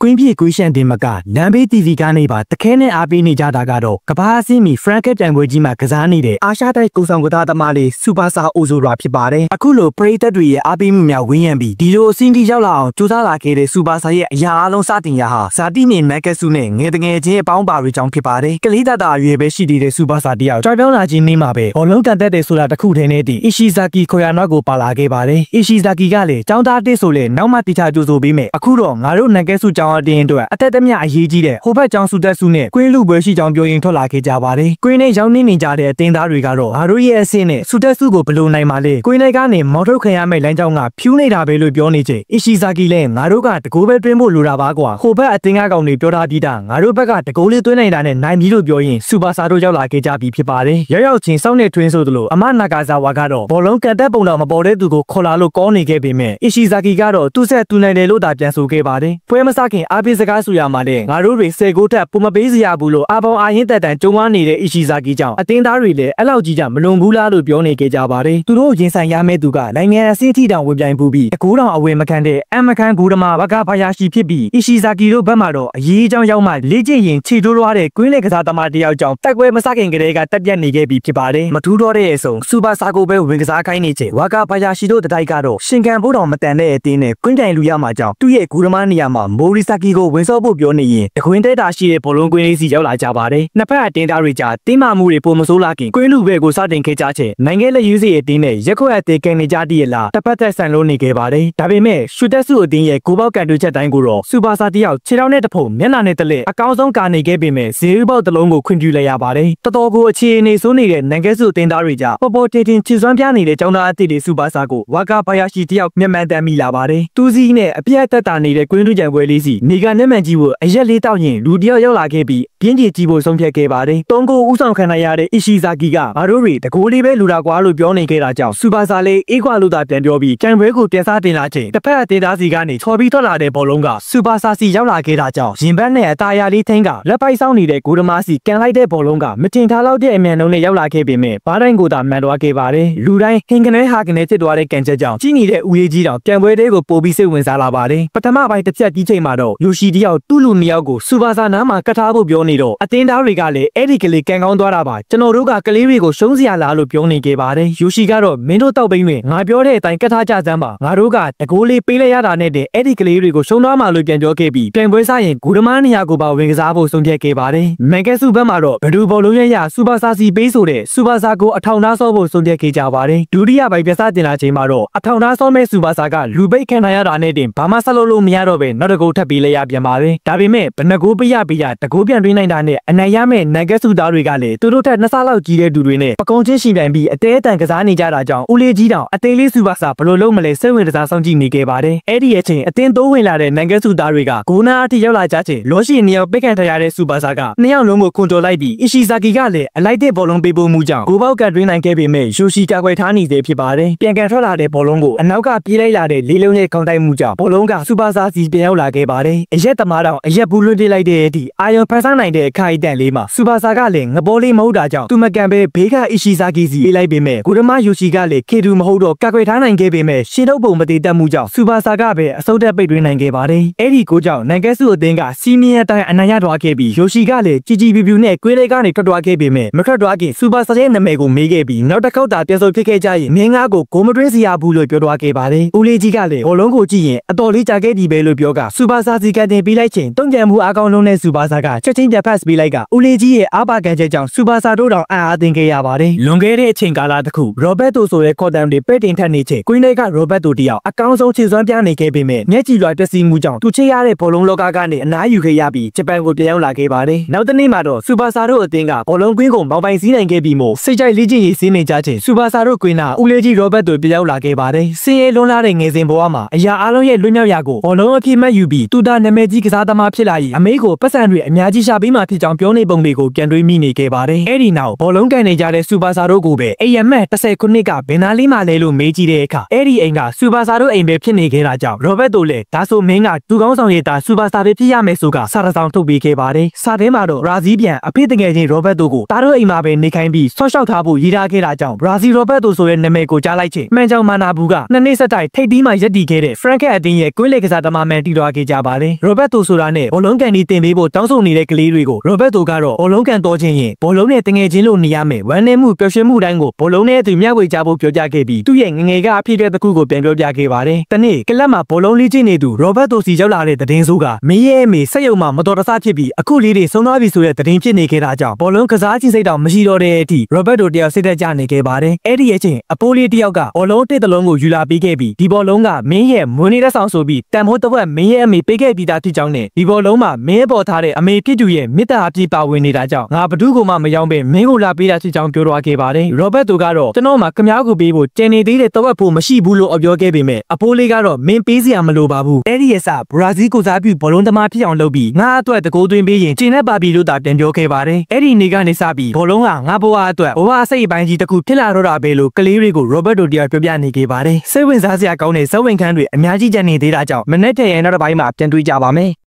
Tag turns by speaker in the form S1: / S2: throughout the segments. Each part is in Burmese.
S1: ကွင်းပြေကွေးရှန်တင်မကလမ်းဘေး TV ကနေပါတခဲနဲ့အားပေးနေကြတာကတော့ကဘာအဆင်းမီဖရန်ကက်တန်ပွဲကြီးမှာကစားနေတဲ့အာရှတိုက်ကုဆောင်ကစားသမားလေးစူပါစာအိုဆိုရာဖြစ်ပါတယ်။အခုလိုပရိသတ်တွေရဲ့အားပေးမှုများဝန်းရံပြီးဒီလိုအဆင့်ထိရောက်လာအောင်ကြိုးစားလာခဲ့တဲ့စူပါစာရဲ့အရာအလုံးစတင်ရာဟာဇာတိနေမက်ကက်စုနဲ့ငယ်တငယ်ချင်းအပေါင်းပါတွေကြောင့်ဖြစ်ပါတယ်။ကလေးသားအရွယ်ပဲရှိသေးတဲ့စူပါစာတယောက်ကြွပြောင်းလာခြင်းနေ့မှာပဲဘောလုံးကန်တက်တဲ့ဆိုတာတစ်ခုတည်းနဲ့တည်းအီရှီဇာကီခိုယာနော့ကိုပါလာခဲ့ပါတယ်။အီရှီဇာကီကလည်းចောင်းသားတစ်ဆိုလေနောက်မှတိချကြိုးဆိုပေးမယ်။အခုတော့ငါတို့နန်ကက်စုចောင်းအတင်းအတွက်အသက်တမျှအရေးကြီးတဲ့ဟိုဘက်ចောင်းစုတက်စုနဲ့ကွင်းလူပွဲရှိကြောင်းပြောရင်ထွက်လာခဲ့ကြပါတယ်။ကွင်းနဲ့ရောင်းနေကြတဲ့အတင်းသားတွေကတော့ငါတို့ရဲ့အဆင့်နဲ့စုတက်စုကိုဘလို့နိုင်ပါလဲ။ကွင်းနဲ့ကနေမော်ထုတ်ခံရမယ့်လမ်းကြောင်းကဖြူးနေတာပဲလို့ပြောနေချိန်အီရှီဇာကီလည်းငါတို့ကတကိုးပဲတွင်းဖို့လိုတာပါကွာ။ဟိုဘက်အတင်းကားကောင်တွေပြောထားပြီးသားငါတို့ဘက်ကတကိုးလေးသွင်းနိုင်တာနဲ့နိုင်ပြီလို့ပြောရင်စူပါစာတို့ရောက်လာခဲ့ကြပြီဖြစ်ပါတယ်။ရောက်ချင်းစောင်းနဲ့ထွင်းဆိုသလိုအမနာကာဇာဝါကတော့ဘောလုံးကန်တက်ပုံတော်မပေါ်တဲ့သူကိုခေါ်လာလို့ကောနေခဲ့ပေမဲ့အီရှီဇာကီကတော့သူ့ဆက်တူနိုင်တယ်လို့သာပြန်ဆိုခဲ့ပါတယ်။ပွဲမစခင်အားပေးစကားဆိုရမှာနဲ့ငါတို့တွေ10ဂိုးထက်ပုံမပေးစရာဘူးလို့အာပေါင်အာရင်တက်တန်ကြုံဝါနေတဲ့အီရှီဇာကီကြောင့်အတင်းသားတွေလည်းအဲ့လောက်ကြီးကြမလွန်ဘူးလားလို့ပြောနေခဲ့ကြပါတယ်။သူတို့ရင်ဆိုင်ရမယ့်သူကနိုင်ငံအဆင့်ထိတောင်ဝင်ပြိုင်ပူပြီးတကူတောင်အဝယ်မခံတဲ့အမကန်ဂူဒမာဘကဘာယာရှိဖြစ်ပြီးအီရှီဇာကီတို့ဘက်မှာတော့အရေးအကြောင်းရောက်မှလေ့ကျင့်ရင်ခြေတိုးသွားတဲ့ကွင်းလေကစားသမားတယောက်ကြောင့်တက်ကွဲမစခင်ကလေးကတက်ပြတ်နေခဲ့ပြီးဖြစ်ပါတယ်။မထူးတော့တဲ့အဆုံစူပါစာကိုပဲဝင်ကစားခိုင်းနေချိန်ဝါကဘာယာရှိတို့တတိုက်ကတော့ရှင်ကန်ဖို့တော်မတန်တဲ့အတင်းနဲ့ကွင်းတိုင်လူရမှာကြောင့်သူ့ရဲ့ဂူဒမာနေရာမှာမိုရီဆာကီကိုဝင်စောဖို့ပြောနေရင်တခွင်းတဲတာရှိတဲ့ဘောလုံးကွင်းလေးစီရောက်လာကြပါတယ်။နှစ်ဖက်အတင်းသားတွေကြားတင်းမာမှုတွေပုံမစိုးလာခင်ကွင်းလူဘက်ကိုစတင်ခဲ့ကြချိန်နိုင်ငံလက်ယူစီအတင်းနဲ့ရက်ခွက်အသေးကန်နေကြတည်းလားတစ်ဖက်သက်ဆန်လို့နေခဲ့ပါတယ်။ဒါပေမဲ့ရှူတက်စုအတင်းရဲ့ကိုပေါက်ကန်တွေချက်တိုင်းကိုတော့စူပါစာတယောက်ခြေထောက်နဲ့တဖုံမျက်နှာနဲ့တလက်အကောင်းဆုံးကာနေခဲ့ပေမဲ့ဇေယျပေါက်တစ်လုံးကိုခွင့်ပြုလိုက်ရပါတယ်။တော်တော်ကိုအခြေအနေဆိုးနေတဲ့နိုင်ငံစုအတင်းသားတွေကြားပေါ်ပေါ်တင်တင်ချီစွမ်းပြနေတဲ့ចောင်းသားအသစ်တွေစူပါစာကိုဝါကဘာယာရှိတယောက်မျက်မှန်တမ်းမိလာပါတယ်။သူစီနဲ့အပြတ်တက်တာနေတဲ့ကွင်းလူကြံပွဲလေးစီနေကနက်မှန်ကြီးကိုအရက်လေးတောက်ရင်လူတယောက်ရောက်လာခဲ့ပြီးပြင်းကြီးကြီးဖို့ဆုံးဖြတ်ခဲ့ပါတယ်။တုံးကိုဥဆောင်ခံရတဲ့အီရှီဇာကီကငါတို့တွေတကိုးလေးပဲလူတာကွာလို့ပြောနေခဲ့တာကြောင့်စူပါစာလေးအေးကွာလို့သာပြန်ပြောပြီးကြံပွဲကိုပြန်စားတင်လာချိန်တစ်ဖက်အတင်းသားစီကနေချော်ပြီးထွက်လာတဲ့ဘောလုံးကစူပါစာစီရောက်လာခဲ့တာကြောင့်ရင်ဘတ်နဲ့အသားရလေးထင်းကလက်ပိုက်ဆောင်နေတဲ့ဂိုဒမာစီကန်လိုက်တဲ့ဘောလုံးကမတင်ထားလောက်တဲ့အမြန်နှုန်းနဲ့ရောက်လာခဲ့ပေမဲ့ဘားတိုင်းကိုသာမှန်သွားခဲ့ပါတယ်။လူတိုင်းဟင်ကနေဟာကနေဖြစ်သွားတဲ့ကန်ချက်ကြောင့်ကြီးနေတဲ့ဦးရေးကြီးတောင်ပြန်ပွဲတွေကိုပို့ပြီးစိတ်ဝင်စားလာပါတယ်။ပထမပိုင်းတစ်ချက်ကြီးချိန်မှာတော့ယိုရှီတယောက်သူ့လူနှစ်ယောက်ကိုစူပါစာနားမှာကတ်ထားဖို့ပြောနေတော့အတင်းသားတွေကလည်းအဲ့ဒီကလေးကန်ကောင်းသွားတာပါကျွန်တော်တို့ကကလေးတွေကိုရှုံးစရာလားလို့ပြောနေခဲ့ပါတယ်။ယိုရှီကတော့မင်းတို့တောက်ပိန်းတွေငါပြောတဲ့အတိုင်းကတ်ထားကြစမ်းပါငါတို့ကတကိုးလေးပေးလိုက်ရတာနဲ့တဲ့အဲ့ဒီကလေးတွေကိုရှုံးသွားမှလို့ပြန်ပြောခဲ့ပြီးပြန်ပွဲစားရင်ဂူဒမားနေရာကိုပါဝင်ကစားဖို့ဆုံးဖြတ်ခဲ့ပါတယ်။မန်ကက်စုဘက်မှာတော့ဘဒူဘောလုံးရစူပါစာစီပေးဆိုတဲ့စူပါစာကိုအထောင်သားဆောဖို့ဆုံးဖြတ်ခဲ့ကြပါတယ်။ဒုတိယပိုင်းပြစတင်လာချိန်မှာတော့အထောင်သားဆောမဲ့စူပါစာကလူပိတ်ခံရတာနဲ့တင်ဘာမှဆက်လို့မရတော့ပဲနောက်တစ်ကိုထပ်ပြီးလိုက်ရပြန်ပါတယ်။ဒါပေမဲ့ဘဏ္ဍကိုပေးရတကိုးပြန်တွင်းနိုင်တာနဲ့အနိုင်ရမဲ့နန်ကက်စုသားတွေကလည်းသူတို့ထက်နှစ်ဆလောက်ကြီးတဲ့သူတွေနဲ့ပကုံးချင်းရှင်ပြန်ပြီးအသေးအတန်ကစားနေကြတာကြောင့်ဦးလေးကြီးတောင်အသေးလေးစူပါစာဘလို့လုံးမလဲစိတ်ဝင်စားစောင့်ကြည့်နေခဲ့ပါတယ်။အဲ့ဒီအချိန်အတင်းတိုးဝင်လာတဲ့နန်ကက်စုသားတွေကဂိုနာအထိရောက်လာကြချိန်လောရှိနှစ်ယောက်ပိတ်ခံထားရတဲ့စူပါစာကနှစ်ယောက်လုံးကိုကွန်ထရိုလိုက်ပြီးအီရှီဇာကီကလည်းအလိုက်တဲ့ဘောလုံးပေးပို့မှုကြောင့်ဂိုပေါက်ကတွင်းနိုင်ခဲ့ပေမဲ့ယိုရှီကာကွယ်ထားနေသေးဖြစ်ပါတယ်။ပြန်ကန်ထွက်လာတဲ့ဘောလုံးကိုအနောက်ကပြေးလိုက်လာတဲ့လေးလုံးရဲ့ခေါင်းတိုက်မှုကြောင့်ဘောလုံးကစူပါစာစီပြန်ရောက်လာခဲ့ပါတယ်။အရက်သမားတောင်အရက်ဘူးလွှတ်လိုက်တဲ့အထိအာယုံဖန်ဆန်းနိုင်တဲ့အခိုင်အတန့်လေးမှာစူပါစာကလည်းငဘောလေးမဟုတ်တာကြောင့်သူမကန်ပဲဘေးကအီရှီဇာကီစီပေးလိုက်ပေမဲ့ဂိုဒမာယိုရှီကလည်းခေတူမဟုတ်တော့ကာကွယ်ထားနိုင်ခဲ့ပေမဲ့ရှင်းထုတ်ပုံမတည်တတ်မှုကြောင့်စူပါစာကပဲအဆုတ်တက်ပိတ်တွင်းနိုင်ခဲ့ပါတယ်။အဲ့ဒီကိုကြောင့်နန်ကက်စုအသင်းကစီနီယာတိုင်းအနိုင်ရသွားခဲ့ပြီးယိုရှီကလည်းជីជីပြူပြူနဲ့ကွေးလေးကနေထွက်သွားခဲ့ပေမဲ့မထွက်သွားခင်စူပါစာရဲ့နာမည်ကိုမေးခဲ့ပြီးနောက်တစ်ခေါက်သာပြန်ဆိုဖြစ်ခဲ့ကြရင်မင်းငါကိုဂိုးမတွင်းစီရဘူးလို့ပြောသွားခဲ့ပါတယ်။ဦးလေးကြီးကလည်းဘောလုံးကိုကြည့်ရင်အတော်လေးကြာခဲ့ပြီပဲလို့ပြောကစူပါစာစီကန်တင်ပေးလိုက်ချိန်တုံ့ပြန်မှုအကောင်းလုံးနဲ့စူပါစာကချက်ချင်းပြန်ဖတ်ပေးလိုက်ကဦးလေးကြီးရဲ့အားပါကန်ချက်ကြောင့်စူပါစာတို့တောင်အားသိမ်းခဲ့ရပါတယ်။လွန်ခဲ့တဲ့အချိန်ကာလတစ်ခုရောဘတ်တိုဆိုတဲ့ခေါ်တန်တွေပဲ့တင်ထက်နေချိန်ကွင်းတွေကရောဘတ်တိုတယောက်အကောင်းဆုံးခြေစွမ်းပြနေခဲ့ပေမဲ့မျက်ကြည်လွှာတက်စီမှုကြောင့်သူချေရတဲ့ဘောလုံးလောကကနေအနားယူခဲ့ရပြီးဂျပန်ကိုပြန်ရောက်လာခဲ့ပါတယ်။နောက်တစ်နေ့မှာတော့စူပါစာတို့အသင်းကဘောလုံးကွင်းကိုမောင်းပိုင်စီးနိုင်ခဲ့ပြီးမို့စိတ်ကြိုက်လေ့ကျင့်ရေးစီးနေကြချိန်စူပါစာတို့ကွင်းနာဦးလေးကြီးရောဘတ်တိုပြန်ရောက်လာခဲ့ပါတယ်။စင်ရဲလွန်လာတဲ့ငယ်စဉ်ဘဝမှာအရာအလုံးရဲ့လွတ်မြောက်ရာကိုဘောလုံးအဖြစ်မှတ်ယူပြီးသူတာနာမည်ကြီးကစားသမားဖြစ်လာရင်အမေကိုပတ်စံတွေအများကြီးရှာပေးမှဖြစ်ကြောင်းပြောနေပုံတွေကိုပြန်တွေးမိနေခဲ့ပါတယ်။အဲ့ဒီနောက်ဘောလုံးကန်နေကြတဲ့စူပါစာတို့ကိုပဲအိမ်ရမက်10ခုနှစ်ကဘယ်နာလေးမှလဲလို့မေးကြည့်တဲ့အခါအဲ့ဒီအိမ်ကစူပါစာတို့အိမ်ပဲဖြစ်နေခဲ့တာကြောင့်ရောဘတ်တိုလည်းဒါဆိုမင်းကသူကောင်းဆောင်ရဲ့တာစူပါစာပဲဖြစ်ရမယ်ဆိုကစာတစောင်ထုတ်ပေးခဲ့ပါတယ်။စာထဲမှာတော့ဘရာဇီးပြန်အဖေတကယ်ချင်းရောဘတ်တိုကိုတာတို့အိမ်မှာပဲနေခိုင်းပြီးဆော့ရှောက်ထားဖို့ရေးထားခဲ့တာကြောင့်ဘရာဇီးရောဘတ်တိုဆိုတဲ့နာမည်ကိုကြားလိုက်ချိန်မှန်ကြောင်မာနာဘူးကနှစ်နှစ်ဆက်တိုက်ထိပ်သီးမှာရပ်တည်ခဲ့တဲ့ဖရန်ကက်အတင်းရဲ့ကွင်းလေကစားသမားမှန်တီးသွားခဲ့ကြပါ ပါတယ်။ Roberto ဆိုတာနဲ့ဘောလုံးကန်ဒီတင်ပေးဖို့တောင်းဆိုနေတဲ့ကလေးတွေကို Roberto ကတော့ဘောလုံးကန်တော်ချင်းရင်ဘောလုံးနဲ့တငယ်ချင်းလို့နေရမယ်။ဝမ်းနည်းမှုပျော်ရွှင်မှုတိုင်းကိုဘောလုံးနဲ့သူမျှဝေကြဖို့ပြောကြားခဲ့ပြီးသူ့ရဲ့ငငယ်ကအဖြစ်တဲ့တစ်ခုကိုပြန်ပြောပြခဲ့ပါတယ်။တနေ့ကလပ်မှာဘောလုံးလေးချင်းနေသူ Roberto စီရောက်လာတဲ့သတင်းဆိုးကမင်းရဲ့အမေဆက်ယုံမှာမတော်တဆဖြစ်ပြီးအခုလေးတွေဆုံးသွားပြီဆိုတဲ့သတင်းဖြစ်နေခဲ့တာကြောင့်ဘောလုံးကစားခြင်းစိတ်တော့မရှိတော့တဲ့အထိ Roberto တယောက်စိတ်သက်ကြနေခဲ့ပါတယ်။အဲ့ဒီအချိန်အပိုးလေးတယောက်ကဘောလုံးတစ်တလုံးကိုယူလာပေးခဲ့ပြီးဒီဘောလုံးကမင်းရဲ့မွေးနေ့လက်ဆောင်ဆိုပြီးတန်ဖိုးတစ်ဝက်မင်းရဲ့အမေပေးခဲ့ပြီးသားဖြစ်ကြောင်းနဲ့ဒီဘောလုံးမှာမင်းပေါ်ထားတဲ့အမေဖြစ်သူရဲ့မေတ္တာအပြည့်ပါဝင်နေတာကြောင့်ငါဘသူ့ကိုမှမယောင်းပဲမင်းကိုလာပေးတာဖြစ်ကြောင်းပြောသွားခဲ့ပါတယ်။ Roberto ကတော့ကျွန်တော်မှခမားကိုပေးဖို့ကျန်နေသေးတဲ့တဝက်ဖို့မရှိဘူးလို့ပြောခဲ့ပေမဲ့အပိုးလေးကတော့မင်းပေးစရာမလိုပါဘူး။အဲ့ဒီရဲ့စဘရာဇီးကိုစားပြုဘောလုံးသမားဖြစ်အောင်လုပ်ပြီးငါအတွက်တကိုးသွင်းပေးရင်ကျင်းနဲ့ပါပြီလို့သာပြန်ပြောခဲ့ပါတယ်။အဲ့ဒီနေ့ကနေစပြီးဘောလုံးကငါဘဝအတွက်ဘဝစိတ်ပိုင်းကြီးတစ်ခုဖြစ်လာတော့တာပဲလို့ကလေးတွေကို Roberto တရားပြောပြနေခဲ့ပါတယ်။စိတ်ဝင်စားစရာကောင်းတဲ့ဇက်ဝင်ခန်းတွေအများကြီးကျန်နေသေးတာကြောင့်မနေ့တည်းရဲ့နောက်တစ်ပိုင်းမှာပြန်တွေ့ကြပါမယ်။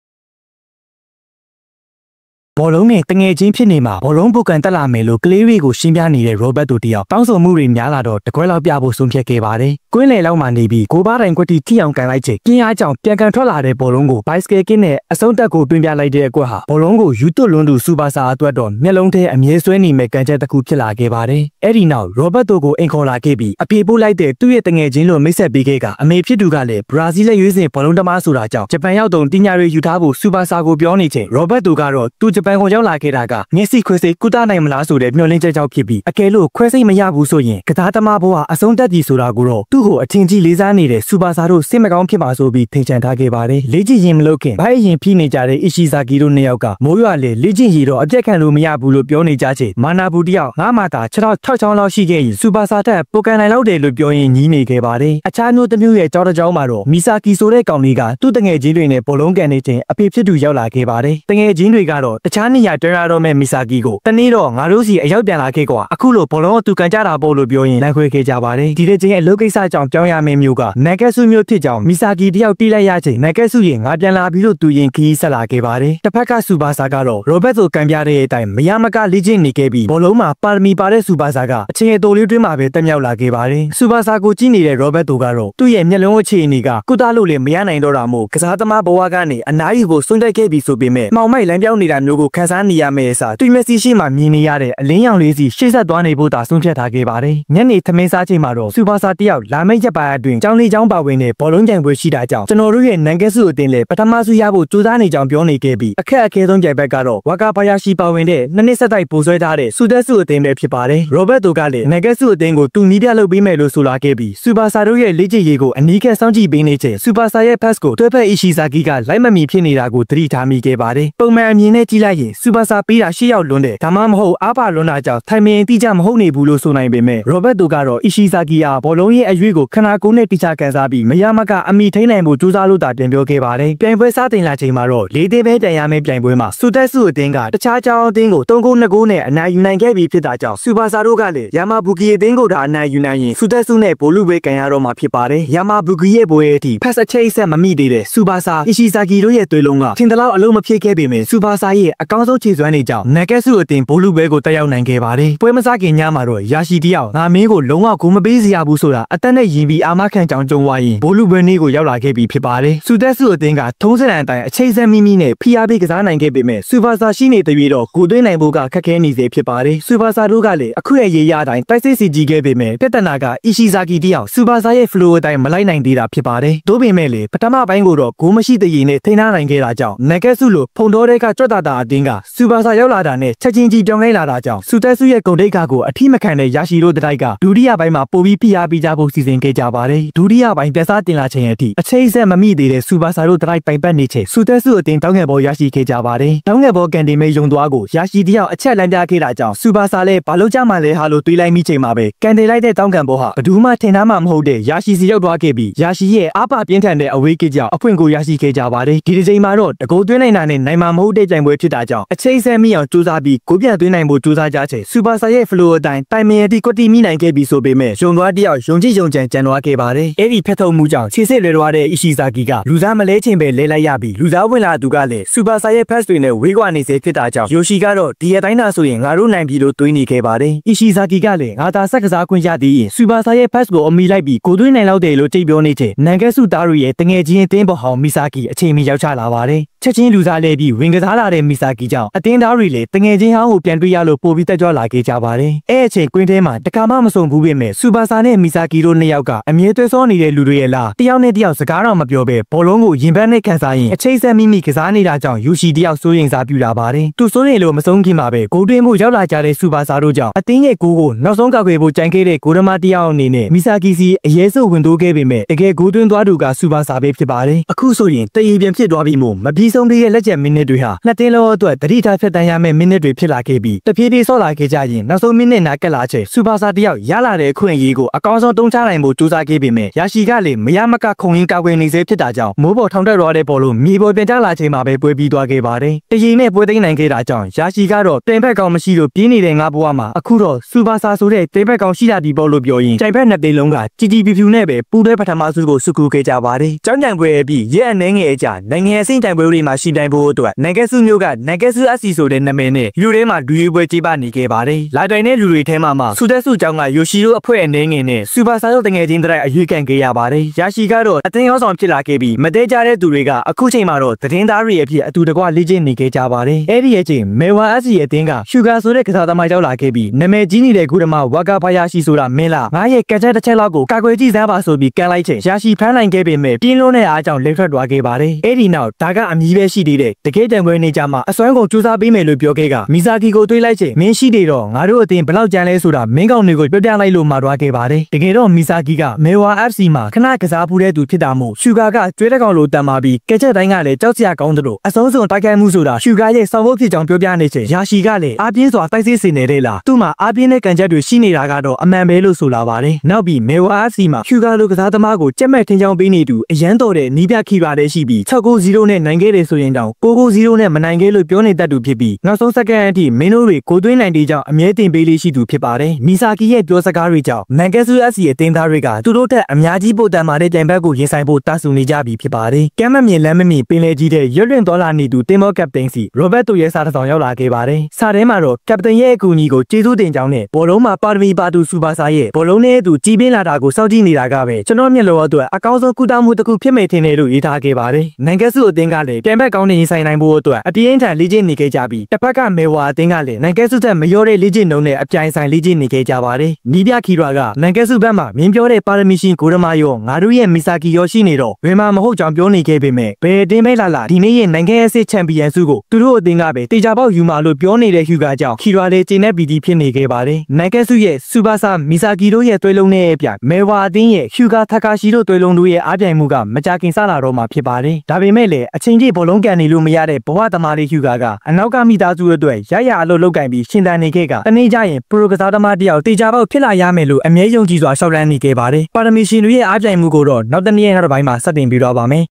S1: ဘောလုံးနဲ့တငယ်ချင်းဖြစ်နေမှာဘောလုံးပုတ်ကန်တက်လာမယ်လို့ကလေးတွေကိုရှင်းပြနေတဲ့ Roberto တယောက်တောင်းဆိုမှုတွေများလာတော့တကွဲလောက်ပြဖို့ဆုံးဖြတ်ခဲ့ပါတယ်။ကွင်းလယ်လောက်မှနေပြီးကိုပါတိုင်ကွက်တီထိအောင်ကန်လိုက်ချိန်ပြင်းအားကြောင့်ပြန်ကန်ထွက်လာတဲ့ဘောလုံးကို bicycle ကင်းနဲ့အဆုံးတက်ကိုတွင်းပြလိုက်တဲ့အကွက်ဟာဘောလုံးကိုယူသွတ်လွန်းသူစူပါစာအတွက်တော့မျက်လုံးထဲအမြဲဆွဲနေမဲ့ကန်ချက်တစ်ခုဖြစ်လာခဲ့ပါတယ်။အဲ့ဒီနောက် Roberto ကိုအိမ်ခေါ်လာခဲ့ပြီးအဖေပို့လိုက်တဲ့သူ့ရဲ့တငယ်ချင်းလို့မိတ်ဆက်ပေးခဲ့ကအမေဖြစ်သူကလည်းဘရာဇီးလက်ရွေးစင်ဘောလုံးသမားဆိုတာကြောင့်ဂျပန်ရောက်တုံတင်ညာတွေယူထားဖို့စူပါစာကိုပြောနေချိန် Roberto ကတော့သူဂျပန်ကိုရောက်လာခဲ့တာကမျက်စိခွဲစိတ်ကုသနိုင်မလားဆိုတဲ့မျှော်လင့်ချက်ကြောင့်ဖြစ်ပြီးအကယ်လို့ခွဲစိတ်မရဘူးဆိုရင်ကစားသမားဘဝအဆုံးသတ်ပြီဆိုတာကိုတော့သူ့ကိုအထင်ကြီးလေးစားနေတဲ့စူပါစာတို့စိတ်မကောင်းဖြစ်မှာဆိုပြီးထင်ချန်ထားခဲ့ပါတယ်။လေ့ကျင့်ရင်မလုပ်ခင်ဘိုင်းရင်ဖိနေကြတဲ့ Ishizaki တို့နှစ်ယောက်ကမိုးရွာလေလေ့ကျင့်ရတော့အပြက်ခံလို့မရဘူးလို့ပြောနေကြချိန်မာနာဘူးတယောက်ငါမှသာ6ချောင်းလောက်ရှိခဲ့ရင်စူပါစာတက်ပိုကန်နိုင်လောက်တယ်လို့ပြောရင်ညီးနေခဲ့ပါတယ်။အခြားမျိုးတစ်မျိုးရဲ့ကြောင်းမှာတော့မီဆာကီဆိုတဲ့ကောင်လေးကသူ့တငယ်ချင်းတွေနဲ့ဘောလုံးကန်နေချိန်အဖေဖြစ်သူရောက်လာခဲ့ပါတယ်။တငယ်ချင်းတွေကတော့တခြားနေရာတွဲရတော့မဲ့မီဆာကီကိုတနေ့တော့ငါတို့စီအရောက်ပြန်လာခဲ့ကွာအခုလိုဘောလုံးအတူကန်ကြတာပေါ့လို့ပြောရင်လမ်းခွဲခဲ့ကြပါတယ်ဒီတဲ့ချင်းအလုပ်ကိစ္စကြောင့်ပြောင်းရမယ့်မျိုးကနဂက်ဆုမျိုးဖြစ်ကြောင်းမီဆာကီတယောက်ပြေးလိုက်ရချိန်နဂက်ဆုရင်ငါပြန်လာပြီလို့သူရင်ခီးဆက်လာခဲ့ပါတယ်တစ်ဖက်ကစူပါစာကတော့ Roberto ကန်ပြတဲ့အတိုင်းမရမကလေ့ကျင့်နေခဲ့ပြီးဘောလုံးမှာပါရမီပါတဲ့စူပါစာကအချင်းအတိုလေးတွင်းမှာပဲတက်မြောက်လာခဲ့ပါတယ်စူပါစာကိုကြည့်နေတဲ့ Roberto ကတော့သူ့ရဲ့မျက်လုံးအခြေအနေကကုသလို့လည်းမရနိုင်တော့တာမို့ကစားသမားဘဝကနေအနားယူဖို့စွန့်တက်ခဲ့ပြီဆိုပေမဲ့မှောင်မိုက်လမ်းပြောင်းနေတာမျိုးကိုခန်းစားနေရမယ့်အစားသူ့မျက်စိရှိမှမြင်နေရတဲ့အလင်းရောင်လေးစီရှေ့ဆက်သွားနေဖို့သာဆုံးဖြတ်ထားခဲ့ပါတယ်ညနေသမင်းစားချိန်မှာတော့စူပါစာတယောက်လာမယ့်ရက်ပိုင်းအတွင်းကျောင်းလေးကျောင်းပါဝင်တဲ့ဘောလုံးပြိုင်ပွဲရှိတာကြောင့်ကျွန်တော်တို့ရဲ့နန်ကက်စုအတင်းလည်းပထမဆုရဖို့ကြိုးစားနေကြောင်းပြောနေခဲ့ပြီးအခက်အခဲဆုံးပြိုင်ဘက်ကတော့ဝါကာဘာယာရှိပါဝင်တဲ့နှစ်နှစ်ဆက်တိုက်ပို့ဆွဲထားတဲ့စူတက်စုအတင်းပဲဖြစ်ပါတယ်။ Roberto ကလည်းနန်ကက်စုအတင်းကိုတူနီးပြလုပ်ပေးမယ်လို့ဆိုလာခဲ့ပြီးစူပါစာတို့ရဲ့လေ့ကျင့်ရေးကိုအနီးကပ်စောင့်ကြည့်ပေးနေချိန်စူပါစာရဲ့ pass ကိုတွဲဖက် Ishizaki ကလိုက်မမီဖြစ်နေတာကိုသတိထားမိခဲ့ပါတယ်။ပုံမှန်အမြင်နဲ့ကြည့်လိုက်ရင်စူပါစာပေးတာရှေ့ရောက်လွန်းတယ်ဒါမှမဟုတ်အားပါလွန်းတာကြောင့်ထိုင်မင်တိကျမဟုတ်နေဘူးလို့ဆိုနိုင်ပေမဲ့ Roberto ကတော့ Ishizaki အားဘောလုံးရဲ့အရွေးကိုခနာကိုနဲ့တိကျကန်စားပြီးမရမကအမိထိန်နိုင်ဖို့ကြိုးစားလို့တာတင်ပြောခဲ့ပါတယ်။ပြိုင်ပွဲစတင်လာချိန်မှာတော့၄သင်းပဲတန်ရမယ့်ပြိုင်ပွဲမှာစူတက်စုအသင်းကတခြားကြောင်းအသင်းကို3-2 နဲ့အနိုင်ယူနိုင်ခဲ့ပြီးဖြစ်တာကြောင့်စူပါစာတို့ကလည်းယာမာဘူဂီအသင်းကိုဒါအနိုင်ယူနိုင်ရင်စူတက်စုနဲ့ဘိုလူပဲကန်ရတော့မှာဖြစ်ပါတယ်။ယာမာဘူဂီရဲ့ပွဲအထိ pass အချိတ်ဆက်မမိသေးတဲ့စူပါစာ Ishizaki တို့ရဲ့သွေးလုံးကထင်သလောက်အလုံးမဖြစ်ခဲ့ပေမဲ့စူပါစာရဲ့အကောင်းဆုံးခြေစွမ်းတွေကြောင့်နဂက်စုအသင်းဘိုလူပဲကိုတက်ရောက်နိုင်ခဲ့ပါတယ်။ပွဲမစခင်ညမှာတော့ယာရှိတယောက်ငါမင်းကိုလုံးဝဂုဏ်မပေးစရာဘူးဆိုတာအသက်နဲ့ယင်ပြီးအာမခံကြောင်းကြုံဝါရင်ဘိုလူပဲနေကိုရောက်လာခဲ့ပြီးဖြစ်ပါတယ်။စူတက်စုအသင်းကထုံးစံအတိုင်းအချိတ်ဆက်မိမိနဲ့ဖိအားပေးကစားနိုင်ခဲ့ပေမဲ့စူပါစာရှိနေတဲ့ပြေတော့ကိုသွင်းနိုင်ဖို့ကခက်ခဲနေစေဖြစ်ပါတယ်။စူပါစာတို့ကလည်းအခုရဲ့ရေးရအတိုင်းတိုက်စစ်စီကြီးခဲ့ပေမဲ့ပြဿနာက Ishizaki တယောက်စူပါစာရဲ့ flow အတိုင်းမလိုက်နိုင်သေးတာဖြစ်ပါတယ်။သို့ပေမဲ့လေပထမပိုင်းကိုတော့ဂိုးမရှိတဲ့ရည်နဲ့ထိန်းထားနိုင်ခဲ့တာကြောင့်နဂက်စုလိုဖုန်တော်တဲ့ကကြွက်တာအတင်းကစူပါစာရောက်လာတာနဲ့ချက်ချင်းကြီးပြောင်းလဲလာတာကြောင့်စူတက်စုရဲ့ဂုဏ်ဒိတ်ကိုအထိမခံတဲ့ယာရှိတို့တိုက်ကဒုတိယပိုင်းမှာပိုပြီးဖိအားပေးကြဖို့စီစဉ်ခဲ့ကြပါတယ်။ဒုတိယပိုင်းပြစားတင်လာချိန်အထိအချိတ်ဆက်မမိသေးတဲ့စူပါစာတို့တိုက်ပိုင်ပတ်နေချိန်စူတက်စုအတင်းတောင်းငယ်ပေါ်ရရှိခဲ့ကြပါတယ်။တောင်းငယ်ပေါ်ကန်တင်မဲယုံသွားကိုယာရှိတယောက်အချက်လမ်းပြခဲ့တာကြောင့်စူပါစာလည်းဘာလို့ကြမှာလဲဟာလို့တွေးလိုက်မိချိန်မှာပဲကန်တင်လိုက်တဲ့တောင်းကန်ပေါ်ဟာဘယ်သူမှထင်ထားမှမဟုတ်တဲ့ယာရှိစီရောက်သွားခဲ့ပြီးယာရှိရဲ့အားပါပြင်းထန်တဲ့အဝေးကကြောင်အဖွင့်ကိုရရှိခဲ့ကြပါတယ်။ဒီတစ်ချိန်မှာတော့တကိုးသွင်းနိုင်တာနဲ့နိုင်မှာမဟုတ်တဲ့ကြိုင်ပွဲဖြစ်တာ တာကြောင့်အချိန်ဆက်မိအောင်စူးစမ်းပြီးကိုပြန်သွင်းနိုင်ဖို့စူးစမ်းကြချိန်စူပါဆာရဲ့ flow အတိုင်းတိုင်မင်အတီကွတီမိနိုင်ခဲ့ပြီးဆိုပေမဲ့ယုံသွားတယောက်ယုံကြည်ယုံကြံကြံသွားခဲ့ပါတယ်အဲ့ဒီဖက်ထုံမှုကြောင့်ခြေစစ်လွယ်သွားတဲ့အီရှီဇာကီကလူစားမလဲချင်းပဲလဲလိုက်ရပြီးလူစားဝင်လာသူကလည်းစူပါဆာရဲ့ pass တွေနဲ့ဝေးကွာနေစေဖြစ်တာကြောင့်ယိုရှီကတော့ဒီအတိုင်းသာဆိုရင်ငါတို့နိုင်ပြီလို့တွေးနေခဲ့ပါတယ်အီရှီဇာကီကလည်းငါသာဆက်ကစားခွင့်ရသည်စူပါဆာရဲ့ pass ကိုအမိလိုက်ပြီးကိုသွင်းနိုင်လောက်တယ်လို့ကြိတ်ပြောနေချိန်နန်ကက်စုသားတို့ရဲ့တငယ်ချင်းအသင်းပေါ်ဟောင်းမီဆာကီအချိန်မီရောက်ချလာပါတယ်ချက်ချင်းလူစားလဲပြီးဝင်ကစားလာတဲ့မီဆာကီကြောင့်အတင်းသားတွေလည်းတငယ်ချင်းဟောင်းကိုပြန်တွေ့ရလို့ပိုပြီးတက်ကြွလာခဲ့ကြပါတယ်အဲ့အချိန်ကွင်းထဲမှာတခါမှမစုံဘူးပေမဲ့စူပါဆာနဲ့မီဆာကီတို့နှစ်ယောက်ကအမြဲတွဲဆောနေတဲ့လူတွေရဲ့လားတယောက်နဲ့တယောက်စကားတော့မပြောဘဲဘောလုံးကိုရင်ပန်းနဲ့ခံစားရင်အချိတ်ဆက်မိမိကစားနေတာကြောင့်ယူရှီတယောက်စိုးရိမ်စားပြူလာပါတယ်သူစိုးရိမ်လို့မဆုံးခင်မှာပဲဂိုးတွင်းမှုရောက်လာကြတဲ့စူပါဆာတို့ကြောင့်အတင်းရဲ့ဂိုးကိုနောက်ဆုံးကောက်ွယ်ဖို့ကြံခဲ့တဲ့ဂိုးဓမာတယောက်အနေနဲ့မီဆာကီစီအရေးစုဝင်တိုးခဲ့ပေမဲ့တကယ်ဂိုးတွင်းသွားသူကစူပါဆာပဲဖြစ်ပါတယ်အခုဆိုရင်တရေပြန်ဖြစ်သွားပြီမို့မပြီးဆုံးတဲ့လက်ချက်မိနစ်တွေဟာနှစ်တင်းလုံးအတွက်တတိထားဖြတ်တန်းရမယ့်မိနစ်တွေဖြစ်လာခဲ့ပြီးတဖြည်းဖြည်းဆော့လာခဲ့ကြရင်နောက်ဆုံးမိနစ်နာကက်လာချိန်စူပါဆာတယောက်ရလာတဲ့အခွင့်အရေးကိုအကောင်းဆုံးတုံးချနိုင်ဖို့ကြိုးစားခဲ့ပေမဲ့ယာရှီကလည်းမရမကခုံရင်းကောက်ွယ်နေစေဖြစ်တာကြောင့်မိုးပေါ်ထောင်တက်သွားတဲ့ဘောလုံးမြေပေါ်ပြန်ကျလာချိန်မှာပဲပွဲပြီးသွားခဲ့ပါတယ်တရေနဲ့ပွဲသိမ်းနိုင်ခဲ့တာကြောင့်ယာရှီကတော့တင်ဘက်ကောင်မရှိလို့ပြင်းနေတဲ့ငါဘဝမှာအခုတော့စူပါဆာဆိုတဲ့တင်ဘက်ကောင်ရှိတာဒီပေါ့လို့ပြောရင်ကြိုင်ဘက်နှစ်သိန်းလုံးကကြီးကြီးပြူပြူနဲ့ပဲပူတဲ့ပထမဆုကိုစုကူခဲ့ကြပါတယ်ကြောင်းကြံပွဲအပြီးရဲအနေငယ်အကြနိုင်ငံအဆင့်တိုင်ပွဲတွေမှာရှိတိုင်းဖို့အတွက်နိုင်ငံစုမျိုးကနိုင်ငံစုအစီဆိုတဲ့နာမည်နဲ့လူတွေမှာဒူရွေးပွဲကြီးပါနေခဲ့ပါတယ်လာတိုင်တဲ့လူတွေထဲမှာစူတက်စုကျောင်းကယိုရှီတို့အဖွဲ့အနေငယ်နဲ့စူပါဆာတို့တငယ်ချင်းတိုင်းအရွေးခံခဲ့ရပါတယ်ယာရှီကတော့အတင်းရောဆောင်ဖြစ်လာခဲ့ပြီးမတဲကြတဲ့သူတွေကအခုချိန်မှာတော့သတင်းသားတွေအဖြစ်အတူတကွလေ့ကျင့်နေခဲ့ကြပါတယ်အဲ့ဒီအချိန်မေဝါအစီရဲ့အတင်းကရှူဂါဆိုတဲ့ကစားသမားရောက်လာခဲ့ပြီးနာမည်ကြီးနေတဲ့ဂူဒမဝါကာဖာယာရှီဆိုတာမင်းလားငါရဲ့ကက်ချက်တစ်ချက်လောက်ကိုကာကွယ်ကြည့်စမ်းပါဆိုပြီးကန်လိုက်ချိန်ယာရှီဖမ်းနိုင်ခဲ့ပေမဲ့ပြင်းလုံးတဲ့အားကြောင့်လက်ထွက်သွားခဲ့ပါတယ်အဲ့ဒီနောက်ဒါကအမည်ပဲရှိသေးတဲ့တကယ်တံပွဲနေကြမှာအစွမ်းကုန်စူးစမ်းပေးမယ်လို့ပြောခဲ့ကမီဇာကီကိုတွေးလိုက်ချိန်မင်းရှိနေတော့ငါတို့အတင်းဘလောက်ကြမ်းလဲဆိုတာမင်းကောင်တွေကိုပြောပြလိုက်လို့မှာသွားခဲ့ပါတယ်တကယ်တော့မီဇာကီကမေဝါ FC မှာခဏကစားဖူးတဲ့သူဖြစ်တာမို့ရှူဂါကကျွေးတဲ့ကောင်လိုတန်မာပြီးကက်ချက်တိုင်းကလည်းကြောက်စရာကောင်းတယ်လို့အဆုံးစွန်တိုက်ခိုက်မှုဆိုတာရှူဂါရဲ့ဆောင်ဖို့ဖြစ်ကြောင်းပြောပြနေချိန်ယာရှီကလည်းအားပြင်းစွာတိုက်စစ်စင်နေတဲ့လားသူ့မှာအားပြင်းတဲ့ကန်ချက်တွေရှိနေတာကတော့အမှန်ပဲလို့ဆိုလာပါတယ်နောက်ပြီးမေဝါ FC မှာရှူဂါလိုကစားသမားကိုကြက်မဲ့ထင်းချောင်းပေးနေသူအရန်တော်တဲ့နီးပြခီပါတဲ့ရှိပြီး 6-0 နဲ့နိုင်ခဲ့တယ်ဆိုရင်တောင် 9-0 နဲ့မနိုင်ခဲ့လို့ပြောနေတတ်သူဖြစ်ပြီးနောက်ဆုံးစက္ကန့်အထိမင်းတို့တွေကိုသွင်းနိုင်တဲ့ကြောင့်အမြဲတင်ပေးလေးရှိသူဖြစ်ပါတယ်မီဆာကီရဲ့ပြောစကားတွေကြောင့်မန်ချက်စတာ FC အသင်းသားတွေကသူတို့ထက်အများကြီးပိုတန်မာတဲ့တိုင်ဘက်ကိုရင်ဆိုင်ဖို့တာဆူနေကြပြီဖြစ်ပါတယ်ကမ်းမမြင်လမ်းမမြင်ပင်လယ်ကြီးတဲ့ရွတ်လွင့်သွားလာနေသူတင်မော့ကပတိန်စီရောဘတ်တိုရဲ့စာတစ်စောင်ရောက်လာခဲ့ပါတယ်စာထဲမှာတော့ကပတိန်ရဲ့အကူအညီကိုကျေးဇူးတင်ကြောင်းနဲ့ဘောလုံးမှာပါရမီပါတူစူပါဆာရဲ့ဘောလုံးနဲ့သူကြီးပင်းလာတာကိုစောင့်ကြည့်နေတာကပဲကျွန်တော်မျက်လုံးအတွက်အကောင်းဆုံးကုသမှုတစ်ခုဖြစ်မယ်ထင်တယ်လို့ရေးထားခဲ့ပါတယ်နိုင်ငံစုအသင်းကလည်းတိုင်ဘက်ကောင်းနေရင်ဆိုင်နိုင်ဖို့အတွက်အပြင်းထန်လေ့ကျင့်နေခဲ့ကြပြီးတစ်ဖက်ကမေဝါအသင်းကလည်းနိုင်ငံစုသက်မရောတဲ့လေ့ကျင့်နှုန်းနဲ့အပြိုင်ဆိုင်လေ့ကျင့်နေခဲ့ကြပါတယ်နီးပြခီရာကနိုင်ငံစုဘက်မှာမင်းပြောတဲ့ပါရမီရှင်ဂိုဒမာရောငါတို့ရဲ့မီဆာကီရောရှိနေတော့ဝင်မှာမဟုတ်ကြောင်းပြောနေခဲ့ပေမဲ့ဘယ်အတင်းပဲလာဒီနေ့ရဲ့နိုင်ငံအဆင့်ချန်ပီယံစုကိုသူတို့အသင်းကပဲတေချာပေါက်ယူမှာလို့ပြောနေတဲ့ဟျူဂါကြောင့်ခီရာလေးကျင်းတဲ့ပီတီဖြစ်နေခဲ့ပါတယ်နိုင်ငံစုရဲ့စူပါဆာမီဆာကီတို့ရဲ့သွေးလုံးနဲ့အပြိုင်မေဝါအသင်းရဲ့ဟျူဂါထကာရှီတို့သွေးလုံးတို့ရဲ့အားပြိုင်မှုကမကြခင်စလာတော့မှာဖြစ်ပါတယ်ဒါပေမဲ့လည်းအချိန်ကြီးဘောလုံးကန်နေလို့မရတဲ့ဘဝသမားလေးဟျူဂါကအနောက်ကမိသားစုအတွက်ရရအလုပ်လုပ်ကင်ပြီးရှင်သန်နေခဲ့ကတနေ့ကျရင်ပရိုကစားသမားတယောက်တေချာပေါက်ဖြစ်လာရမယ်လို့အမြဲယုံကြည်စွာရှောက်လန်းနေခဲ့ပါတယ်ပါရမီရှင်တွေရဲ့အားပြိုင်မှုကိုတော့နောက်တစ်နေ့နောက်တစ်ပိုင်းမှာဆက်တင်ပြီးတော့ပါမယ်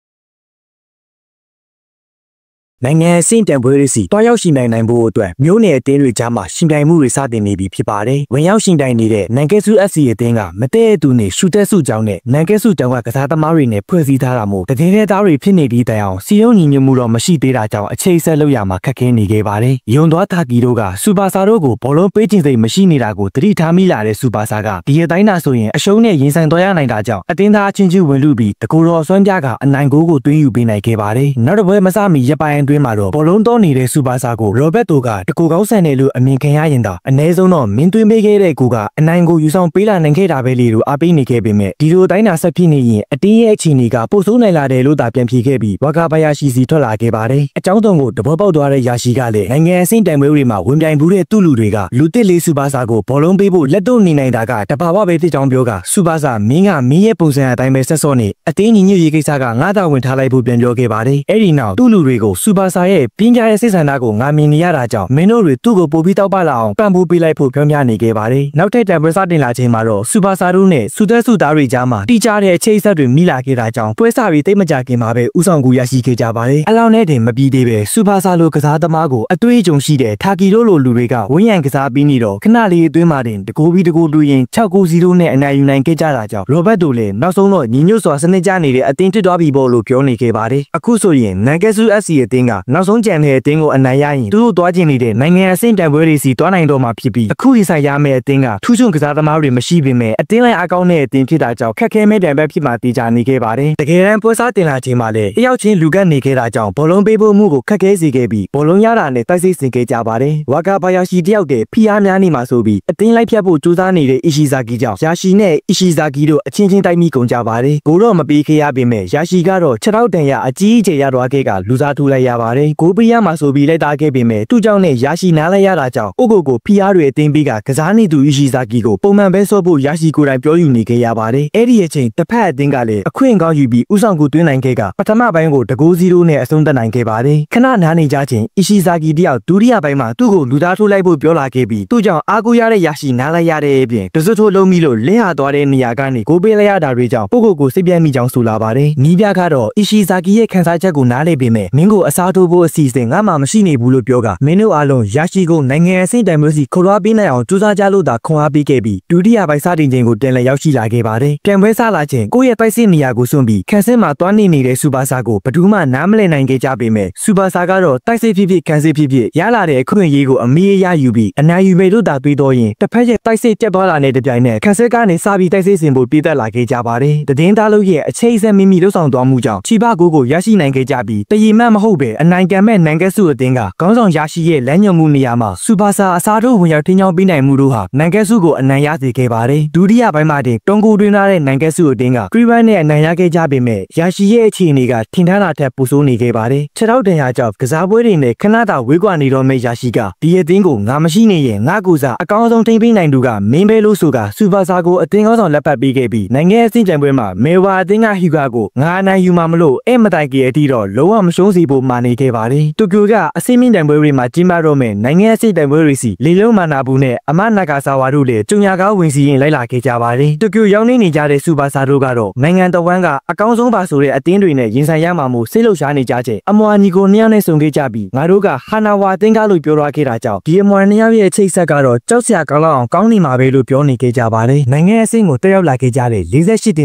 S1: နိုင်ငံအဆင့်တန်ပွဲတွေစီတွားရောက်ရှင်ပြိုင်နိုင်ဖို့အတွက်မျိုးနယ်အသင်းတွေကြားမှာရှင်ပြိုင်မှုတွေစတင်နေပြီဖြစ်ပါတယ်။ဝင်ရောက်ရှင်ပြိုင်နေတဲ့နိုင်ငံစု FC အသင်းကမတဲ့သူနဲ့ရှူတက်စုကြောင်းနဲ့နိုင်ငံစုတောင်ကကစားသမားတွေနဲ့ဖွဲ့စည်းထားတာမို့တည်တဲ့သားတွေဖြစ်နေပြီးတိုင်အောင်စီယုံညီညွတ်မှုတော့မရှိသေးတာကြောင့်အခြေဆက်လုပ်ရမှာခက်ခဲနေခဲ့ပါတယ်။ယုံသွားတာကီတို့ကစူပါဆာတို့ကိုဘောလုံးပေးခြင်းစိတ်မရှိနေတာကိုသတိထားမိလာတဲ့စူပါဆာကဒီအတိုင်းသာဆိုရင်အရှုံးနဲ့ရင်ဆိုင်သွားရနိုင်တာကြောင့်အသင်းသားချင်းချင်းဝင်လူပြီးတကူတော်ဆွမ်းပြကအနိုင်ကိုသွင်းယူပေးနိုင်ခဲ့ပါတယ်။နောက်တစ်ပွဲမစမီရပိုင်းအတွင်းမှာတော့ဘောလုံးတော်နေတဲ့စူပါဆာကိုရောဘတ်တိုကတကူကောင်းဆန်တယ်လို့အမြင်ခံရရင်တော့အနည်းဆုံးတော့မင်းသွင်းပေးခဲ့တဲ့ကူကအနိုင်ကိုယူဆောင်ပေးလာနိုင်ခဲ့တာပဲလေလို့အားပေးနေခဲ့ပေမဲ့ဒီလိုတိုင်းသာဆက်ဖြစ်နေရင်အတင်းရဲ့အခြေအနေကပိုဆိုးနိုင်လာတယ်လို့သာပြန်ဖြေခဲ့ပြီးဝါကာဘယာရှိစီထွက်လာခဲ့ပါတယ်။အကြောင်းတုံးကိုတဘောပေါက်သွားတဲ့ယာရှိကလည်းနိုင်ငံအဆင့်တိုင်ပွဲတွေမှာဝင်ပြိုင်ဘူးတဲ့သူ့လူတွေကလူတစ်လေးစူပါဆာကိုဘောလုံးပေးဖို့လက်တော့နေနိုင်တာကတဘာဝပဲတစ်ကြောင်းပြောကစူပါဆာမင်းကမင်းရဲ့ပုံစံအတိုင်းပဲဆက်စောနေအတင်းညီညွတ်ရေးကိစ္စကငါးတာဝင်ထားလိုက်ဖို့ပြန်ပြောခဲ့ပါတယ်။အဲ့ဒီနောက်သူ့လူတွေကိုစူ ပါစာရဲ့ပြင်းပြတဲ့စိတ်ဆန္ဒကိုငါမြင်နေရတာကြောင့်မင်းတို့တွေသူ့ကိုပို့ပြီးတောက်ပလာအောင်ပံ့ပိုးပေးလိုက်ဖို့ပြောပြနေခဲ့ပါတယ်နောက်ထပ်တံပွဲစတင်လာချိန်မှာတော့စူပါစာတို့နဲ့စူသက်စုသားတွေကြားမှာတိကျတဲ့အချိတ်အဆက်တွေမိလာခဲ့တာကြောင့်ပွဲစပြီးတိတ်မကြခင်မှာပဲဥဆောင်ကူရရှိခဲ့ကြပါတယ်အလောင်းနဲ့တင်မပြီးသေးပဲစူပါစာလိုကစားသမားကိုအသွေးအကြုံရှိတဲ့ထာကီတို့လိုလူတွေကဝင်းရံကစားပြီးနေတော့ခဏလေးအတွင်းမှာတင်တကိုးပြီးတကိုးတူရင်6-0နဲ့အနိုင်ယူနိုင်ခဲ့ကြတာကြောင့်ရောဘတ်တို့လည်းနောက်ဆုံးတော့ညီညွတ်စွာစနစ်ကျနေတဲ့အသင်းတစ်သွားပြီပေါ့လို့ပြောနေခဲ့ပါတယ်အခုဆိုရင်နန်ကက်ဆူ FC အသင်းကနောက်ဆုံးကြံတဲ့အသင်းကိုအနိုင်ရရင်သူတို့သွားကျင်နေတဲ့နိုင်ငံအဆင့်တံပွဲတွေစီသွားနိုင်တော့မှာဖြစ်ပြီးအခုရင်ဆိုင်ရမယ့်အသင်းကထူးချွန်ကစားသမားတွေမရှိပေမဲ့အသင်းလိုက်အကောင့်နဲ့အသင်းဖြစ်တာကြောင့်ခက်ခဲမဲ့တံပွဲဖြစ်မှတေချာနေခဲ့ပါတယ်တကယ်တမ်းပွဲစားတင်လာချိန်မှာလည်းတယောက်ချင်းလူကတ်နေခဲ့တာကြောင့်ဘောလုံးပေးဖို့မှုကိုခက်ခဲစေခဲ့ပြီးဘောလုံးရတာနဲ့တိုက်စိတ်ဆင်ခဲ့ကြပါတယ်ဝါကာဘာယာရှီတယောက်တည်းဖိအားများနေမှာဆိုပြီးအသင်းလိုက်ဖြတ်ဖို့ကြိုးစားနေတဲ့အီရှီဇာဂီကြောင့်ယာရှီနဲ့အီရှီဇာဂီတို့အချင်းချင်းတိုက်မိကုန်ကြပါတယ်ဂိုးတော့မပေးခဲ့ရပေမဲ့ယာရှီကတော့6တောက်တန်ရအကြီးအကျယ်ရသွားခဲ့ကလူစားထိုးလိုက်ရပါတယ်ဂိုးပေးရမှာဆိုပြီးလိုက်သားခဲ့ပေမဲ့သူ့ကြောင့်နဲ့ယာရှီနားလိုက်ရတာကြောင့်အိုကိုဖိအားတွေအသင်းပေးကကစားနေသူအီရှီဇာဂီကိုပုံမှန်ပဲဆော့ဖို့ယာရှီကိုယ်တိုင်ပြောယူနေခဲ့ရပါတယ်အဲ့ဒီအချိန်တစ်ဖက်အသင်းကလည်းအခွင့်ကောင်းယူပြီးဥဆောင်ကူသွင်းနိုင်ခဲ့ကပထမပိုင်းကို2-0နဲ့အဆုံးသတ်နိုင်ခဲ့ပါတယ်ခဏနားနေကြချိန်အီရှီဇာဂီတယောက်ဒုတိယပိုင်းမှာသူ့ကိုလူသားထိုးလိုက်ဖို့ပြောလာခဲ့ပြီးသူ့ကြောင့်အားကိုးရတဲ့ယာရှီနားလိုက်ရတဲ့အပြင်တစွတ်ထိုးလုံးပြီးလို့လင်းဟာသွားတဲ့နေရာကနေဂိုးပေးလိုက်ရတာတွေကြောင့်ပုဂ္ဂိုလ်ကိုစိတ်ပြတ်မိကြောင်းဆိုလာပါတယ်နီးပြကတော့အီရှီဇာဂီရဲ့ခံစားချက်ကိုနားလေပေမဲ့မင်းကိုအစားထိုးဖို့အစီအစဉ်ငါမှမရှိနေဘူးလို့ပြောကမင်းတို့အားလုံးယာရှီကိုနိုင်ငံအဆင့်တံပွဲစီခေါ်သွားပေးနိုင်အောင်ကြိုးစားကြလို့သာခွန်အားပေးခဲ့ပြီးဒုတိယပိုင်းစတင်ချိန်ကိုပြန်လည်ရောက်ရှိလာခဲ့ပါတယ်ပြန်ပွဲစားလာချိန်ကိုယ့်ရဲ့တိုက်စစ်နေရာကိုစွန့်ပြီးခန်းစင်းမှာတွားနေတဲ့စူပါစာကိုဘယ်သူမှနားမလည်နိုင်ခဲ့ကြပေမဲ့စူပါစာကတော့တိုက်စစ်ဖြစ်ဖြစ်ခန်းစစ်ဖြစ်ဖြစ်ရလာတဲ့အခွင့်အရေးကိုအမေးအရယူပြီးအနိုင်ယူမဲ့လို့သာတွေးတော့ရင်တစ်ဖက်ရဲ့တိုက်စစ်တက်သွားလာတဲ့တပြိုင်နက်ခန်းစစ်ကနေစပြီးတိုက်စစ်စင်ဖို့ပြည်သက်လာခဲ့ကြပါတယ်တည်င်းသားလို့ရဲ့အချိတ်ဆက်မိမိလှုပ်ဆောင်သွားမှုကြောင့်ချီပကိုရရှိနိုင်ခဲ့ကြပြီးတရီမတ်မဟုတ်ပဲအနိုင်ကန်မဲ့နန်ကက်စုအသင်းကခေါင်းဆောင်ရရှိရဲ့လမ်းညွှန်မှုနေရာမှာစူပါစာအစားထိုးဝင်ရောက်ထင်းချောင်းပေးနိုင်မှုတို့ဟာနန်ကက်စုကိုအနိုင်ရစေခဲ့ပါတယ်ဒုတိယပိုင်းမှာတင်တွန်းကိုတွင်းထားတဲ့နန်ကက်စုအသင်းကခရီးဝမ်နဲ့အနိုင်ရခဲ့ကြပေမဲ့ရရှိရဲ့အခြေအနေကထင်ထားတာထက်ပိုဆိုးနေခဲ့ပါတယ်6တောက်တန်ရာကြောင့်ကစားပွဲတွေနဲ့ခဏတာဝေးကွာနေတော့မဲ့ရရှိကဒီအသင်းကိုငါမရှိနေရင်ငါကူစားအကောင်းဆုံးထိန်းပေးနိုင်သူကမင်းပဲလို့ဆိုကစူပါစာကိုအသင်းကောင်းဆောင်လက်ပတ်ပေးခဲ့ပြီးနိုင်ငံအဆင့်ကြံပွဲမှာမေဝါအသင်းကဟီဂါကိုငါအနိုင်ယူမှာမလို့အဲ့မတိုင်ကြီးအထိတော့လုံးဝမရှုံးစီဖို့မာနေခဲ့ပါတယ်တိုကျိုကအဆင့်မြင့်တံပွဲတွေမှာကျင်းပတော့မဲ့နိုင်ငံအဆင့်တံပွဲတွေစီလေလုံးမာနာဘူးနဲ့အမနာဂါဆာဝါတို့လည်းကြုံရကားဝင်စီရင်လိုက်လာခဲ့ကြပါတယ်တိုကျိုရောက်နေကြတဲ့စူပါစာတို့ကတော့နိုင်ငံတော်ဝန်ကအကောင်းဆုံးပါဆိုတဲ့အသင်းတွေနဲ့ရင်ဆိုင်ရမှာမို့စိတ်လှုပ်ရှားနေကြချိန်အမွာညီကိုနှစ်ယောက်နဲ့ဆုံခဲ့ကြပြီးငါတို့ကဟာနာဝါအသင်းကလို့ပြောသွားခဲ့တာကြောင့်ဒီအမွာနှစ်ယောက်ရဲ့ချိတ်ဆက်ကတော့ကြောက်စရာကောင်းအောင်ကောင်းနေမှာပဲလို့ပြောနေခဲ့ကြပါတယ်နိုင်ငံအဆင့်ကိုတက်ရောက်လာခဲ့ကြတဲ့48တင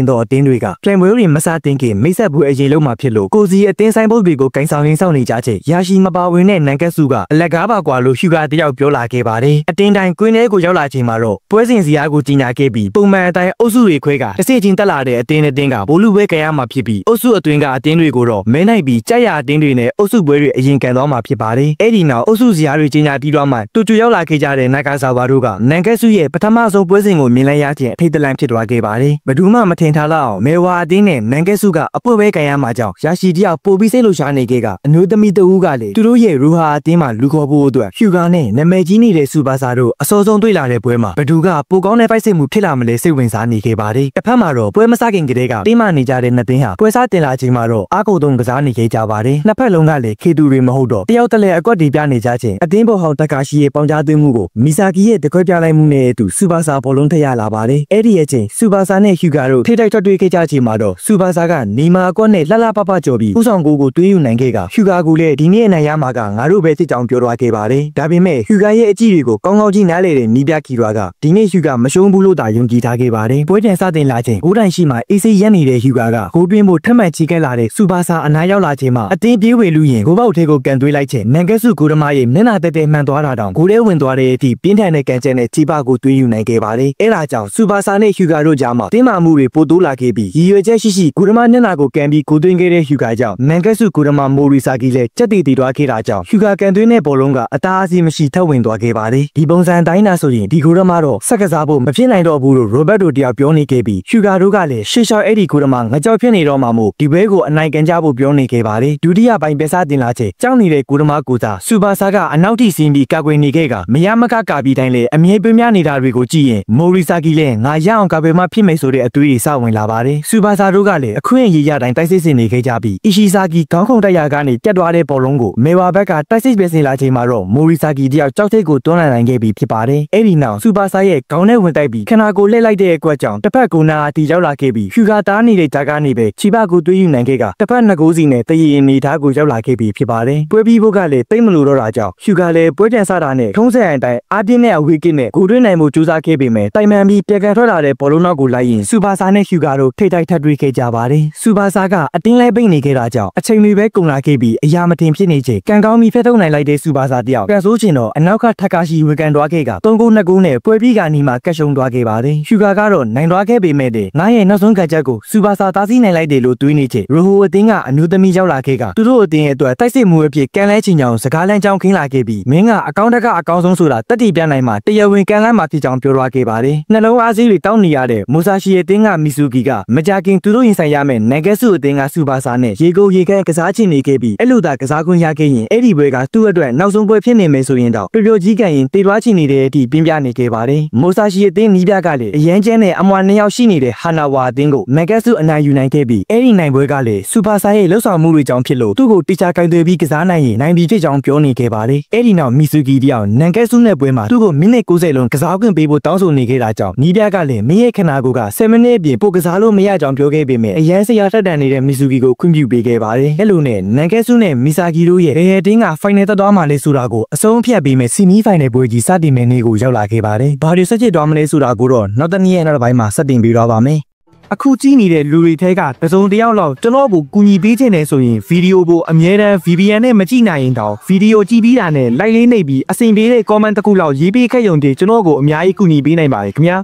S1: ်သောအသင်းတွေကပြိုင်ပွဲတွေမစတင်ခင်မိတ်ဆက်ဘူးအရေးလုံးမှာဖြစ်လို့ကိုစီအသင်းဆိုင်ဘုတ်တွေကိုဂိုင်းဆောင်ရင်းစောင့်နေကြချိန်ရရှိမပါဝင်တဲ့နန်ကက်စုကအလက်ကားပါကွာလို့ဟျူဂါတယောက်ပြောလာခဲ့ပါတယ်အတင်းတိုင်းကွင်းထဲကိုရောက်လာချိန်မှာတော့ပွဲစဉ်စီအားကိုကြီးညာခဲ့ပြီးပုံမှန်အတိုင်းအုပ်စုတွေခွဲကတစ်စိချင်းတက်လာတဲ့အသင်းကဘိုလူပွဲကြရမှာဖြစ်ပြီးအုပ်စုအတွင်းကအသင်းတွေကိုတော့မဲနိုင်ပြီးကြက်ရအသင်းတွေနဲ့အုပ်စုပွဲတွေအရင်ကန်သွားမှာဖြစ်ပါတယ်အဲ့ဒီနောက်အုပ်စုစီအားတွေကြီးညာပြီးတော့မှတူတူရောက်လာခဲ့ကြတဲ့နာဂါဆာဝါတို့ကနန်ကက်စုရဲ့ပထမဆုံးပွဲစဉ်ကိုမြင်လိုက်ရခြင်းအထိတ်တလန့်ဖြစ်သွားခဲ့ပါတယ်ဘယ်သူမှမထင်ထားလောက်အောင်မဲဝါအသင်းနဲ့နန်ကက်စုကအပွဲပဲကန်ရမှာကြောင့်ရရှိတယောက်ပိုပြီးစိတ်လှုပ်ရှားနေခဲ့ကအမျိုးသမီးတဦးကလည်းသူတို့ရဲ့ရူဟာအသင်းမှာလူခေါ်ဖို့အတွက်ဟျူဂါနဲ့နာမည်ကြီးနေတဲ့စူပါစာတို့အစောဆုံးတွေ့လာတဲ့ပွဲမှာဘယ်သူကပိုကောင်းတဲ့ပိုက်စိတ်မှုဖြစ်လာမလဲစိတ်ဝင်စားနေခဲ့ပါတယ်တစ်ဖက်မှာတော့ပွဲမစခင်ကတည်းကတင်းမာနေကြတဲ့နှစ်သင်းဟာပွဲစားတင်လာချိန်မှာတော့အားကိုယ်သုံးကစားနေခဲ့ကြပါတယ်နှစ်ဖက်လုံးကလည်းခေသူတွေမဟုတ်တော့တယောက်တလဲအကွက်တီးပြနေကြခြင်းအသင်းပေါ်ဟောင်းတက္ကာရှိရဲ့ပေါင်ကြားသွင်းမှုကိုမီဆာကီရဲ့တကွက်ပြလိုက်မှုနဲ့အတူစူပါစာဘောလုံးထရလာပါတယ်အဲ့ဒီအချိန်စူပါစာနဲ့ဟျူဂါတို့ထိတိုက်ထွက်တွေ့ခဲ့ကြချိန်မှာတော့စူပါစာကနေမာအကွက်နဲ့လှလှပပကြော်ပြီးဥဆောင်ကိုသွေးယူနိုင်ခဲ့ကဟျူဂါကလည်းဒီနေ့အနိုင်ရမှာကငါတို့ပဲစစ်ကြောင်ပြောသွားခဲ့ပါတယ်ဒါပေမဲ့ဟျူဂါရဲ့အကြည့်တွေကိုကောင်းကောင်းကြီးနားလေတဲ့နီးပြခီရွာကဒီနေ့ဟျူဂါမရှုံးဘူးလို့သာယုံကြည်ထားခဲ့ပါတယ်ပွဲတင်စတင်လာချိန်ဂိုးတိုင်ရှိမှအေးဆေးရက်နေတဲ့ဟျူဂါကဂိုးတွင်းဖို့ထပ်မံချီခဲ့လာတဲ့စူပါစာအနားရောက်လာချိန်မှာအတင်းပြေးဝေလူရင်ဂိုးပေါက်ထဲကိုကန်သွေးလိုက်ချိန်နန်ကက်စုကိုရမရဲ့မျက်နှာတက်တက်မှန်သွားတာတောင်ဂိုးထဲဝင်သွားတဲ့အထိပြင်းထန်တဲ့ကန်ချက်နဲ့ချီပါကိုသွေးယူနိုင်ခဲ့ပါတယ်အဲ့ဒါကြောင့်စူပါစာနဲ့ဟျူဂါတို့ကြားမှာတင်းမာမှုတွေပိုတိုးလာခဲ့ပြီးရည်ရွယ်ချက်ရှိရှိကိုရမမျက်နှာကိုကန်ပြီးကိုသွင်းခဲ့တဲ့ဟျူဂါကြောင့်နန်ကက်စုကိုရမမိုရီဆာကီလည်းကြက်တီတီသွားခဲ့တာကြောင့်ဟျူဂါကန်သွင်းတဲ့ဘောလုံးကအသားအစီမရှိထပ်ဝင်သွားခဲ့ပါတယ်ဒီပုံစံတိုင်းနာဆိုရင်ဒီကိုရမတော့ဆက်ကစားဖို့မဖြစ်နိုင်တော့ဘူးလို့ရိုဘတ်တို့တယောက်ပြောနေခဲ့ပြီးဟျူဂါတို့ကလည်းရှေ့လျှောက်အဲ့ဒီကိုရမငကြောက်ဖြစ်နေတော့မှမို့ဒီဘဲကိုအနိုင်ကန်ကြဖို့ပြောနေခဲ့ပါတယ်ဒုတိယပိုင်းပဲစားတင်လာချိန်ကြောက်နေတဲ့ကိုရမကိုသာစူပါစာကအနောက်ထိဆင်းပြီးကာကွယ်နေခဲ့ကမရမကကာပြီးတိုင်းလေအမြဲပြင်းပြနေတာတွေကိုကြည့်ရင်မိုရီဆာကီလည်းငါရအောင်ကာကွယ်မှဖြစ်မယ်ဆိုတဲ့အတွေးတွေစဝင်လာပါတယ်စူပါစာတို့ကလည်းအခွင့်အရေးရတိုင်းတိုက်စစ်စင်နေခဲ့ကြပြီးအီရှီဆာကီခေါင်းခုံတက်ရာကနေ ပြတ်သွားတဲ့ဘောလုံးကိုမေဝါဘက်ကတိုက်စစ်ပဲစင်လာချိန်မှာတော့မိုရီဆာကီတယောက်ကြောက်ထိတ်ကိုတွန်းလှန်နိုင်ခဲ့ပြီးဖြစ်ပါတယ်။အဲ့ဒီနောက်စူပါဆာရဲ့ခေါင်းထဲဝင်တိုက်ပြီးခနာကိုလှည့်လိုက်တဲ့အတွက်ကြောင့်တစ်ဖက်ကိုနာအတီရောက်လာခဲ့ပြီးဟျူဂါတားနေတဲ့ဂျာကနေပဲချီပါကိုတွေးယူနိုင်ခဲ့ကတစ်ဖက်နှစ်ကိုးစီနဲ့တည်ရင်နေသားကိုရောက်လာခဲ့ပြီးဖြစ်ပါတယ်။ပွဲပြီးဖို့ကလည်းတိတ်မလို့တော့တာကြောင့်ဟျူဂါလည်းပွဲကြံစတာနဲ့ထုံးစံအတိုင်းအားပြင်းတဲ့အဝေးကစ်နဲ့ဂိုတွင်းနိုင်မှုကြိုးစားခဲ့ပေမဲ့တိုင်မှန်ပြီးပြန်ကန်ထွက်လာတဲ့ဘောလုံးနောက်ကိုလိုက်ရင်စူပါဆာနဲ့ဟျူဂါတို့ထိတိုက်ထပ်တွေ့ခဲ့ကြပါတယ်။စူပါဆာကအတင်းလဲပိတ်နေခဲ့တာကြောင့်အချိန်တွေပဲကုန်လာခဲ့ပြီးအရာမတင်ဖြစ်နေချိန်ကန်ကောင်းပြီးဖျက်ထုတ်နိုင်လိုက်တဲ့စူပါဆာတယောက်ကန်ဆိုးချင်တော့အနောက်ကထက်ကာရှိဝေကန်သွားခဲ့က3ဂိုး2ဂိုးနဲ့ပွဲပြီးကနေမှကတ်ရှုံသွားခဲ့ပါတယ်။ဟျူဂါကတော့နိုင်သွားခဲ့ပေမဲ့ငါရဲ့နောက်ဆုံးကတ်ချက်ကိုစူပါဆာသားစီးနိုင်လိုက်တယ်လို့တွေးနေချိန်ရိုဟိုအတင်းကအမျိုးသမီးရောက်လာခဲ့ကသူတို့အတင်းရဲ့အတွက်တိုက်စစ်မှုအဖြစ်ကန်လဲချင်ကြောင်စကားလမ်းကြောင်းခင်းလာခဲ့ပြီးမင်းကအကောင့်တကအကောင်းဆုံးဆိုတာတက်တီပြနိုင်မှာတရားဝင်ကန်လန်းမှာဖြစ်ကြောင်းပြောသွားခဲ့ပါတယ်။နှလုံးအားစီးတွေတောင်းနေရတဲ့မိုဆာရှီရဲ့တင်းကမီဆူကီကမကြခင်သူတို့ရင်ဆိုင်ရမယ့်နန်ဂက်ဆုအတင်းကစူပါဆာနဲ့ရေကိုရေခဲကစားချင်နေခဲ့ပြီးအဲ့လိုသာကစားခွင့်ရခဲ့ရင်အဲ့ဒီပွဲကသူ့အတွက်နောက်ဆုံးပွဲဖြစ်နေမယ်ဆိုရင်တော့ပျော်ပျော်ကြီးကန်ရင်တေသွားချင်နေတဲ့အထိပြင်းပြနေခဲ့ပါတယ်။မိုဆာရှီရဲ့တင်းနီးပြကလည်းအရန်ကျဲနဲ့အမွာ2ယောက်ရှိနေတဲ့ဟာနာဝါအတင်းကိုနန်ဂက်ဆုအနိုင်ယူနိုင်ခဲ့ပြီးအဲ့ဒီနိုင်ပွဲကလည်းစူပါဆာရဲ့လှုပ်ဆောင်မှုတွေကြောင့်ဖြစ်လို့သူ့ကိုတေချာကင်သွေးပြီးကစားနိုင်ရင်နိုင်ပြီဖြစ်ကြောင်းပြောနေခဲ့ပါတယ်။အဲ့ဒီနောက်မီဆူကီတယောက်နန်ဂက်ဆုနဲ့ပွဲမှာသူ့ကိုမိနစ်60လုံးကစားခွင့်ပေးဖို့တောင်းဆိုနေခဲ့တာကြောင့်နီးပြကလည်းမင်းရဲ့ခနာကိုက7မိနစ်အပြင်ပိုကစားလို့မရကြောင်းပြောခဲ့ပေမဲ့အရန်စရာထက်တန်နေတဲ့မီဆူကီကိုခွင့်ပြုပေးခဲ့ပါတယ်။အဲ့လိုနဲ့နန်ဂက်ဆုနဲ့မီဆာကီတို့ရဲ့ရေတင်းကဖိုင်နယ်တက်သွားမှလဲဆိုတာကိုအဆုံးဖြတ်ပေးမဲ့စီမီဖိုင်နယ်ပွဲကြီးစတင်မယ့်နေ့ကိုရောက်လာခဲ့ပါတယ်။ဘာတွေဆက်ချစ်သွားမလဲဆိုတာကိုတော့နောက်တစ်နေ့နောက်တစ်ပိုင်းမှာဆက်တင်ပေးတော့ပါမယ်။အခုကြည့်နေတဲ့လူတွေထဲကတစုံတစ်ယောက်လောက်ကျွန်တော်ကိုကူညီပေးခြင်းနဲ့ဆိုရင်ဗီဒီယိုကိုအမြဲတမ်း VPN နဲ့မကြည့်နိုင်ရင်တောင်ဗီဒီယိုကြည့်ပြီးတာနဲ့လိုက်လေးနှိပ်ပြီးအဆင်ပြေတဲ့ comment တစ်ခုလောက်ရေးပေးခဲ့ရုံတည်းကျွန်တော်ကိုအများကြီးကူညီပေးနိုင်ပါတယ်ခင်ဗျာ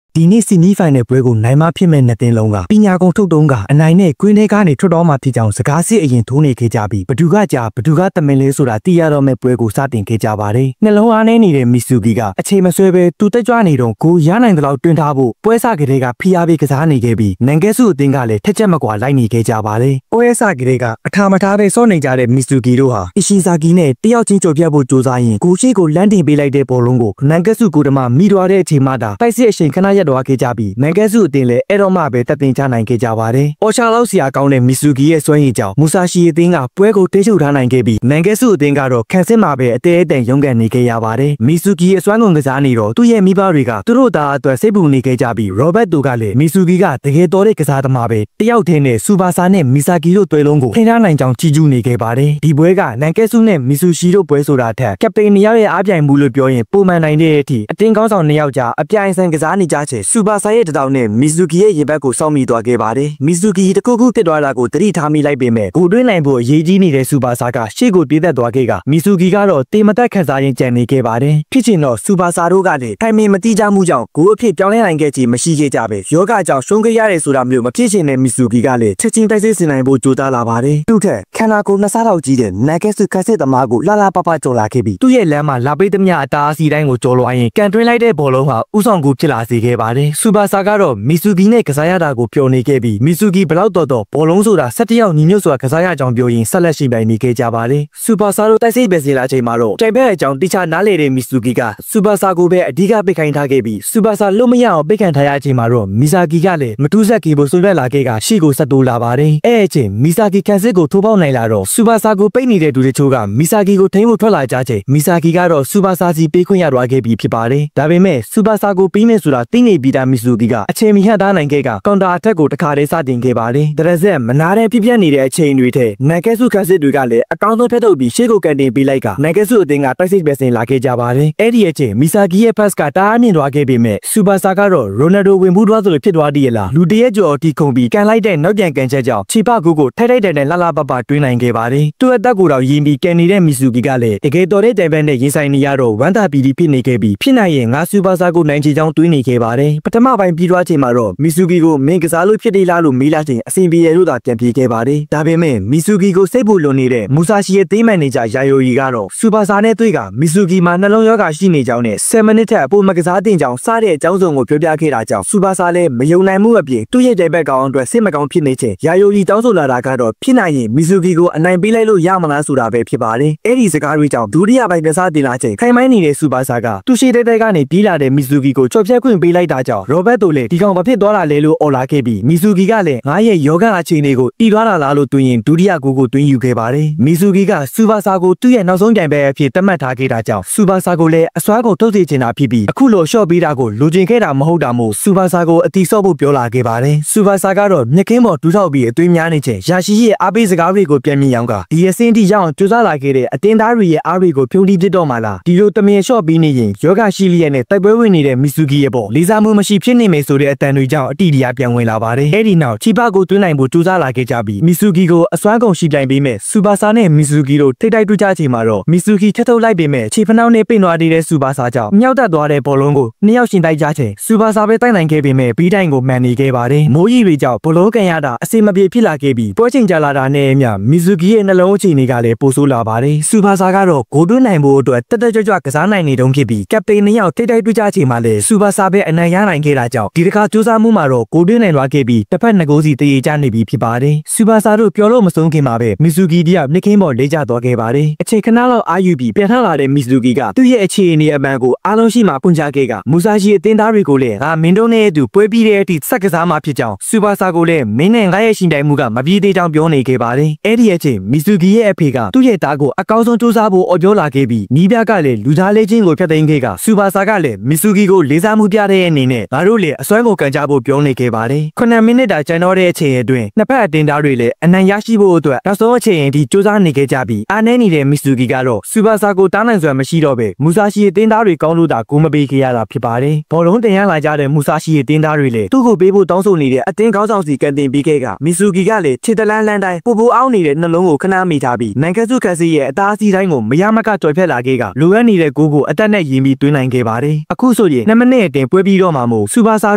S1: ဒီနေ့စီနီဖိုင်နယ်ပွဲကိုနိုင်မဖြစ်မဲ့နှစ်သင်းလုံးကပညာကုန်ထုတ်တုံးကအနိုင်နဲ့ကွင်းထဲကနေထွက်တော့မှဖြစ်ကြောင်းစကားစစ်အရင်ထိုးနေခဲ့ကြပြီးဘဒူကကြာဘဒူကတမင်လေးဆိုတာသိရတော့မဲ့ပွဲကိုစတင်ခဲ့ကြပါတယ်နှလုံးအားနဲ့နေတဲ့မီဆူကီကအချိန်မဆွဲပဲသူတက်ကြွနေတော့ကိုရနိုင်တဲ့လောက်တွင်ထားဖို့ပွဲစကလေးကဖိအားပေးကစားနေခဲ့ပြီးနန်ဂက်ဆုအသင်းကလည်းထက်ချက်မကွာလိုက်နေခဲ့ကြပါတယ်ပွဲစကလေးကအထာမထားပဲစောနေကြတဲ့မီဆူကီတို့ဟာအရှိဇာကီနဲ့တယောက်ချင်းကြော်ပြတ်ဖို့ကြိုးစားရင်ကိုရှိကိုလမ်းတင်ပေးလိုက်တဲ့ဘောလုံးကိုနန်ဂက်ဆုကိုတမမိသွားတဲ့အချိန်မှသာတိုက်စစ်အချိန်ခဏရက်သွားခဲ့ကြပြီးနန်ဂက်ဆုအသင်းလည်းအဲ့တော့မှပဲတက်တင်ချနိုင်ခဲ့ကြပါတယ်။အော်ရှာလောက်ဆရာကောင်းတဲ့မီဆူကီရဲ့စွမ်းရည်ကြောင့်မူဆာရှီအသင်းကပွဲကိုထိချုပ်ထားနိုင်ခဲ့ပြီးနန်ဂက်ဆုအသင်းကတော့ခံစစ်မှာပဲအသေးအတန်ရုန်းကန်နေခဲ့ရပါတယ်။မီဆူကီရဲ့စွမ်းကုန်ကစားနေတော့သူ့ရဲ့မိဘတွေကသူတို့သားအတွက်စိတ်ပူနေခဲ့ကြပြီးရောဘတ်တိုကလည်းမီဆူကီကတကယ်တော်တဲ့ကစားသမားပဲတယောက်တည်းနဲ့စူပါဆာနဲ့မီဆာကီတို့တွဲလုံးကိုထိန်းထားနိုင်ကြောင်းကြီးကျူးနေခဲ့ပါတယ်။ဒီပွဲကနန်ဂက်ဆုနဲ့မီဆူရှီတို့ပွဲဆိုတာထက်ကပတိန်2ယောက်ရဲ့အားပြိုင်မှုလို့ပြောရင်ပုံမှန်နိုင်တဲ့အထိအတင်းကောင်းဆောင်2ယောက်ကြားအပြိုင်ဆိုင်ကစားနေကြချေစူပါဆာရဲ့တတောင်နဲ့မီဆူကီရဲ့ရင်ဘတ်ကိုစောင့်မိသွားခဲ့ပါတယ်။မီဆူကီတခုခုဖြစ်သွားတာကိုသတိထားမိလိုက်ပေမဲ့ဂိုတွင်းနိုင်ဖို့အရေးကြီးနေတဲ့စူပါဆာကရှေ့ကိုပြေးသက်သွားခဲ့ကမီဆူကီကတော့တေမတက်ခန်းစားရင်ကြံနေခဲ့ပါတယ်။ဖြစ်ချင်တော့စူပါဆာတို့ကလည်းထိုင်မင်မတိကြမှုကြောင့်ဂိုးအဖြစ်ပြောင်းလဲနိုင်ခဲ့ခြင်းမရှိခဲ့ကြပဲ။ယောဂကြောင့်ရှုံးခဲ့ရတယ်ဆိုတာမျိုးမဖြစ်ချင်တဲ့မီဆူကီကလည်းချက်ချင်းတိုက်စစ်ဆင်နိုင်ဖို့ကြိုးစားလာပါတယ်။သူ့ထက်ခန္ဓာကိုယ်နှစ်ဆလောက်ကြီးတဲ့နန်ဂက်ဆုခက်စစ်သမားကိုလှလှပပကြော်လာခဲ့ပြီးသူ့ရဲ့လမ်းမှာလာပိတ်သမျှအတားအဆီးတိုင်းကိုကြော်လွှားရင်ကန်တွင်းလိုက်တဲ့ဘောလုံးဟာဥဆောင်ကူဖြစ်လာစေခဲ့ပါတယ်။စူပါဆာကတော့မီဆူကီနဲ့ကစားရတာကိုပျော်နေခဲ့ပြီးမီဆူကီဘလောက်တော့ဘောလုံးဆိုတာ17ယောက်ညီညွတ်စွာကစားရကြောင်းပြောရင်ဆက်လက်ရှိပြိုင်နေခဲ့ကြပါတယ်။စူပါဆာတို့တိုက်စစ်ပဲစီလာချိန်မှာတော့တိုင်ဘက်အကြောင်းတိကျနားလေတဲ့မီဆူကီကစူပါဆာကိုပဲအဓိကပိတ်ခိုင်းထားခဲ့ပြီးစူပါဆာလွတ်မရအောင်ပိတ်ခံထားရချိန်မှာတော့မီဆာကီကလည်းမတူးဆက်ကီကိုဆွဲပြလာခဲ့ကရှေ့ကိုဆက်တိုးလာပါတယ်။အဲ့အချိန်မီဆာကီကန်စစ်ကိုထိုးပေါက်နိုင်လာတော့စူပါဆာကိုပိတ်နေတဲ့သူတချို့ကမီဆာကီကိုထိန်းဖို့ထွက်လာကြချိန်မီဆာကီကတော့စူပါဆာစီပေးခွင့်ရသွားခဲ့ပြီးဖြစ်ပါတယ်။ဒါပေမဲ့စူပါဆာကိုပြီးနေဆိုတာသိနေပြီးသားမီဆူကီကအချိန်မီဟန်သားနိုင်ခဲ့ကကောင်တာအထက်ကိုတခါတည်းစတင်ခဲ့ပါတယ်။ဒရက်ဆက်မနာတဲ့ပြပြနေတဲ့အချိန်တွေထဲနန်ဂက်ဆုခန်းစစ်တွေကလည်းအကောင်းဆုံးဖက်ထုတ်ပြီးရှေ့ကိုကန်တင်ပေးလိုက်ကနန်ဂက်ဆုအသင်းကတိုက်စစ်ပဲစင်လာခဲ့ကြပါတယ်။အဲ့ဒီအချိန်မီဆာကီရဲ့ဖတ်ကတအားမြင့်သွားခဲ့ပေမဲ့စူပါဆာကတော့ရိုနယ်ဒိုဝင်ဘူးသွားသလိုဖြစ်သွားတည်ရလားလူတရက်ကျော်အထိခုန်ပြီးကန်လိုက်တဲ့နောက်ပြန်ကန်ချက်ကြောင့်ချီပကူကိုထိုက်ထိုက်တန်တန်လှလှပပတွင်းနိုင်ခဲ့ပါတယ်။သူ့အသက်ကိုတော့ယင်ပြီးကန်နေတဲ့မီဆူကီကလည်းတကယ်တော်တဲ့တိုင်ပန်နဲ့ရင်ဆိုင်နေရတော့ဝမ်းသာပီတီဖြစ်နေခဲ့ပြီးဖြစ်နိုင်ရင်ငါစူပါဆာကိုနိုင်ချေကြောင်းတွင်းနေခဲ့ပါတယ်။ပထမပိုင်းပြီးသွားချိန်မှာတော့မီဆူကီကိုမင်ကစားလို့ဖြစ်သေးလားလို့မေးလာချိန်အဆင်ပြေရလို့သာပြန်ပြေးခဲ့ပါတယ်။ဒါပေမဲ့မီဆူကီကိုစိတ်ပူလွန်နေတဲ့မူဆာရှီရဲ့တေးမန်နေဂျာယာယိုရီကတော့စူပါဆာနဲ့တွေ့ကမီဆူကီမှာနှလုံးရောဂါရှိနေကြောင်းနဲ့7မိနစ်ထက်အပိုမကစားတင်ကြောင်းစတဲ့အကြောင်းစုံကိုပြောပြခဲ့တာကြောင့်စူပါဆာလည်းမယုံနိုင်မှုအပြင်သူ့ရဲ့တိုင်ဘက်ကောင်အတွက်စိတ်မကောင်းဖြစ်နေချိန်ယာယိုရီတောင်းဆိုလာတာကတော့ဖြစ်နိုင်ရင်မီဆူကီကိုအနိုင်ပေးလိုက်လို့ရမလားဆိုတာပဲဖြစ်ပါတယ်။အဲ့ဒီစကားတွေကြောင့်ဒုတိယပိုင်းကစားတင်လာချိန်ခိုင်မိုင်းနေတဲ့စူပါဆာကသူ့ရှိတဲ့ကနေပြေးလာတဲ့မီဆူကီကိုချော့ဖြတ်ခွင့်ပေးလိုက် လိုက်တာကြောင့်ရောဘတ်တို့လည်းဒီကောင်ဘာဖြစ်သွားတာလဲလို့အော်လာခဲ့ပြီးမီဆူဂီကလည်းငါရဲ့ယောဂအခြေအနေကိုတီးသွားတာလားလို့တွင်ရင်ဒုတိယဂိုးကိုတွင်းယူခဲ့ပါတယ်မီဆူဂီကစူပါဆာကိုသူ့ရဲ့နောက်ဆုံးပြိုင်ပွဲအဖြစ်သတ်မှတ်ထားခဲ့တာကြောင့်စူပါဆာကိုလည်းအစွမ်းကုန်ထုတ်စေချင်တာဖြစ်ပြီးအခုလိုရှော့ပေးတာကိုလိုချင်ခဲ့တာမဟုတ်တာမို့စူပါဆာကိုအတီဆော့ဖို့ပြောလာခဲ့ပါတယ်စူပါဆာကတော့မြက်ခင်းပေါ်တူးထောက်ပြီးအသွေးများနေချိန်ရာရှိရဲ့အားပေးစကားတွေကိုပြန်မြင်အောင်ကဒီအစင်းတီရအောင်ကြိုးစားလာခဲ့တဲ့အတင်းသားတွေရဲ့အားတွေကိုဖြုံးတီးပစ်တော့မှလားဒီလိုတမင်ရှော့ပြီးနေရင်ယောဂရှိလျက်နဲ့တိုက်ပွဲဝင်နေတဲ့မီဆူဂီရဲ့ပေါ်လေးစားမှုမရှိဖြစ်နေမယ်ဆိုတဲ့အတန်တွေကြောင့်အတီတရားပြန်ဝင်လာပါတယ်အဲ့ဒီနောက်ချီပါကိုတွင်းနိုင်ဖို့ကြိုးစားလာခဲ့ကြပြီးမီဆူဂီကိုအစွမ်းကုန်ရှိပြိုင်ပေးမဲ့စူပါဆာနဲ့မီဆူဂီတို့ထိတ်တိုက်တွေ့ကြချိန်မှာတော့မီဆူဂီထက်ထုတ်လိုက်ပေမဲ့ခြေဖနှောင်းနဲ့ပိတ်သွားတဲ့စူပါဆာကြောင့်မြောက်တက်သွားတဲ့ဘောလုံးကိုနှစ်ယောက်ရှင်တိုက်ကြချိန်စူပါဆာပဲတိုက်နိုင်ခဲ့ပေမဲ့ဘီးတိုင်းကိုမှန်နေခဲ့ပါတယ်မိုးကြီးတွေကြောင့်ဘောလုံးကန်ရတာအစီမပြေဖြစ်လာခဲ့ပြီးပွဲချိန်ကြာလာတာနဲ့အမျှမီဆူဂီရဲ့နှလုံးအခြေအနေကလည်းပိုဆိုးလာပါတယ်စူပါဆာကတော့ဂိုးသွင်းနိုင်ဖို့အတွက်တက်တက်ကြွကြွကစားနိုင်နေတုန်းဖြစ်ပြီးကပတိန်နှစ်ယောက်ထိတ်တိုက်တွေ့ကြချိန်မှာလည်းစူပါဆာပဲအနိုင်ရနိုင်ခဲ့တာကြောင့်ဒီတစ်ခါစူးစမ်းမှုမှာတော့ဂိုးသွင်းနိုင်သွားခဲ့ပြီးတစ်ဖက်နှစ်ဂိုးစီတရေကျနေပြီဖြစ်ပါတယ်စူပါဆာတို့ပြောလို့မဆုံးခင်မှာပဲမီဆူဂီတယောက်မြစ်ခင်းပေါ်လေးကျသွားခဲ့ပါတယ်အချိန်ခဏလောက်အာယူပြီးပြန်ထလာတဲ့မီဆူဂီကသူ့ရဲ့အခြေအနေအမှန်ကိုအားလုံးရှိမှပွင့်ချခဲ့ကမူဆာရှီအတင်းသားတွေကိုလည်းငါမင်းတို့နဲ့အတူပွဲပြီးတဲ့အထိစက်ကစားမှဖြစ်ကြောင်းစူပါဆာကိုလည်းမင်းနဲ့ငါရဲ့ရှင်တိုင်မှုကမပြေသေးကြောင်းပြောနေခဲ့ပါတယ်အဲ့ဒီအချိန်မီဆူဂီရဲ့အဖေကသူ့ရဲ့သားကိုအကောင်းဆုံးစူးစမ်းဖို့အော်ပြောလာခဲ့ပြီးနီးပြကလည်းလူသားလေးချင်းကိုဖျက်သိမ်းခဲ့ကစူပါဆာကလည်းမီဆူဂီကိုလေးစားမှုပြတဲ့အနေနဲ့ငါတို့လည်းအစွမ်းကိုကန်ကြဖို့ပြောနေခဲ့ပါတယ်9မိနစ်တာကျန်တော့တဲ့အချိန်အတွင်းနှစ်ဖက်အတင်းသားတွေလည်းအနိုင်ရရှိဖို့အတွက်နောက်ဆုံးအချိန်အထိစူးစမ်းနေခဲ့ကြပြီးအားနည်းနေတဲ့မီဆူဂီကတော့စူပါဆာကိုတားနိုင်စွမ်းမရှိတော့ပဲမူဆာရှီအတင်းသားတွေကောင်းလို့သာဂိုးမပေးခဲ့ရတာဖြစ်ပါတယ်ဘောလုံးတင်ရလာကြတဲ့မူဆာရှီအတင်းသားတွေလည်းသူ့ကိုပေးဖို့တောင်းဆိုနေတဲ့အတင်းကောင်းဆောင်စီကန်တင်ပေးခဲ့ကမီဆူဂီကလည်းခြေတလန်းလန်းတိုင်းပူပူအောင်းနေတဲ့နှလုံးကိုခဏမိထားပြီးနိုင်ကစုခက်စီရဲ့အသားအစီတိုင်းကိုမရမကကြော်ဖြတ်လာခဲ့ကလိုအပ်နေတဲ့ဂိုးကိုအတက်နဲ့ယင်ပြီးတွင်းနိုင်ခဲ့ပါတယ်အခုဆိုရင်2မိနစ်အတွင်းပွဲပြီးတော့မှမို့စူပါဆာ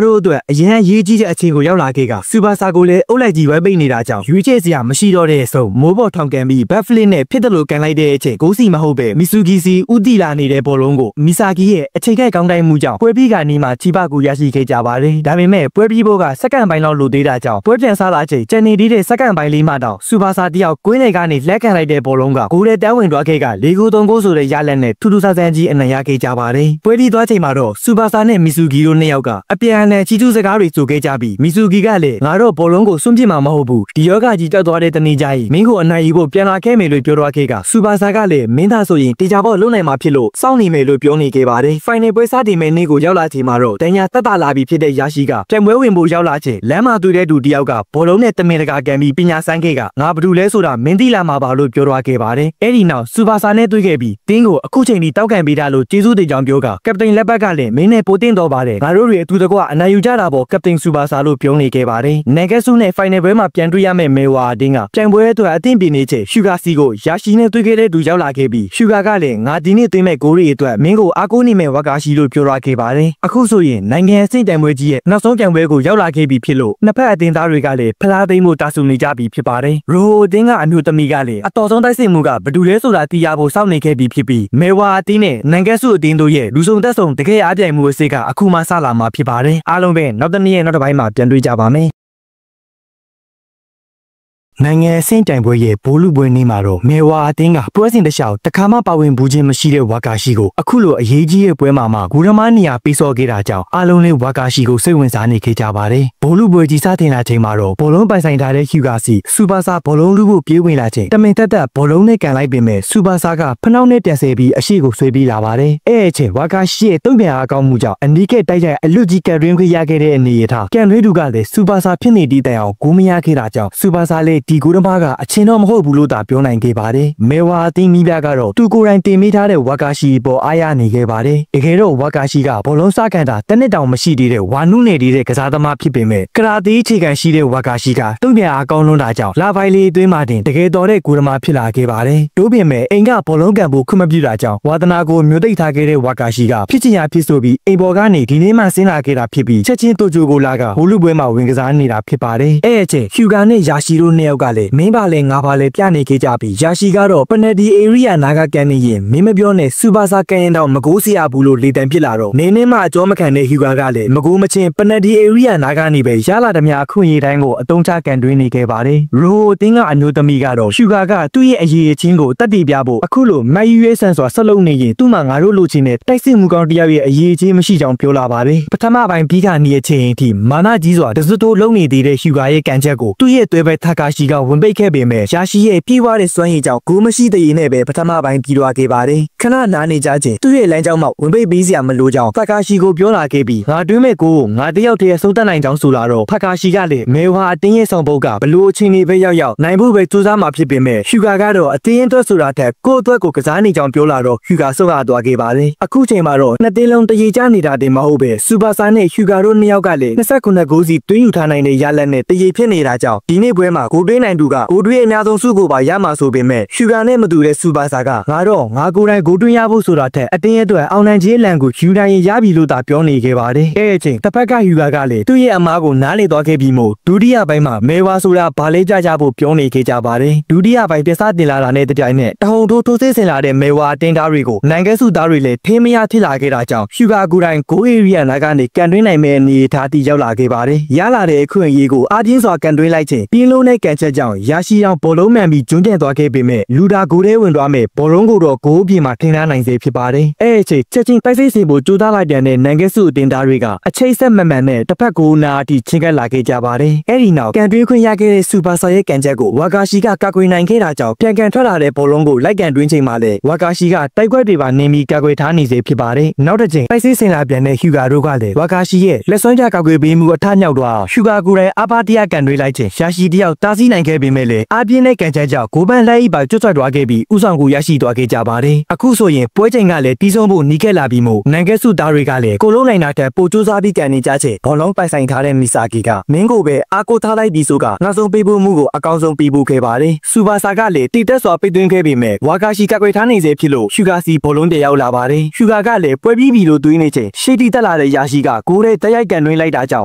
S1: တို့အတွက်အရန်ရေးကြီးတဲ့အချိန်ကိုရောက်လာခဲ့ကစူပါဆာကိုလည်းအုပ်လိုက်ကြီးဝဲပိတ်နေတာကြောင့်ရွေးချယ်စရာမရှိတော့တဲ့အဆုံးမိုးပေါ်ထောင်ကန်ပြီးဘက်ဖလစ်နဲ့ဖြစ်တယ်လို့ကန်လိုက်တဲ့အချိန်ဂိုးစီမဟုတ်ပဲမီဆူဂီစီဦးတီလာနေတဲ့ဘောလုံးကိုမီဆာဂီရဲ့အချိန်ခက်ကောင်းတိုင်းမှုကြောင့်ပွဲပြီးကနေမှချီပကူရရှိခဲ့ကြပါတယ်ဒါပေမဲ့ပွဲပြီးဖို့ကစက္ကန့်ပိုင်းလောက်လိုသေးတာကြောင့်ပွဲပြန်စားလာချိန်ကျန်နေသေးတဲ့စက္ကန့်ပိုင်းလေးမှတော့စူပါဆာတယောက်ကွင်းလေကနေလက်ခံလိုက်တဲ့ဘောလုံးကဂိုးထဲတန်းဝင်သွားခဲ့က၄ဂိုး3ဂိုးဆိုတဲ့ရလဒ်နဲ့ထူးထူးဆန်းဆန်းကြီးအနိုင်ရခဲ့ကြပါတယ်ပွဲပြီးသွားချိန်မှာတော့စူပါဆာနဲ့မီဆူဂီတို့နှစ်ယောက်ကအပြန်အလှန်ချီထူးစကားတွေဆိုခဲ့ကြပြီးမီဆူဂီကလည်းငါတော့ဘောလုံးကိုစွန့်ပစ်မှာမဟုတ်ဘူးဒီယောဂကြီးတက်သွားတဲ့တနေ့ကျရင်မင်းကိုအနိုင်ယူဖို့ပြန်လာခဲ့မယ်လို့ပြောသွားခဲ့ကစူပါဆာကလည်းမင်းသားဆိုရင်တေချာဘောလုံးနိုင်မှာဖြစ်လို့စောင့်နေမယ်လို့ပြောနေခဲ့ပါတယ်ဖိုင်နယ်ပွဲစားတင်မဲ့နေ့ကိုရောက်လာချိန်မှာတော့တန်ညာတက်တာလာပြီးဖြစ်တဲ့ရရှိကပြန်ပွဲဝင်ဖို့ရောက်လာချိန်လမ်းမှာတွေ့တဲ့သူတယောက်ကဘောလုံးနဲ့တမင်တကာကန်ပြီးပညာစမ်းခဲ့ကငါဘာလို့လဲဆိုတာမင်းသိလာမှာပါလို့ပြောသွားခဲ့ပါတယ်အဲ့ဒီနောက်စူပါဆာနဲ့တွေ့ခဲ့ပြီးတင်းကိုအခုချိန်ထိတောက်ကန်ပေးတာလို့ကျေးဇူးတင်ကြောင်းပြောကကပတိန်လက်ဘက်ကလည်းမင်းနဲ့ပိုတင်တော့ပါတယ်ငါတို့တွေအတူတကွအနိုင်ယူကြတာပေါ့ကပတိန်စူပါဆာလို့ပြောနေခဲ့ပါတယ်နိုင်ကက်ဆုနဲ့ဖိုင်နယ်ပွဲမှာပြန်တွေ့ရမယ့်မေဝါအတင်းကပြန်ပွဲအတွက်အသင့်ပြင်နေချိန်ရှူဂါစီကိုရရှိနဲ့တွေ့ခဲ့တဲ့သူရောက်လာခဲ့ပြီးရှူဂါကလည်းငါဒီနေ့သွင်းမဲ့ဂိုးတွေအတွက်မင်းကိုအားကိုးနေမဲ့ဝါကာရှိလို့ပြောသွားခဲ့ပါတယ်အခုဆိုရင်နိုင်ငံအဆင့်တန်ပွဲကြီးရဲ့နောက်ဆုံးပြန်ပွဲကိုရောက်လာခဲ့ပြီးဖြစ်လို့နှစ်ဖက်အတင်းသားတွေကလည်းဖလားသိမ်းဖို့တာဆူနေကြပြီဖြစ်ပါတယ်ရိုဟိုအတင်းကအမျိုးသမီးကလည်းအတော်ဆုံးတိုက်စစ်မှုကဘယ်သူလဲဆိုတာသိရဖို့စောင့်နေခဲ့ပြီးဖြစ်ပြီးမေဝါအတင်းနဲ့နိုင်ကက်ဆုအတင်းတို့ရဲ့လူစုံသက်ဆုံတကယ်အားပြိုင်မှုအစစ်ကအခုမှစလာမှာဖြစ်ပါတယ်အားလုံးပဲနောက်တစ်နေ့ရဲ့နောက်တစ်ပိုင်းမှာပြန်တွေ့ကြပါမယ်နိုင်ငံအဆင့်တိုင်ပွဲရဲ့ဘိုးလူပွဲနေ့မှာတော့မေဝါအတင်းကပွဲစဉ်တစ်လျှောက်တခါမှပါဝင်ဘူးခြင်းမရှိတဲ့ဝါကာရှိကိုအခုလိုအရေးကြီးရဲ့ပွဲမှာမှဂူရမနေရာပေးစောခဲ့တာကြောင့်အားလုံးလေးဝါကာရှိကိုစိတ်ဝင်စားနေခဲ့ကြပါတယ်ဘိုးလူပွဲကြီးစတင်လာချိန်မှာတော့ဘောလုံးပိုင်ဆိုင်ထားတဲ့ဟျူဂါစီစူပါဆာဘောလုံးလူဖို့ပြေးဝင်လာချိန်တမင်တက်တက်ဘောလုံးနဲ့ကန်လိုက်ပေမဲ့စူပါဆာကဖနှောင်းနဲ့ပြန်ဆဲပြီးအရှိကိုဆွဲပြီးလာပါတယ်အဲ့အချိန်ဝါကာရှိရဲ့တုံ့ပြန်အားကောင်းမှုကြောင့်အနီးကတိုက်ရိုက်အလွတ်ကြီးကရင်းခွေရခဲ့တဲ့အနေအထားကန်ရွေးသူကလည်းစူပါဆာဖြစ်နေသည့်တိုင်အောင်ဂိုးမရခဲ့တာကြောင့်စူပါဆာလေးဒီဂိုးတမကအချင်းတော့မဟုတ်ဘူးလို့သာပြောနိုင်ခဲ့ပါတယ်မေဝါအတင်းမိပြကတော့သူကိုယ်တိုင်တင်မိထားတဲ့ဝါကာရှိပေါ်အားရနေခဲ့ပါတယ်တကယ်တော့ဝါကာရှိကဘောလုံးစကန်တာတနစ်တောင်မရှိသေးတဲ့ဝါနုနယ်တဲ့ကစားသမားဖြစ်ပေမဲ့ကရာတီအခြေခံရှိတဲ့ဝါကာရှိကတုံ့ပြန်အားကောင်းလွန်းတာကြောင့်လာပိုင်လေးအတွင်းမှာတင်တကယ်တော်တဲ့ဂိုးသမားဖြစ်လာခဲ့ပါတယ်တို့ပြင်မဲ့အိမ်ကဘောလုံးကန်ဖို့ခွင့်မပြုတာကြောင့်ဝါသနာကိုမျိုးသိပ်ထားခဲ့တဲ့ဝါကာရှိကဖြစ်ချင်ရဖြစ်ဆိုပြီးအိမ်ပေါ်ကနေဒီနေ့မှဆင်းလာခဲ့တာဖြစ်ပြီးချက်ချင်းတူဂျိုကိုလာကဟိုလူပွဲမှာဝင်ကစားနေတာဖြစ်ပါတယ်အဲ့အချိန်ဟျူဂါနဲ့ယာရှိတို့နှစ်ယောက်က ကလည်းမင်းပါလေငါပါလေပြနေခဲ့ကြပြီးယာရှိကတော့ပနဒီအေရီယာနာကကန်နေရင်မင်းမပြောနဲ့စူပါစာကန်ရင်တော့မကိုးစရာဘူးလို့လေတံဖြစ်လာတော့နေနေမှအကျော်မခံတဲ့ဟီဂါကလည်းမကိုးမချင်းပနဒီအေရီယာနာကနေပဲရလာသမျှအခွင့်အရေးတိုင်းကိုအတုံးချကန်တွင်းနေခဲ့ပါတယ်ရိုအတင်းကအမျိုးသမီးကတော့ရှူဂါကသူ့ရဲ့အရေးအချင်းကိုတက်တည်ပြဖို့အခုလိုမယူရဲဆန်စွာဆက်လုပ်နေရင်သူ့မှာငါတို့လိုချင်တဲ့တိုက်စစ်မှုကောင်းတယောက်ရဲ့အရေးအချင်းမရှိကြောင်းပြောလာပါတယ်ပထမပိုင်းပြီးခါနေတဲ့အချိန်အထိမာနကြီးစွာတစွတ်တိုးလုံးနေသေးတဲ့ရှူဂါရဲ့ကန်ချက်ကိုသူ့ရဲ့သွေးပဲထာကာရှိကဝင်ပိတ်ခဲ့ပေမဲ့ယာရှိရဲ့ပြေးွားတဲ့စွမ်းရည်ကြောင့်ဂိုးမရှိတဲ့ရင်နဲ့ပဲပထမပိုင်းပြီးသွားခဲ့ပါတယ်ခဏနားနေကြခြင်းသူ့ရဲ့လမ်းကြောင်းမှာဝင်ပိတ်ပေးစရာမလိုကြောင်းထာကာရှိကိုပြောလာခဲ့ပြီးငါတွင်းမဲ့ကိုငါတယောက်တည်းဆုံးသက်နိုင်ကြောင်းဆိုလာတော့ထာကာရှိကလည်းမေဝါအတင်းရဲ့ဆောင်ပုတ်ကဘလို့အချင်းလေးပဲရောက်နိုင်ဖို့ပဲစူးစမ်းမှာဖြစ်ပေမဲ့ရှူဂါကတော့အတင်းအတွက်ဆိုတာထက်ကိုယ့်အတွက်ကိုကစားနေကြောင်းပြောလာတော့ရှူဂါဆုတ်ရသွားခဲ့ပါတယ်အခုချိန်မှာတော့နှစ်တင်းလုံးတရေချနေတာတင်မဟုတ်ပဲစူပါစာနဲ့ရှူဂါတို့နှစ်ယောက်ကလည်း29ဂိုးစီတွင်းယူထားနိုင်တဲ့ရလဒ်နဲ့တရေဖြစ်နေတာကြောင့်ဒီနေ့ပွဲမှာဂိုးတွင်းနိုင်သူကဂိုးတွင်းအများဆုံးစုကိုပါရမှာဆိုပေမဲ့ရှူဂါနဲ့မတူတဲ့စူပါစာကငါတော့ငါကိုယ်တိုင်ဂိုးတွင်းရဖို့ဆိုတာထက်အတင်းအတွက်အောင်နိုင်ခြင်းလန်ကိုယူနိုင်ရင်ရပြီလို့သာပြောနေခဲ့ပါတယ်အဲ့အချိန်တစ်ဖက်ကယူဂါကလည်းသူ့ရဲ့အမားကိုနားလေသွားခဲ့ပြီးမို့ဒုတိယပိုင်းမှာမဲဝါဆိုတာဘာလဲကြဖို့ပြောနေခဲ့ကြပါတယ်ဒုတိယပိုင်းပြစတင်လာတာနဲ့တပြိုင်နက်တဟုန်ထိုးထိုးစစ်ဆင်လာတဲ့မဲဝါအတင်းကားတွေကိုနိုင်ကဲစုသားတွေလည်းထိမရဖြစ်လာခဲ့တာကြောင့်ရှူဂါကိုယ်တိုင်ဂိုးအေရီယာနာကနေကန်တွင်းနိုင်မဲ့အနေအထားတိရောက်လာခဲ့ပါတယ်ရလာတဲ့အခွင့်အရေးကိုအားပြင်းစွာကန်တွင်းလိုက်ခြင်းပြင်းလုံးနဲ့ကန်ချက်ကြောင့်ရရှိအောင်ဘောလုံးမှန်ပြီးကျွန်းကျန်သွားခဲ့ပေမဲ့လူတာဂိုးထဲဝင်သွားမဲ့ဘောလုံးကိုတော့ဂိုးအပြင်မှာထင်ရှားနိုင်စေဖြစ်ပါတယ်အဲ့အချိန်ချက်ချင်းတိုက်စစ်စီဖို့ကြိုးစားလိုက်တဲ့နိုင်ကဲစုအတင်းသားတွေကအချိတ်ဆက်မှန်မှန်နဲ့တစ်ဖက်ကိုနာအထိချင်းကပ်လာခဲ့ကြပါတယ်အဲ့ဒီနောက်ကန်တွင်းခွင့်ရခဲ့တဲ့စူပါဆာရဲ့ကန်ချက်ကိုဝါကာရှိကကာကွယ်နိုင်ခဲ့တာကြောင့်ပြန်ကန်ထွက်လာတဲ့ဘောလုံးကိုလိုက်ကန်တွင်းချိန်မှာလည်းဝါကာရှိကတိုက်ခွက်တွေပါနေပြီးကာကွယ်ထားနေစေဖြစ်ပါတယ်နောက်တစ်ချိန်တိုက်စစ်ဆင်လာပြန်တဲ့ဟျူဂါတို့ကလည်းဝါကာရှိရဲ့လက်စွမ်းကြကာကွယ်ပေးမှုအထမြောက်သွားရှူဂါကိုယ်တိုင်အဘာတရကန်တွင်းလိုက်ခြင်းရှာရှိတယောက်တားဆီးနိုင်ခဲ့ပေမဲ့လည်းအပြင်းနဲ့ကန်ချက်ကြောင့်ဂိုးပန်းလိုက်ပါကျွတ်ထွက်သွားခဲ့ပြီးဥဆောင်ကိုရရှိသွားခဲ့ကြပါတယ်အခုဆိုရင်ပွဲချိန်ကလည်းပြီးဆုံးဖို့နီးခဲ့လာပြီးမို့နိုင်ကဲစုသားတွေကလည်းကိုလုံးနိုင်တာတဲ့ပို့ကြိုးစားပြီးကန်နေကြခြင်းဘောလုံးပိုင်ဆိုင်ထားတဲ့မီဆာကီကမင်းကိုပဲအားကိုထားလိုက်ပြီးဆိုကနောက်ဆုံးပေးဖို့မှုကိုအကောင်းဆုံးပေးဖို့ခဲ့ပါတယ်စူပါဆာကလည်းတိတက်စွာပိတ်သွင်းခဲ့ပေမဲ့ဝါကာရှိကကွယ်ထားနေစေဖြစ်လို့ရှူဂါစီဘောလုံးတရောက်လာပါတယ်ရှူဂါကလည်းပွဲပြီးပြီလို့တွေးနေချိန်ရှေ့တီတက်လာတဲ့ယာရှိကဂိုးထဲတရိုက်ကန်တွင်းလိုက်တာကြောင့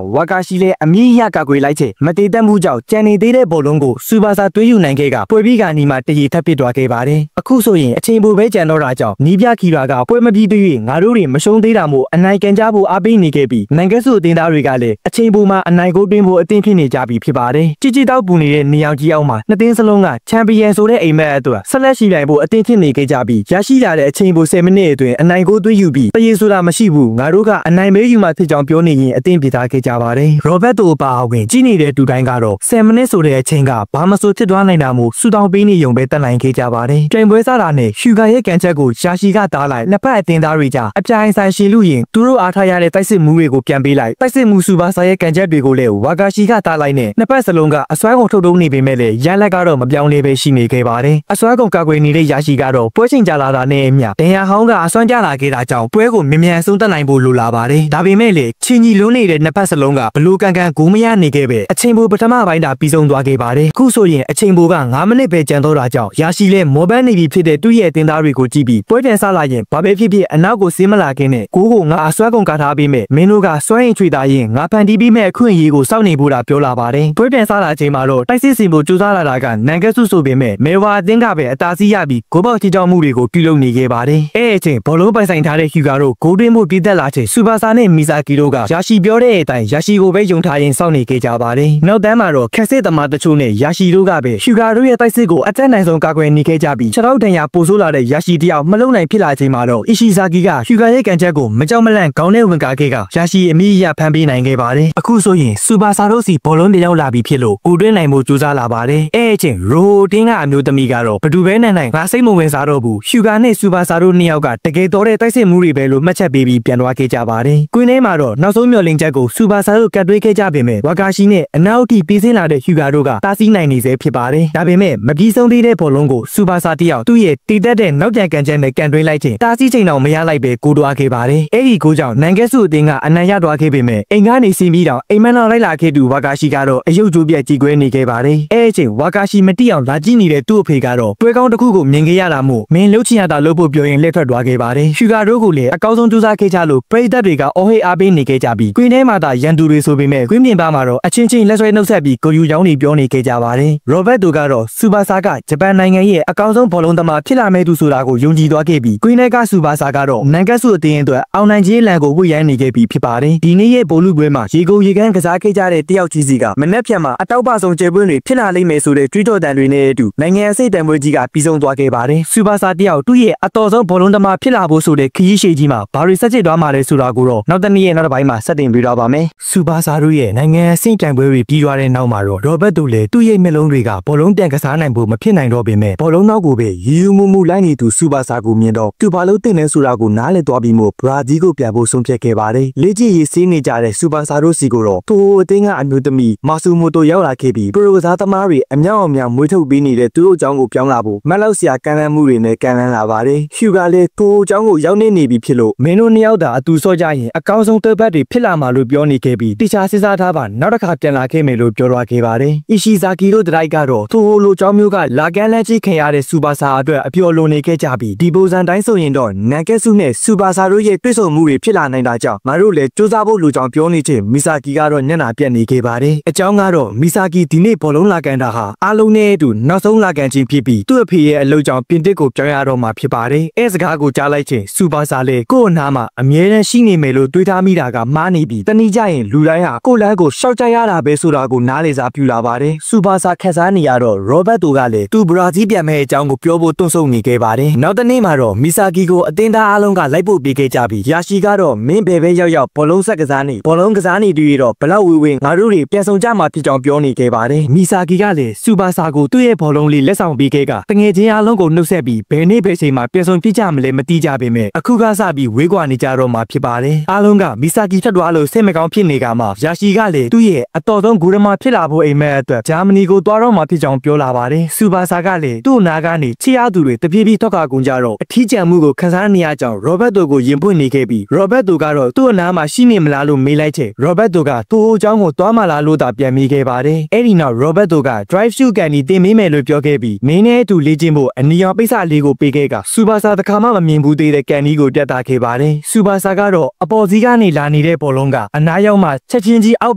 S1: ်ဝါကာရှိလည်းအမြင့်ရကကွယ်လိုက်ခြင်းမတည်တတ်မှုကြောင့်ကြံနေသေးတဲ့ဘောလုံးကိုစူပါဆာတွေးယူနိုင်ခဲ့ကပွဲပြီးကနီမှာတရေထပ်ပစ်သွားခဲ့ပါတယ်အခုဆိုရင်အချိန်ပိုပဲကြံတော့တာကြောင့်နီးပြခီရာကပွဲမပြီးသေး၍ငါတို့တွေမရှုံးသေးတာမို့အနိုင်ကန်ကြဖို့အားပေးနေခဲ့ပြီးနိုင်ကဲစုအတင်းသားတွေကလည်းအချိန်ပိုမှာအနိုင်ကိုတွင်းဖို့အသင့်ဖြစ်နေကြပြီဖြစ်ပါတယ်ကြည်ကြည်တောက်ပူနေတဲ့နေအောင်ကြီးအောင်မှာနှစ်သင်းစလုံးကချန်ပီယံဆိုတဲ့အိမ်မက်အတွက်ဆက်လက်ရှိနိုင်ဖို့အသင့်ဖြစ်နေခဲ့ကြပြီးရရှိလာတဲ့အချိန်ပို10မိနစ်အတွင်းအနိုင်ကိုသွင်းယူပြီးတရေဆိုတာမရှိဘူးငါတို့ကအနိုင်မဲယူမှဖြစ်ကြောင်းပြောနေရင်အသင့်ပြထားခဲ့ကြပါတယ်ရောဘတ်တိုပါအဝင်ကြီးနေတဲ့တူတိုင်းကတော့10မိနစ်ဆိုတဲ့အချိန်ကဘာမဆိုဖြစ်သွားနိုင်တာမို့စူတောင်းပေးနေရုံပဲတက်နိုင်ခဲ့ကြပါတယ်ပြိုင်ပွဲစားတာနဲ့ရှူဂါရဲ့ကန်ချက်ကိုရှာရှိကတားလိုက်နှစ်ဖက်အသင်းသားတွေကြားအပြိုင်ဆိုင်ရှင်လူရင်သူတို့အားထားရတဲ့တိုက်စစ်မှုတွေကိုပြန်ပေးလိုက်တိုက်စစ်မှုစူပါဆာရဲ့ကန်ချက်တွေကိုလည်းဝါကာရှိကတားလိုက်နဲ့နှစ်ဖက်စလုံးကအစွမ်းကုန်ထုတ်တုံးနေပေမဲ့လည်းရလက်ကတော့မပြောင်းလဲပဲရှိနေခဲ့ပါတယ်အစွမ်းကုန်ကာကွယ်နေတဲ့ယာရှိကတော့ပွဲချိန်ကြာလာတာနဲ့အမျှဒန်ယာဟောင်းကအစွမ်းကြလာခဲ့တာကြောင့်ပွဲကိုမြင်မြန်ဆုံးတက်နိုင်ဖို့လိုလာပါတယ်ဒါပေမဲ့လည်းချင်းကြီးလုံးနေတဲ့နှစ်ဖက်စလုံးကဘလို့ကန်ကန်ဂိုးမရနေခဲ့ပဲအချိန်ပိုပထမပိုင်းတာပြီးဆုံးသွားခဲ့ပါတယ်အခုဆိုရင်အချိန်ပိုက9မိနစ်ပဲကျန်တော့တာကြောင့်ယာရှိလည်းမော်ဘန်နေပြီဖြစ်တဲ့သူ့ရဲ့အသင်းသားတွေကိုကြည့်ပြီးပွဲပြန်ဆလာရင်ဘာပဲဖြစ်ဖြစ်အနောက်ကိုဆင်းမလာခင်နဲ့ကိုကိုငါအစွမ်းကုန်ကာထားပေးမယ်မင်းတို့ကစွမ်းရင်ချွေသားရင်ငါဖန်တီးပြီးမဲ့အခွင့်အရေးကိုစောင့်နေဖို့တာပြောလာပါတယ်ပွဲပြန်ဆလာချိန်မှာတော့တိုက်စစ်စင်ဖို့ကြိုးစားလာတာကနိုင်ကဲစုဆိုပေမဲ့မေဝါအသင်းကပဲအသာစီးရပြီးဂိုးပေါက်ထိကြောင်မှုတွေကိုပြုလုပ်နေခဲ့ပါတယ်အဲ့အချိန်ဘောလုံးပိုင်ဆိုင်ထားတဲ့ဟျူဂါတို့ဂိုးတွင်းမှုပြည့်တက်လာချိန်စူပါဆာနဲ့မီဆာကီတို့ကယာရှိပြောတဲ့အတိုင်းယာရှိကိုပဲယုံထားရင်စောင့်နေခဲ့ကြပါတယ်နောက်တန်းမှာတော့ခက်စစ်သမားတချို့နဲ့ယာရှိတို့ကပဲဟျူဂါတို့ရဲ့တိုက်စစ်ကိုအသက်နိုင်ဆုံးကာကွယ်နေခဲ့ကြပြီးခြေထောက်တန်ရာပိုဆိုးလာတဲ့ယာရှိတယောက်မလုံနိုင်ဖြစ်လာချိန်မှာတော့အီရှီဇာကီကဟျူဂါရဲ့ကန်ချက်ကိုမကြောက်မလန့်ခေါင်းနဲ့ဝင်ကားခဲ့ကယာရှိအမိရဖမ်းပေးနိုင်ခဲ့ပါတယ်အခုဆိုရင်စူပါဆာတို့စီဘောလုံးတရောက်လာပြီးဖြစ်လို့ကိုတွင်းနိုင်မှုကြိုးစားလာပါတယ်အဲ့အချိန်ရိုတင်းကအမျိုးသမီးကတော့ဘဒူပဲနိုင်နိုင်ငါစိတ်မဝင်စားတော့ဘူးဟျူဂါနဲ့စူပါဆာတို့နှစ်ယောက်ကတကယ်တော်တဲ့တိုက်စစ်မှုတွေပဲလို့မှတ်ချက်ပေးပြီးပြန်သွားခဲ့ကြပါတယ်ကွင်းထဲမှာတော့နောက်ဆုံးမျှော်လင့်ချက်ကိုစူပါဆာတို့ကတ်တွေးခဲ့ကြပေမဲ့ဝါကာရှိနဲ့အနောက်အထိပြေးဆင်းလာတဲ့ဟျူဂါတို့ကတားဆီးနိုင်နေစေဖြစ်ပါတယ်ဒါပေမဲ့မပြီးဆုံးသေးတဲ့ဘောလုံးကိုစူပါဆာတယောက် သူ့ရဲ့တည်တတ်တဲ့နောက်ပြန်ကန်ချက်နဲ့ကန်တွင်းလိုက်ခြင်းတားဆီးချိန်အောင်မရလိုက်ပဲကိုတွားခဲ့ပါတယ်။အဲ့ဒီကိုကြောင့်နန်ကက်စုအသင်းကအနံ့ရတွားခဲ့ပေမဲ့အိမ်ကနေစီးပြီးတော့အိမ်မန်တော်လိုက်လာခဲ့သူဝါကာရှိကတော့အယုတ်ကျိုးပြက်ကြည်ကွဲနေခဲ့ပါတယ်။အဲ့အချိန်ဝါကာရှိမတိအောင်လာကြည့်နေတဲ့သူ့အဖေကတော့တွဲကောင်းတစ်ခုကိုမြင်ခဲ့ရတာမို့မင်းလှုပ်ချင်ရတာလို့ပြောရင်လက်ထွက်သွားခဲ့ပါတယ်။ရှူဂါတို့ကလည်းအကောင်းဆုံးကြိုးစားခဲ့ကြလို့ပရိသတ်တွေကအော်ဟေးအားပေးနေခဲ့ကြပြီးကွင်းထဲမှာသာရန်သူတွေဆိုပေမဲ့ကွင်းပြင်ပမှာတော့အချင်းချင်းလက်ဆွဲနှုတ်ဆက်ပြီးကိုယူရောင်းနေပြောနေခဲ့ကြပါတယ်။ရောဘတ်တိုကတော့စူပါဆာကဂျပန်နိုင်ငံရဲ့အကောင်းဆုံးဘောလုံးသမားဖြစ်လာမဲ့သူဆိုတာကိုယုံကြည်သွားခဲ့ပြီးကွင်းထဲကစူပါဆာကတော့နန်ကက်စုအသင်းအတွက်အောင်နိုင်ခြင်းလန်ကိုဝှေ့ရမ်းနေခဲ့ပြီးဖြစ်ပါတယ်။ဒီနေ့ရဲ့ဘောလုံးပွဲမှာရေကုန်ရေကန်းကစားခဲ့ကြတဲ့တယောက်ကြီးစီကမနက်ဖြန်မှာအတောက်ပဆုံးကျေပွင့်တွေဖြစ်လာလိမ့်မယ်ဆိုတဲ့တွေးတောတန်တွေနဲ့အတူနိုင်ငံအစိတ်တံပွဲကြီးကပြီးဆုံးသွားခဲ့ပါတယ်။စူပါဆာတယောက်သူ့ရဲ့အတော်ဆုံးဘောလုံးသမားဖြစ်လာဖို့ဆိုတဲ့ခရီးရှည်ကြီးမှာဘာတွေဆက်ကျသွားမှာလဲဆိုတာကိုတော့နောက်တနေ့ရဲ့နောက်တစ်ပိုင်းမှာဆက်တင်ပြတော့ပါမယ်။စူပါဆာတို့ရဲ့နိုင်ငံအစိတ်တံပွဲတွေပြီးသွားတဲ့နောက်မှာတော့ရောဘတ်တို့လည်းသူ့ရဲ့မျက်လုံးတွေကဘောလုံးပြန်ကစားနိုင်ဖို့မဖြစ်နိုင်တော့ပေမဲ့ဘောလုံးနောက်ကိုပဲရီယူမူလိုက်နေသူစူပါဆာကိုမြင်တော့သူဘာလို့တင်နေဆိုတာကိုနားလည်သွားပြီးမို့ဘရာဇီးကိုပြန်ဖို့ဆုံးဖြတ်ခဲ့ပါတယ်။လေ့ကျင့်ရေးစီးနေကြတဲ့စူပါဆာတို့စီကိုတော့ထိုအသင်းကအမျိုးသမီးမာဆူမိုတိုရောက်လာခဲ့ပြီးပရိုကစားသမားတွေအမြောက်အများမွေးထုတ်ပေးနေတဲ့သူတို့အကြောင်းကိုပြောင်းလာဖို့မက်လောက်စရာကမ်းလှမ်းမှုတွေနဲ့ကမ်းလှမ်းလာပါတယ်။ရှူကလည်းထိုအကြောင်းကိုရောက်နေပြီဖြစ်လို့မင်းတို့နှစ်ယောက်သာအတူဆော့ကြရင်အကောင်းဆုံးတစ်ပတ်တွေဖြစ်လာမှာလို့ပြောနေခဲ့ပြီးတခြားစဉ်းစားထားပါနောက်တစ်ခါပြန်လာခဲ့မယ်လို့ပြောသွားခဲ့ပါတယ်။အီရှီဇာကီတို့တိုက်ကတော့ထိုလိုအကြောင်းမျိုးကလာကမ်းလှမ်းကြီးခင်ရတဲ့စူပါဆာအတွက်အပျော်လွန်နေခဲ့ကြပြီးဒီပုံစံတိုင်းဆိုရင်တော့နန်ကက်စုနဲ့စူပါဆာတို့ရဲ့တွေ့ဆုံမှုတွေဖြစ်လာနိုင်တာကြောင့်ငါတို့လည်းစူးစမ်းဖို့လိုကြောင်းပြောနေခြင်းမီဆာကီကတော့ညနာပြတ်နေခဲ့ပါတယ်။အကြောင်းကတော့မီဆာကီဒီနေ့ဘောလုံးလာကန်တာဟာအားလုံးနဲ့အတူနောက်ဆုံးလာကန်ခြင်းဖြစ်ပြီးသူ့အဖေရဲ့အလုပ်ကြောင့်ပြင်တစ်ကိုပြောင်းရတော့မှာဖြစ်ပါတယ်။အဲစကားကိုကြားလိုက်ခြင်းစူပါဆာလည်းကို့အနားမှာအမြဲတမ်းရှိနေမယ်လို့တွေးထားမိတာကမှားနေပြီးတနည်းကြရင်လူတိုင်းဟာကို့လမ်းကိုရှောက်ကြရတာပဲဆိုတာကိုနားလေစာပြူလာပါတယ်။စူပါဆာခက်စားနေရတော့ရောဘတ်တိုကလည်းသူဘရာဇီးပြန်မဲ့အကြောင်းကိုပြောဖို့တွန့်ဆုတ်နေခဲ့ပါတယ်။နောက်တနေ့မှာတော့မီဆာကီကိုအသင်းသားအားလုံးကလိုက်ပို့ပေးခဲ့ကြပြီးယာရှီကတော့မင်းဘယ်ပဲရောက်ရောက်ဘောလုံးဆက်ကစားနေဘောလုံးကစားနေတူရတော့ဘလောက်ဝေဝေငါတို့တွေပြန်ဆောင်ကြမှာဖြစ်ကြောင်းပြောနေခဲ့ပါတယ်။မီဆာကီကလည်းစူပါဆာကိုသူ့ရဲ့ဘောလုံးလေးလက်ဆောင်ပေးခဲ့ကတငယ်ချင်းအားလုံးကိုနှုတ်ဆက်ပြီးဘယ်နေ့ဘယ်ချိန်မှာပြန်ဆောင်ပြကြမလဲမသိကြပေမဲ့အခုကစပြီးဝေးကွာနေကြတော့မှာဖြစ်ပါတယ်။အားလုံးကမီဆာကီထွက်သွားလို့စိတ်မကောင်းဖြစ်နေကမှယာရှီကလည်းသူ့ရဲ့အတော်ဆုံးဂူရမာဖြစ်လာဖို့အိမ်မက်အတွက်ဂျာမနီကိုသွားတော့မှာဖြစ်ကြောင်းပြောလာပါတယ်။စူပါဆာကလည်းသူ့နာကနေချီရသူတွေတပြေးပြေးထွက်ခွာကုန်ကြတော့အထီးကျန်မှုကိုခံစားနေရကြောင်းရောဘတ်တိုကိုရင်ပွင့်နေခဲ့ပြီးရောဘတ်တိုကတော့သူ့အနားမှာရှိနေမလားလို့မေးလိုက်တဲ့ရောဘတ်တိုကသူ့အကြောင်းကိုသွားမလားလို့သာပြန်မေးခဲ့ပါတယ်။အဲ့ဒီနောက်ရောဘတ်တိုက drive shoot ကန်ဒီတင်မေးမယ်လို့ပြောခဲ့ပြီးမင်းနဲ့အတူလေ့ကျင့်ဖို့အနီရောင်ပိတ်စလေးကိုပေးခဲ့ကစူပါဆာတခါမှမမြင်ဘူးသေးတဲ့ကန်ဒီကိုပြတ်သားခဲ့ပါတယ်။စူပါဆာကတော့အပေါ်စီးကနေလာနေတဲ့ဘောလုံးကအနားရောက်မှချက်ချင်းကြီးအောက်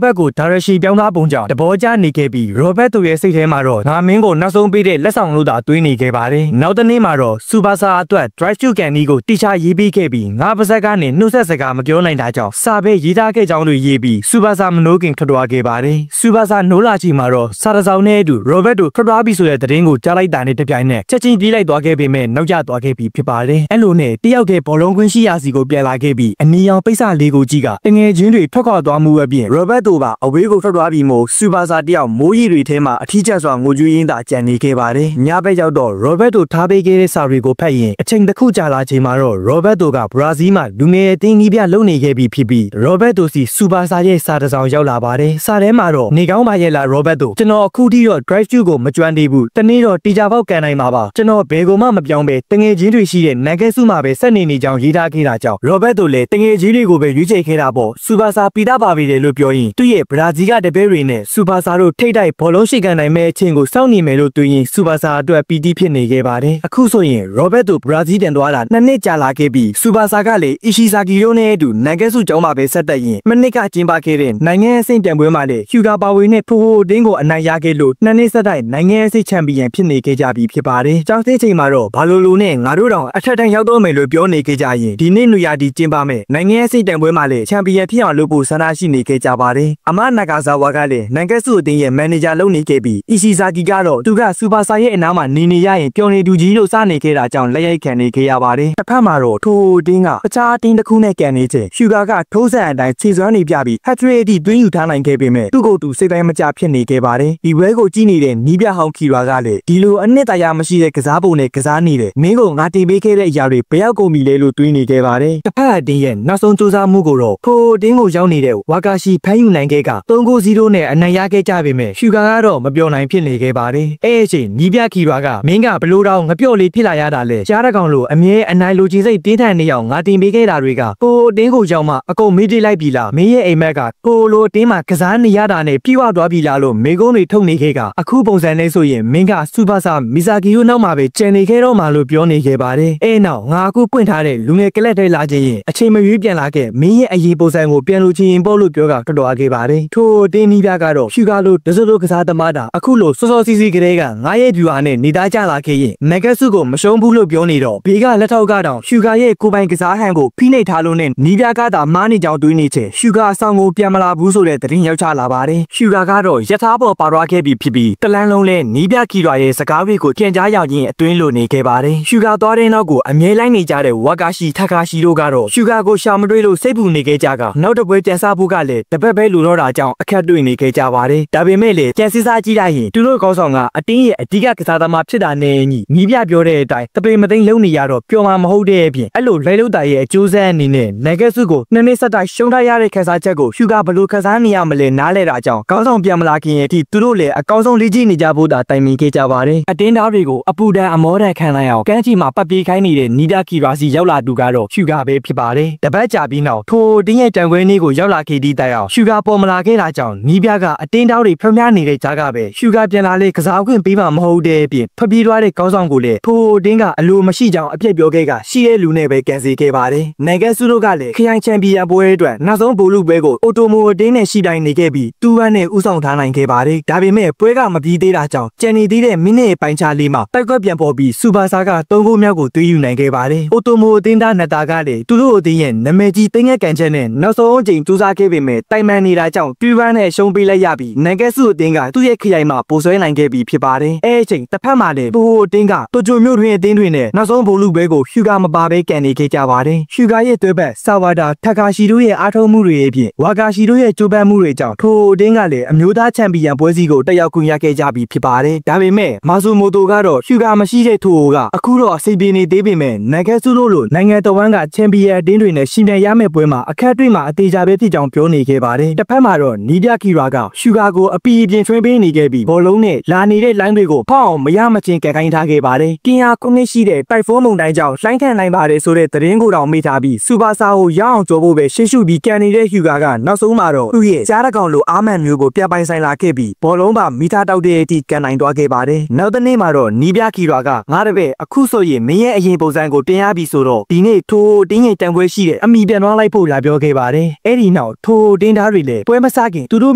S1: ဘက်ကိုဒါရရှိပြောင်းသားပုံကြောင့်တဘောကျနေခဲ့ပြီးရောဘတ်တိုရဲ့စိတ်ထဲမှာတော့ငါမင်းကိုနောက်ဆုံးပေးတဲ့လက်ဆောင်လို့သာတွေးနေခဲ့ပါတယ်။နောက်တနေ့မှာတော့စူပါဆာအတွက် drive shoot ကန်ဒီကိုတိကျရေးပေးခဲ့ပြီးငါပါဇက်ကနေနှုတ်ဆက်စကားမပြောနိုင်တာကြောင့်စာပဲရေးထားခဲ့ကြောင်းတွေရေးပြီးစူပါဆာမနိုးခင်ထွက်သွားခဲ့ပါတယ်။စူပါဆာနိုးလာချိန်မှာတော့စာတစောင်းနဲ့အတူရောဘတ်တိုထွက်သွားပြီဆိုတဲ့သတင်းကိုကြားလိုက်တာနဲ့တပြိုင်နက်ချက်ချင်းပြေးလိုက်သွားခဲ့ပေမဲ့နောက်ကျသွားခဲ့ပြီးဖြစ်ပါတယ်။အဲ့လိုနဲ့တယောက်တည်းဘောလုံးကွင်းရှိရာစီကိုပြန်လာခဲ့ပြီးအနီရောင်ပိတ်စလေးကိုကြည့်ကတငယ်ချင်းတွေထွက်ခွာသွားမှုအပြင်ရောဘတ်တိုပါအဝေးကိုထွက်သွားပြီးမို့စူပါဆာတယောက်မိုးရီတွေထဲမှာအထီးကျစွာငိုကြွေးရင်းသာကြံနေခဲ့ပါတယ်။ညဘက်ရောက်တော့ရောဘတ်တိုထားပေးခဲ့တဲ့စာတွေကိုဖတ်ရင်အချိန်တစ်ခုကြာလာချိန်မှာတော့ရောဘတ်တိုကဘရာဇီးမှာလူငယ်အသင်းကြီးပြလုံနေခဲ့ပြီးဖြစ်ပြီးရောဘတ်တိုစီစူပါဆာရဲ့စာတစ်စောင်ရောက်လာပါတယ်။စာထဲမှာတော့နေကောင်းပါရဲ့လားရောဘတ်တိုကျွန်တော်အခုထိတော့ drive shoot ကိုမကျွမ်းသေးဘူး။တနေ့တော့တီချာပေါက်ကန်နိုင်မှာပါ။ကျွန်တော်ဘယ်ကိုမှမပြောင်းပဲတငယ်ချင်းတွေရှိတဲ့နန်ကက်စုမှာပဲဆက်နေကြောင်းရေးထားခဲ့တာကြောင့်ရောဘတ်တိုလည်းတငယ်ချင်းတွေကိုပဲရွေးချယ်ခဲ့တာပေါ့။စူပါဆာပီတာပါပြီတယ်လို့ပြောရင်သူ့ရဲ့ဘရာဇီးကတပည့်တွေနဲ့စူပါဆာတို့ထိတ်တိုက်ဘောလုံးရှိကန်နိုင်မဲ့အချင်းကိုစောင့်နေမယ်လို့တွေးရင်စူပါဆာအတွက်ပီတီဖြစ်နေခဲ့ပါတယ်။အခုဆိုရင်ရောဘတ်တိုဘရာဇီးတန်သွားတာ2နှစ်ကြာလာခဲ့ပြီးစူပါဆာကလည်းအီရှီဇာကီတို့နဲ့အတူနန်ကက်စုကျောင်းမှာပဲဆက်သက်ရင်မနစ်ကကျင်းပခဲ့တဲ့နိုင်ငံအဆင့်ပြိုင်ပွဲမှာလည်းဟျူဂါပါဝေနဲ့ဖိုဟိုအတင်းကိုအနိုင်ရခဲ့လို့2နှစ်ဆက်တိုက်နိုင်ငံအဆင့်ချန်ပီယံဖြစ်နေခဲ့ကြပြီးဖြစ်ပါတယ်။ကျောင်းသေးချိန်မှာတော့ဘာလိုနဲ့ငါတို့တောင်အထက်တန်းရောက်တော့မယ်လို့ပြောနေခဲ့ကြရင်ဒီနေ့နွေရာသီကျင်းပမယ်နိုင်ငံအဆင့်ပြိုင်ပွဲမှာလည်းချန်ပီယံဖြစ်အောင်လုပ်ဖို့ဆန္ဒရှိနေခဲ့ကြပါတယ်။အမနာဂါဇာဝါကလည်းနန်ကက်စုအတင်းရဲ့မန်နေဂျာလုပ်နေခဲ့ပြီးအီရှီဇာကီကတော့သူကစူပါဆာရဲ့အနားမှာနေရရင်ပျော်နေသူကြီးလို့စနေခဲ့တာကြောင့်လက်ရိုက်ခံနေခဲ့ရပါတယ်။တစ်ဖက်မှာတော့ထိုအတင်းကတခြားအတင်းတစ်ခုနဲ့ကန်နေခြင်းဟျူဂါကထိုးစံအတိုင်းခြေစွမ်းနေပြပြီးဟက်ထရစ်အထိတွင်းယူထားနိုင်ခဲ့ပေမဲ့သူ့ကိုယ်သူစိတ်တိုင်းမကျဖြစ်နေခဲ့ပါတယ်။ဒီဘဲကိုကြည့်နေတဲ့နီးပြဟောင်းခီရွာကလည်းဒီလိုအနှစ်တရာမရှိတဲ့ကစားပုံနဲ့ကစားနေတဲ့မင်းကိုငါတင်ပေးခဲ့တဲ့အရာတွေဘယ်ရောက်ကုန်ပြီလဲလို့တွေးနေခဲ့ပါတယ်။တစ်ဖက်အတင်းရဲ့နောက်ဆုံးစူးစမ်းမှုကိုတော့ထိုအတင်းကိုရောက်နေတဲ့ဝါကာရှိဖမ်းယူနိုင်ခဲ့က3-0နဲ့အနိုင်ရခဲ့ကြပေမဲ့ဟျူဂါကတော့မပြောနိုင်ဖြစ်နေခဲ့ပါတယ်။အဲ့အချိန်နီးပြခီရွာကမင်းကဘ လို့တော့ငပြော့လေးဖြစ်လာရတာလေကြားတကောင်လို့အမြဲအနိုင်လိုချင်စိတ်တင်းထန်နေအောင်ငါတင်ပေးခဲ့တာတွေကကိုအတင်းကိုကြောင့်မှအကုန်မေးတိလိုက်ပြီလားမင်းရဲ့အိမ်မက်ကကိုလိုအတင်းမှာကစားနေရတာနဲ့ပြေဝသွားပြီလားလို့မိကုန်းတွေထုတ်နေခဲ့ကအခုပုံစံနဲ့ဆိုရင်မင်းကစူပါဆာမီဇာကီယိုနောက်မှာပဲကျန်နေခဲ့တော့မှလို့ပြောနေခဲ့ပါတယ်အဲ့နောက်ငါအခုပွင့်ထားတဲ့လူငယ်ကလပ်ထဲလာခြင်းရင်အချိန်မရွေးပြန်လာခဲ့မင်းရဲ့အရေးပုံစံကိုပြန်လို့ချင်းပို့လို့ပြောကတော်တော်အားခဲ့ပါတယ်ထိုအတင်းနီးပြကတော့ရှူကာလိုဒဇလိုကစားသမားတာအခုလိုစောစောစီးစီးကလေးကငါရဲ့ဗျူဟာနဲ့နေသားကြလာခဲ့ရင်မက်ကဆုကိုမရှုံးဘူးလို့ပြောနေတော့ဘေးကလက်ထောက်ကတော့ရှူကာရဲ့ကိုပိုင်ကစားဟန်ကိုဖိနှိပ်ထားလို့နဲ့နီးပြကသာမားနေကြောင်တွေးနေချေရှူကာအဆောင်ကိုပြန်မလာဘူးဆိုတဲ့သတင်းရောက်ချလာပါတယ်ရှူကာကတော့ရထားပေါ်ပါသွားခဲ့ပြီဖြစ်ပြီးတလန်းလုံးလဲနီးပြခီရွာရဲ့စကားတွေကိုပြန်ကြားရောက်ခြင်းအတွင်းလိုနေခဲ့ပါတယ်ရှူကာသွားတဲ့နောက်ကိုအမြဲလိုက်နေကြတဲ့ဝါကာရှိထကာရှိတို့ကတော့ရှူကာကိုရှာမတွေ့လို့စိတ်ပူနေခဲ့ကြကနောက်တစ်ပွဲပြန်စားဖို့ကလည်းတပတ်ပဲလူတော့တာကြောင့်အခက်တွေ့နေခဲ့ကြပါတယ်ဒါပေမဲ့လေပြန်စစ်စားကြည့်လိုက်ရင်သူတို့ကောင်းဆောင်ကအတင်းရဲ့အဓိကကစားသမားဖြစ်တာနဲ့ညီနီးပြပြောတဲ့အတိုင်းတပေမသိမ့်လုံးနေရတော့ပျော်မှာမဟုတ်တဲ့အပြင်အဲ့လိုလိုက်လို့တာရဲ့အကျိုးဆက်အနေနဲ့နဂက်စုကိုနှစ်နှစ်ဆက်တိုက်ရှုံးထားရတဲ့ခန်းစားချက်ကိုရှူကာဘလို့ခန်းစားနေရမလဲနားလဲတာကြောင့်ကောင်းဆောင်ပြန်မလာခင်ရဲ့အထိသူတို့လည်းအကောင်းဆုံးလေ့ကျင့်နေကြဖို့တာတိုင်ပင်ခဲ့ကြပါတယ်အတင်းသားတွေကိုအပူဒဏ်အမောဒဏ်ခံလိုက်အောင်ကန်းချီမှာပတ်ပြေးခိုင်းနေတဲ့နီးပြခီရာစီရောက်လာသူကတော့ရှူကာပဲဖြစ်ပါတယ်တပတ်ကြာပြီးနောက်ထိုတင်းရဲ့တန်ခွဲနေ့ကိုရောက်လာခဲ့သည့်တိုင်အောင်ရှူကာပေါ်မလာခဲ့တာကြောင့်နီးပြကအတင်းသားတွေဖျက်မြနေတဲ့ကြားကပဲရှူကာပြန်လာလေကစားခွင့်ပေးမှာမဟုတ်တဲ့အပြင်ဖပြေးသွားတဲ့ကောင်းဆောင်ကိုလည်းထိုတင်းကအလိုမရှိကြောင်းအပြစ်ပြောခဲ့ကရှိတဲ့လူနဲ့ပဲကန်စီခဲ့ပါတယ်နိုင်ငံစုတို့ကလည်းခရိုင်ချန်ပီယံပွဲအတွက်နောက်ဆုံးဗိုလ်လုပွဲကိုအိုတိုမိုအတင်းနဲ့ရှိတိုင်းနေခဲ့ပြီးတူဝမ်းနဲ့ဥဆောင်ထားနိုင်ခဲ့ပါတယ်ဒါပေမဲ့ပွဲကမပြီးသေးတာကြောင့်ကျန်နေသေးတဲ့မိနစ်ပိုင်းခြားလေးမှာတိုက်ကွက်ပြန်ပေါ်ပြီးစူပါဆာက3ဂိုးမြောက်ကိုသွေးယူနိုင်ခဲ့ပါတယ်အိုတိုမိုအတင်းသားနတာကလည်းသူတို့အတင်းရဲ့နာမည်ကြီးသိငယ်ကန်ချက်နဲ့နောက်ဆုံးအချိန်စူးစမ်းခဲ့ပေမဲ့တိုင်မန်နေတာကြောင့်တူဝမ်းနဲ့ရှုံးပေးလိုက်ရပြီးနိုင်ငံစုအတင်းကသူ့ရဲ့ခရိုင်မှာပိုဆွဲနိုင်ခဲ့ပြီးဖြစ်ပါတယ်အဲ့အချိန်တစ်ဖက်မှာလည်းဘိုးအတင်းကတိုဂျိုမြို့တွင်အတင်းတွေနဲ့နောက်ဆုံးဗိုလ်လုပွဲကိုရှူကာမပါဘဲကန်နေခဲ့ကြပါတယ်ရှူကာရဲ့သွေးပတ်ဆာဝါဒါထကာရှီတို့ရဲ့အားထုတ်မှုတွေအပြင်ဝါကာရှီတို့ရဲ့ကြိုးပမ်းမှုတွေကြောင့်ထိုအတင်းကလည်းအမျိုးသားချန်ပီယံပွဲစီကိုတက်ရောက်ခွင့်ရခဲ့ကြပြီးဖြစ်ပါတယ်ဒါပေမဲ့မာဆူမိုတိုကတော့ရှူကာမရှိတဲ့ထိုကအခုတော့အစီအပြေနေသေးပေမဲ့နိုင်ငံစုတို့လိုနိုင်ငံတော်ဝန်ကချန်ပီယံအတင်းတွေနဲ့ရှင်ပြန်ရမယ့်ပွဲမှာအခက်တွေ့မှာအသေးချာပဲဖြစ်ကြောင်းပြောနေခဲ့ပါတယ်တစ်ဖက်မှာတော့နီးပြခီရာကရှူကာကိုအပီအပြင်ထွင်းပေးနေခဲ့ပြီးဘောလုံးနဲ့လာနေတဲ့လိုင်းတွေကိုဖောက်အောင်မရမချင်းကန်ခိုင်းထားခဲ့ပါတယ်ကင်ဟာခုနှစ်ရှိတဲ့တိုက်ဖုန်းမုန်တိုင်းကြောင့်လှိုင်းခံနိုင်ပါတယ်ဆိုတဲ့သတင်းကိုတောင်မေ့ထားပြီးစူပါဆာကိုရအောင်ကြောဖို့ပဲရှေ့ရှုပြီးကန်နေတဲ့ဟျူကာကနောက်ဆုံးမှာတော့သူ့ရဲ့ကြားတကောင်လိုအာမန်မျိုးကိုပြပိုင်ဆိုင်လာခဲ့ပြီးဘောလုံးပါမီတာတောက်တဲ့အထိကန်နိုင်သွားခဲ့ပါတယ်နောက်တစ်နေ့မှာတော့နီးပြခီရာကငါတပည့်အခုဆိုရင်မင်းရဲ့အရင်ပုံစံကိုတင်ရပြီဆိုတော့ဒီနေ့ထိုတင်းရဲ့တန်ပွဲရှိတဲ့အမိပြန်သွားလိုက်ဖို့လာပြောခဲ့ပါတယ်အဲ့ဒီနောက်ထိုတင်းသားတွေလည်းပွဲမစခင်သူတို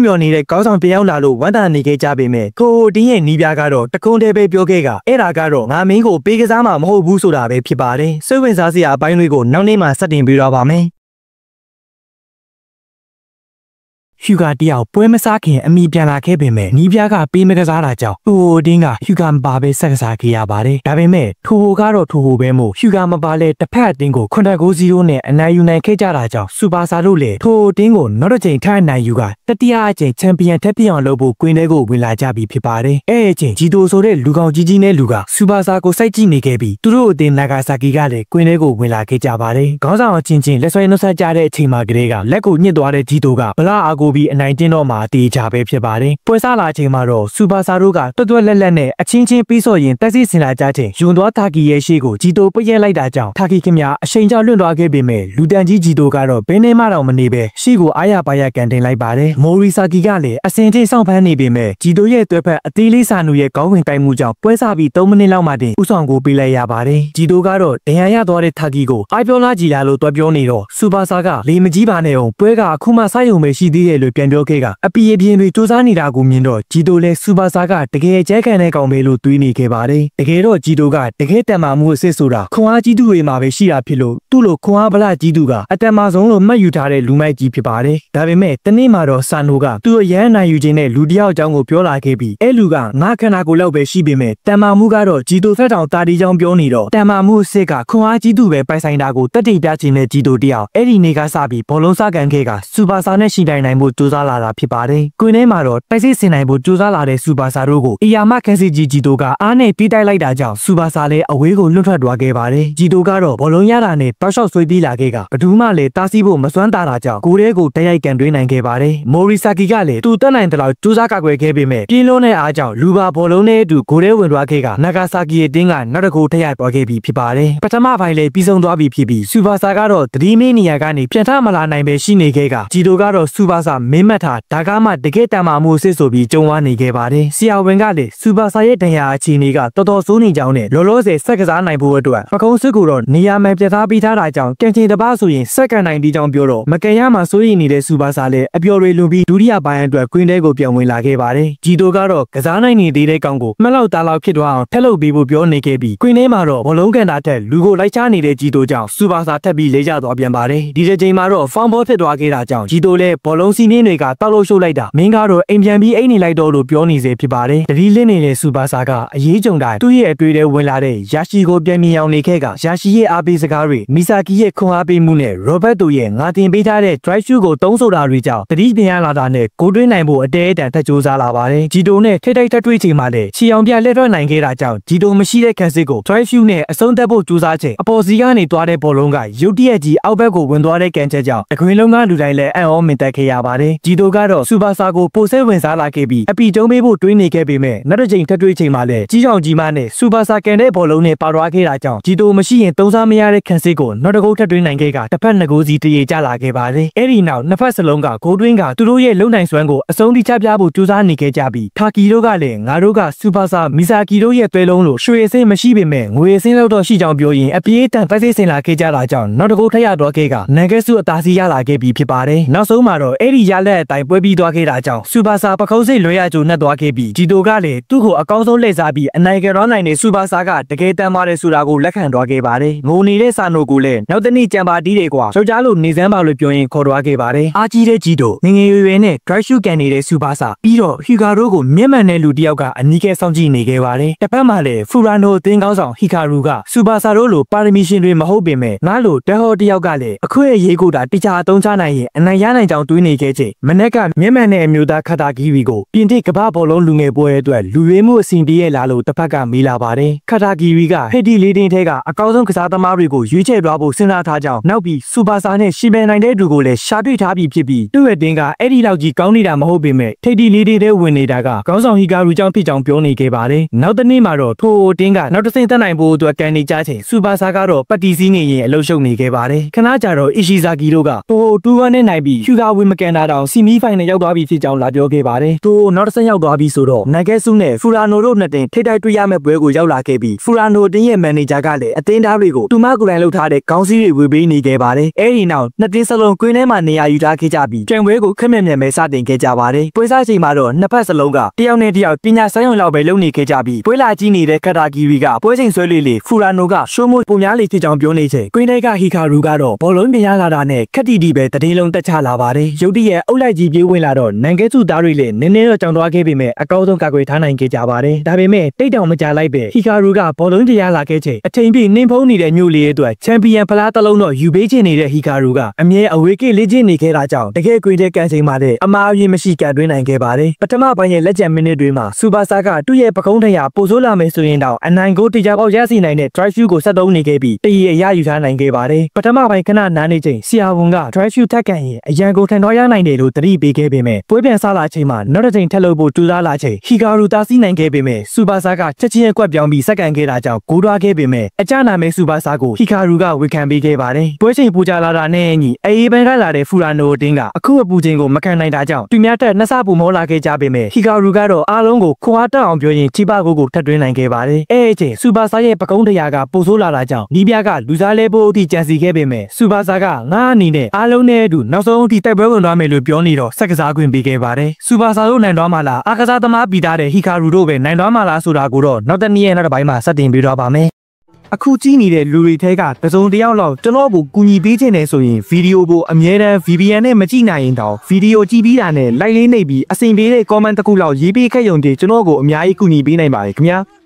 S1: ့မျှော်နေတဲ့ကောင်းဆောင်ပြောင်းလာလို့ဝမ်းသာနေခဲ့ကြပေမဲ့ထိုတင်းရဲ့နီးပြကတော့တကုန်းတည်းပဲပြောခဲ့ကအဲ့ဒါကတော့ငါမင်းကိုပေးကစားမှာမဟုတ်ဘူးဆိုတာပဲဖြစ်ပါတယ်စိတ်ဝင်စားစရာအပိုင်းတွေကိုနောက်နေ့မှဆက်တင်ပေးတော့ပါမယ်ဟျူကာတယောက်ပွဲမစားခင်အမိပြန်လာခဲ့ပေမဲ့နီးပြားကပေးမကစားတာကြောင့်ထိုအတင်းကဟျူကာမပါပဲဆက်ကစားခဲ့ရပါတယ်ဒါပေမဲ့ထိုကတော့ထိုပဲမို့ဟျူကာမပါလဲတစ်ဖက်အတင်းကို9-0နဲ့အနိုင်ယူနိုင်ခဲ့ကြတာကြောင့်စူပါဆာတို့လည်းထိုအတင်းကိုနောက်တစ်ချိန်ထပ်နိုင်ယူကတတိယအချိန်ချန်ပီယံထက်ပြအောင်လုပ်ဖို့ကွင်းထဲကိုဝင်လာကြပြီဖြစ်ပါတယ်အဲ့အချိန်ဂျီတိုဆိုတဲ့လူကောင်ကြီးကြီးနဲ့လူကစူပါဆာကိုစိုက်ကြည့်နေခဲ့ပြီးသူတို့အတင်းနာဂါဆာကီကလည်းကွင်းထဲကိုဝင်လာခဲ့ကြပါတယ်ခေါင်းဆောင်အချင်းချင်းလက်ဆွဲနှုတ်ဆက်ကြတဲ့အချိန်မှာကလေးကလက်ကိုညှစ်သွားတဲ့ဂျီတိုကဗလာအာကိုပြီးအနိုင်ကျင်းတော့မှာတေချာပဲဖြစ်ပါတယ်ပွဲစားလာချိန်မှာတော့စူပါဆာတို့ကတွတ်တွတ်လက်လက်နဲ့အချင်းချင်းပြီးဆိုရင်တက်စီစင်လာကြချိန်ယွန်သွားတာကီရဲ့ရှေ့ကိုဂျီတိုပရက်လိုက်တာကြောင့်တာကီခင်ဗျာအချိန်ကြောင့်လွင့်သွားခဲ့ပေမဲ့လူတန်ကြီးဂျီတိုကတော့ဘင်းထဲမှတော့မနေပဲရှေ့ကိုအားရပါရကန်တင်လိုက်ပါတယ်မိုရီဆာကီကလည်းအစင်ထိတ်ဆောင်ဖမ်းနေပေမဲ့ဂျီတိုရဲ့တွဲဖက်အသေးလေးစာနူရဲ့ကောင်းဝင်တိုက်မှုကြောင့်ပွဲစားပြီး3မိနစ်လောက်မှတင်ဥဆောင်ကိုပေးလိုက်ရပါတယ်ဂျီတိုကတော့ဒဏ်ရာရသွားတဲ့တာကီကိုအိုက်ပြောလာကြည်လာလို့တွဲပြောနေတော့စူပါဆာကလေမကြီးပါနဲ့အောင်ပွဲကအခုမှစရုံပဲရှိသေးတယ်လို့ပြန်ပြောခဲ့ကအပီအပြင်တွေစူးစမ်းနေတာကိုမြင်တော့ဂျီတိုလည်းစူပါဆာကတကယ်ကျဲခံတဲ့ကောင်ပဲလို့တွေးနေခဲ့ပါတယ်တကယ်တော့ဂျီတိုကတကယ်တန်မာမှုအစ်စ်ဆိုတာခွန်အားကြီးသူတွေမှာပဲရှိတာဖြစ်လို့သူ့လိုခွန်အားဗလာကြီးသူကအတန်မာဆုံးလို့မှတ်ယူထားတဲ့လူမိုက်ကြီးဖြစ်ပါတယ်ဒါပေမဲ့တနေ့မှာတော့ဆာနိုကသူ့ရဲ့ရဟန်းနိုင်ယူခြင်းနဲ့လူတယောက်အကြောင်းကိုပြောလာခဲ့ပြီးအဲ့လူကငါခန္ဓာကိုယ်လောက်ပဲရှိပေမဲ့တန်မာမှုကတော့ဂျီတိုဆက်တောင်တာတီကြောင်ပြောနေတော့တန်မာမှုအစ်စ်ကခွန်အားကြီးသူပဲပိုင်ဆိုင်တာကိုတက်တိပြခြင်းနဲ့ဂျီတိုတယောက်အဲ့ဒီနေ့ကစပြီးဘောလုံးစကန်ခဲ့ကစူပါဆာနဲ့ရှိတိုင်းနိုင်မှု ကြိုးစားလာတာဖြစ်ပါတယ်။ကွင်းထဲမှာတော့တိုက်စစ်ဆင်နိုင်ဖို့ကြိုးစားလာတဲ့စူပါဆာတို့ကိုအီယာမခန်းစီဂျီတိုကအားနဲ့ပြေးတိုက်လိုက်တာကြောင့်စူပါဆာလည်းအဝေးကိုလွတ်ထွက်သွားခဲ့ပါတယ်။ဂျီတိုကတော့ဘောလုံးရတာနဲ့တောက်လျှောက်ဆွေးပြေးလာခဲ့ကဘဒူးမှလည်းတားဆီးဖို့မစွမ်းတာတာကြောင့်ကိုရဲကိုတိုက်ရိုက်ကန်တွင်းနိုင်ခဲ့ပါတယ်။မိုရီဆာကီကလည်းသူတက်နိုင်တဲ့လောက်ကြိုးစားကာကွယ်ခဲ့ပေမဲ့ပြင်းလွန်းတဲ့အားကြောင့်လူပါဘောလုံးနဲ့အတူကိုရဲဝင်သွားခဲ့ကနာဂါဆာကီရဲ့တင်းကနောက်တစ်ခုထပ်ရိုက်သွားခဲ့ပြီးဖြစ်ပါတယ်။ပထမပိုင်းလည်းပြီးဆုံးသွားပြီဖြစ်ပြီးစူပါဆာကတော့သတိမေးနေရာကနေပြန်ထမလာနိုင်ပဲရှိနေခဲ့ကဂျီတိုကတော့စူပါဆာမင်းမှတ်ထားဒါကမှတကယ်တန်မာမှုစစ်ဆိုပြီးကြုံဝါနေခဲ့ပါတယ်။ဆီယာဝင်ကလည်းစူပါဆာရဲ့ဒဏ်ရာအခြေအနေကတော်တော်ဆိုးနေကြောင်းနဲ့လောလောဆယ်ဆက်ကစားနိုင်ဖို့အတွက်ပကုံးစစ်ကိုတော့နေရာမှန်ပြသပေးထားတာကြောင့်ကံချင်တပဆိုရင်စက္ကန့်နိုင်ဒီကြောင်ပြောတော့မကန်ရမှာစိုးရိမ်နေတဲ့စူပါဆာလည်းအပျော်တွေလွန်ပြီးဒုတိယပိုင်းအတွက်ကွင်းထဲကိုပြန်ဝင်လာခဲ့ပါတယ်။ဂျီတိုကတော့ကစားနိုင်နေသေးတဲ့ကောင်ကိုမှတ်လောက်တာလောက်ဖြစ်သွားအောင်ထက်လုပ်ပေးဖို့ပြောနေခဲ့ပြီးကွင်းထဲမှာတော့ဘောလုံးကန်တာထက်လူကိုလိုက်ချနေတဲ့ဂျီတိုကြောင့်စူပါဆာထပ်ပြီးလေးကျသွားပြန်ပါတယ်။ဒီတစ်ချိန်မှာတော့ဖောင်ဘောဖြစ်သွားခဲ့တာကြောင့်ဂျီတိုလည်းဘောလုံးစီးနှင်းတွေကတောက်လို့ရှုပ်လိုက်တာမင်းကတော့အိမ်ပြန်ပြီးအိမ်နေလိုက်တော့လို့ပြောနေစေဖြစ်ပါတယ်။တတိလင်းနေတဲ့စူပါဆာကအရေးကြုံတိုင်းသူ့ရဲ့အတွေ့အထဲဝင်လာတဲ့ယာရှီကိုပြန်မြင်အောင်နေခဲ့ကယာရှီရဲ့အားပေးစကားတွေမီဆာကီရဲ့ခွန်အားပေးမှုနဲ့ရောဘတ်တိုရဲ့ငါတင်ပေးထားတဲ့ drive shoot ကိုတုံးဆိုတာတွေကြောင့်တတိပြန်ရလာတာနဲ့ဂိုးသွင်းနိုင်ဖို့အတဲအတန်ထက်ကြိုးစားလာပါတယ်။ဂျီတိုနဲ့ထိတ်ထိတ်ထက်တွေ့ချိန်မှာလည်းချီအောင်ပြလက်ထွက်နိုင်ခဲ့တာကြောင့်ဂျီတိုမရှိတဲ့ခန်းစစ်ကို drive shoot နဲ့အဆုံးသတ်ဖို့ကြိုးစားချိန်အပေါ်စီကနေတွားတဲ့ဘောလုံးကရုတ်တရက်ကြီးအောက်ဘက်ကိုဝင်သွားတဲ့ကန်ချက်ကြောင့်တခွင်လုံးကလူတိုင်းလည်းအံ့ဩမင်တက်ခဲ့ရပါတယ်။ဂျီတိုကတော့စူပါဆာကိုပိုဆဲဝင်စားလာခဲ့ပြီးအပီကျုံးပေးဖို့တွေးနေခဲ့ပေမဲ့နောက်တစ်ချိန်ထပ်တွေ့ချိန်မှာလည်းကြီးကြောင်ကြီးမနဲ့စူပါဆာကန်တဲ့ဘောလုံးနဲ့ပါသွားခဲ့တာကြောင့်ဂျီတိုမရှိရင်သုံးစားမရတဲ့ခန်းစစ်ကိုနောက်တစ်ခုထပ်တွေးနိုင်ခဲ့ကတစ်ဖက်နှစ်ကိုးစီတရေကျလာခဲ့ပါတယ်။အဲ့ဒီနောက်နှစ်ဖက်စလုံးကဂိုးတွင်းကသူတို့ရဲ့လုံနိုင်စွမ်းကိုအဆုံးထိချပြဖို့ကြိုးစားနေခဲ့ကြပြီးထာကီတို့ကလည်းငါတို့ကစူပါဆာမီဆာကီတို့ရဲ့သွဲလုံးလိုရွှေအစင်းမရှိပေမဲ့ငွေအစင်းလောက်တော့ရှိကြောင်းပြောရင်အပြေးတန်တိုက်စစ်ဆင်လာခဲ့ကြတာကြောင့်နောက်တစ်ခုထပ်ရတော့ခဲ့ကနန်ကက်စုအသာစီရလာခဲ့ပြီးဖြစ်ပါတယ်။နောက်ဆုံးမှာတော့အဲ့ဒီရလက်အတိုင်းပွဲပြီးသွားခဲ့တာကြောင့်စူပါဆာပခုံးစိတ်လွဲရကြိုနှက်သွားခဲ့ပြီးဂျီတိုကလည်းသူ့ကိုအကောင်းဆုံးလှည့်စားပြီးအနိုင်ကရောနိုင်တဲ့စူပါဆာကတကယ်တမ်းပါတယ်ဆိုတာကိုလက်ခံသွားခဲ့ပါတယ်။ငိုနေတဲ့ဆာနိုကိုလည်းနောက်တနေ့ကြံပါတီးတယ်ကွာယောက်ျားလိုနေစမ်းပါလို့ပြောရင်ခေါ်သွားခဲ့ပါတယ်။အားကြီးတဲ့ဂျီတိုငငယ်ရွယ်ရွယ်နဲ့ drive shoot ကန်နေတဲ့စူပါဆာပြီးတော့ဟီကာရိုကိုမျက်မှန်တဲ့လူတစ်ယောက်ကအနီးကဲစောင့်ကြည့်နေခဲ့ပါတယ်။တစ်ဖက်မှာလည်းဖူရာနိုအသင်းကောင်းဆောင်ဟီကာရူကစူပါဆာတို့လိုပါရမီရှင်တွေမဟုတ်ပေမဲ့ငါလိုတဲဟောတစ်ယောက်ကလည်းအခွင့်အရေးကိုတာတခြားအသုံးချနိုင်ရင်အနိုင်ရနိုင်ကြောင်းတွေးနေခဲ့ချိန်မနက်ကမျက်မှန်တဲ့အမျိုးသားခတာဂီရီကိုပြင်သစ်ကမ္ဘာဘောလုံးလူငယ်ပွဲအတွက်လူရွေးမှုအစဉ်တည်းရဲ့လာလို့တစ်ဖက်ကမေးလာပါတယ်။ခတာဂီရီကဟက်ဒီလေးတင်းထဲကအကောင်းဆုံးကစားသမားတွေကိုရွေးချယ်သွားဖို့စဉ်းစားထားကြောင်းနောက်ပြီးစူပါဆာနဲ့ရှင်ပယ်နိုင်တဲ့သူကိုလည်းရှာတွေ့ထားပြီးဖြစ်ပြီးသူ့ရဲ့တင်းကအဲ့ဒီလောက်ကြီးကောင်းနေတာမဟုတ်ပေမဲ့ထိပ်ဒီလေးတင်းထဲဝင်နေတာကကောင်းဆောင်ဟီကာရူကြောင့်ဖြစ်ကြောင်းပြောနေခဲ့ပါတယ်။နောက်တစ်နေ့မှာတော့ထိုတင်းကနောက်တစ်ဆင့်တက်နိုင်ဖို့အတွက်ကန်နေကြချိန်စူပါဆာကတော့ပတ်တီစီးနေရင်အလုရှုပ်နေခဲ့ပါတယ်။ခဏကြာတော့အီရှီဇာကီတို့က2-1နဲ့နိုင်ပြီးဟျူဂါဝီမကန်တာတောင်စီမီဖိုင်နယ်ရောက်သွားပြီဖြစ်ကြောင်းလာပြောခဲ့ပါတယ်။နောက်တစ်ဆင့်ရောက်သွားပြီဆိုတော့နန်ကက်ဆုနဲ့ဖူရာနိုတို့နှစ်တင်ထိပ်တိုက်တွေ့ရမယ့်ပွဲကိုရောက်လာခဲ့ပြီးဖူရာနိုတင်းရဲ့မန်နေဂျာကလည်းအသင်းသားတွေကိုသူမကိုယ်တိုင်လှုပ်ထားတဲ့ခေါင်းစည်းတွေဝေပေးနေခဲ့ပါတယ်။အဲဒီနောက်နှစ်တင်းစလုံးကွင်းထဲမှာနေရာယူထားခဲ့ကြပြီးကြံပွဲကိုခက်မြက်မြက်ပဲစတင်ခဲ့ကြပါတယ်။ပွဲစားချိန်မှာတော့နှစ်ဖက်စလုံးကတယောက်နဲ့တယောက်ပညာဆိုင်ရုံလောက်ပဲလုပ်နေခဲ့ကြပြီးပွဲလာကြီးနေတဲ့ခတာဂီရီကပွဲချိန်ဆွဲလေးဖူရာနိုကရှိုးမိုးပုံများလေးဖြစ်ကြောင်းပြောနေချိန်ကွင်းထဲကဟီကာရူကတော့ဘောလုံးပြန်ရလာတာနဲ့ခက်တီတီပဲတတိလုံးတက်ချလာပါတယ်။ရုတ်တရက်အုပ်လိုက်ကြီးပြေးဝင်လာတော့နန်ကဲစုသားတွေလည်းနည်းနည်းတော့ကြောင်သွားခဲ့ပေမဲ့အကောင်းဆုံးကာကွယ်ထားနိုင်ခဲ့ကြပါတယ်။ဒါပေမဲ့တိတ်တောင်မကြလိုက်ပဲဟီကာရူကဘောလုံးတရားလာခဲ့ချိန်အချိန်ပြည့်နှင်းဖုံးနေတဲ့မြို့လေးအတွက်ချန်ပီယံဖလားတစ်လုံးတော့ယူပေးချင်နေတဲ့ဟီကာရူကအမြဲအဝေးကိလေ့ကျင့်နေခဲ့တာကြောင့်တကယ်ကွင်းထဲကန်ချိန်မှာလည်းအမားအယွင်းမရှိကန်တွင်းနိုင်ခဲ့ပါတယ်။ပထမပိုင်းရဲ့လက်ကျန်မိနစ်တွေမှာစူပါဆာကသူ့ရဲ့ပကုံးထရာပိုဆိုးလာမယ်ဆိုရင်တော့အနိုင်ကိုတရားပေါက်ရရှိနိုင်တဲ့ drive shoot ကိုဆက်သုံးနေခဲ့ပြီးတရီအရယူထားနိုင်ခဲ့ပါတယ်။ပထမပိုင်းခဏနားနေချိန်ဆီယာဝန်က drive shoot ထက်ကန်ရင်အရန်ကိုထန်တော်ရနိုင်တယ်လို့သတိပေးခဲ့ပေမဲ့ပွဲပြန်စားလာချိန်မှာနောက်တစ်ချိန်ထက်လို့ဖို့တူလာလာချိန်ဟီကာရူတာစီးနိုင်ခဲ့ပေမဲ့စူပါဆာကချက်ချင်းအကွက်ပြောင်းပြီးစက္ကန့်ခဲ့တာကြောင့်ဂိုးတွားခဲ့ပေမဲ့အကြနာမဲ့စူပါဆာကိုဟီကာရူကဝေခံပေးခဲ့ပါတယ်။ပွဲချိန်ပူကြလာတာနဲ့အညီအေးပန်းကလာတဲ့ဖူရာနိုအတင်းကအခုအပူချိန်ကိုမခံနိုင်တာကြောင့်သူများတက်နှစ်ဆပူမောလာခဲ့ကြပေမဲ့ဟီကာရူကတော့အားလုံးကိုခွာတက်အောင်ပြောရင်ချီပါကိုထပ်တွင်းနိုင်ခဲ့ပါတယ်။အဲ့အချိန်စူပါဆာရဲ့ပကုံးတရားကပိုဆိုးလာတာကြောင့်ဒီပြကလူစားလဲဖို့အထိကြံစီခဲ့ပေမဲ့စူပါဆာကငါးအနေနဲ့အားလုံးနဲ့အတူနောက်ဆုံးအထိတိုက်ပွဲဝင်သွားမယ်လို့ပြောနေတော့စက်ကစားခွင့်ပေးခဲ့ပါတယ်။စူပါဆာတို့နိုင်သွားမှလားအားကစားသမားပီတာတဲ့ဟီကာရူတို့ပဲနိုင်သွားမှလားဆိုတာကိုတော့နောက်တစ်နေ့ရဲ့နောက်တစ်ပိုင်းမှာစတင်ပြီးတော့ပါမယ်။အခုကြည့်နေတဲ့လူတွေထဲကတစုံတစ်ယောက်လောက်ကျွန်တော်ကိုကူညီပေးခြင်းနဲ့ဆိုရင်ဗီဒီယိုကိုအမြဲတမ်း VPN နဲ့မကြည့်နိုင်ရင်တောင်ဗီဒီယိုကြည့်ပြီးတာနဲ့ like လေးနှိပ်ပြီးအဆင်ပြေတဲ့ comment တစ်ခုလောက်ရေးပေးခဲ့ရုံတည်းကျွန်တော်ကိုအများကြီးကူညီပေးနိုင်ပါတယ်ခင်ဗျာ။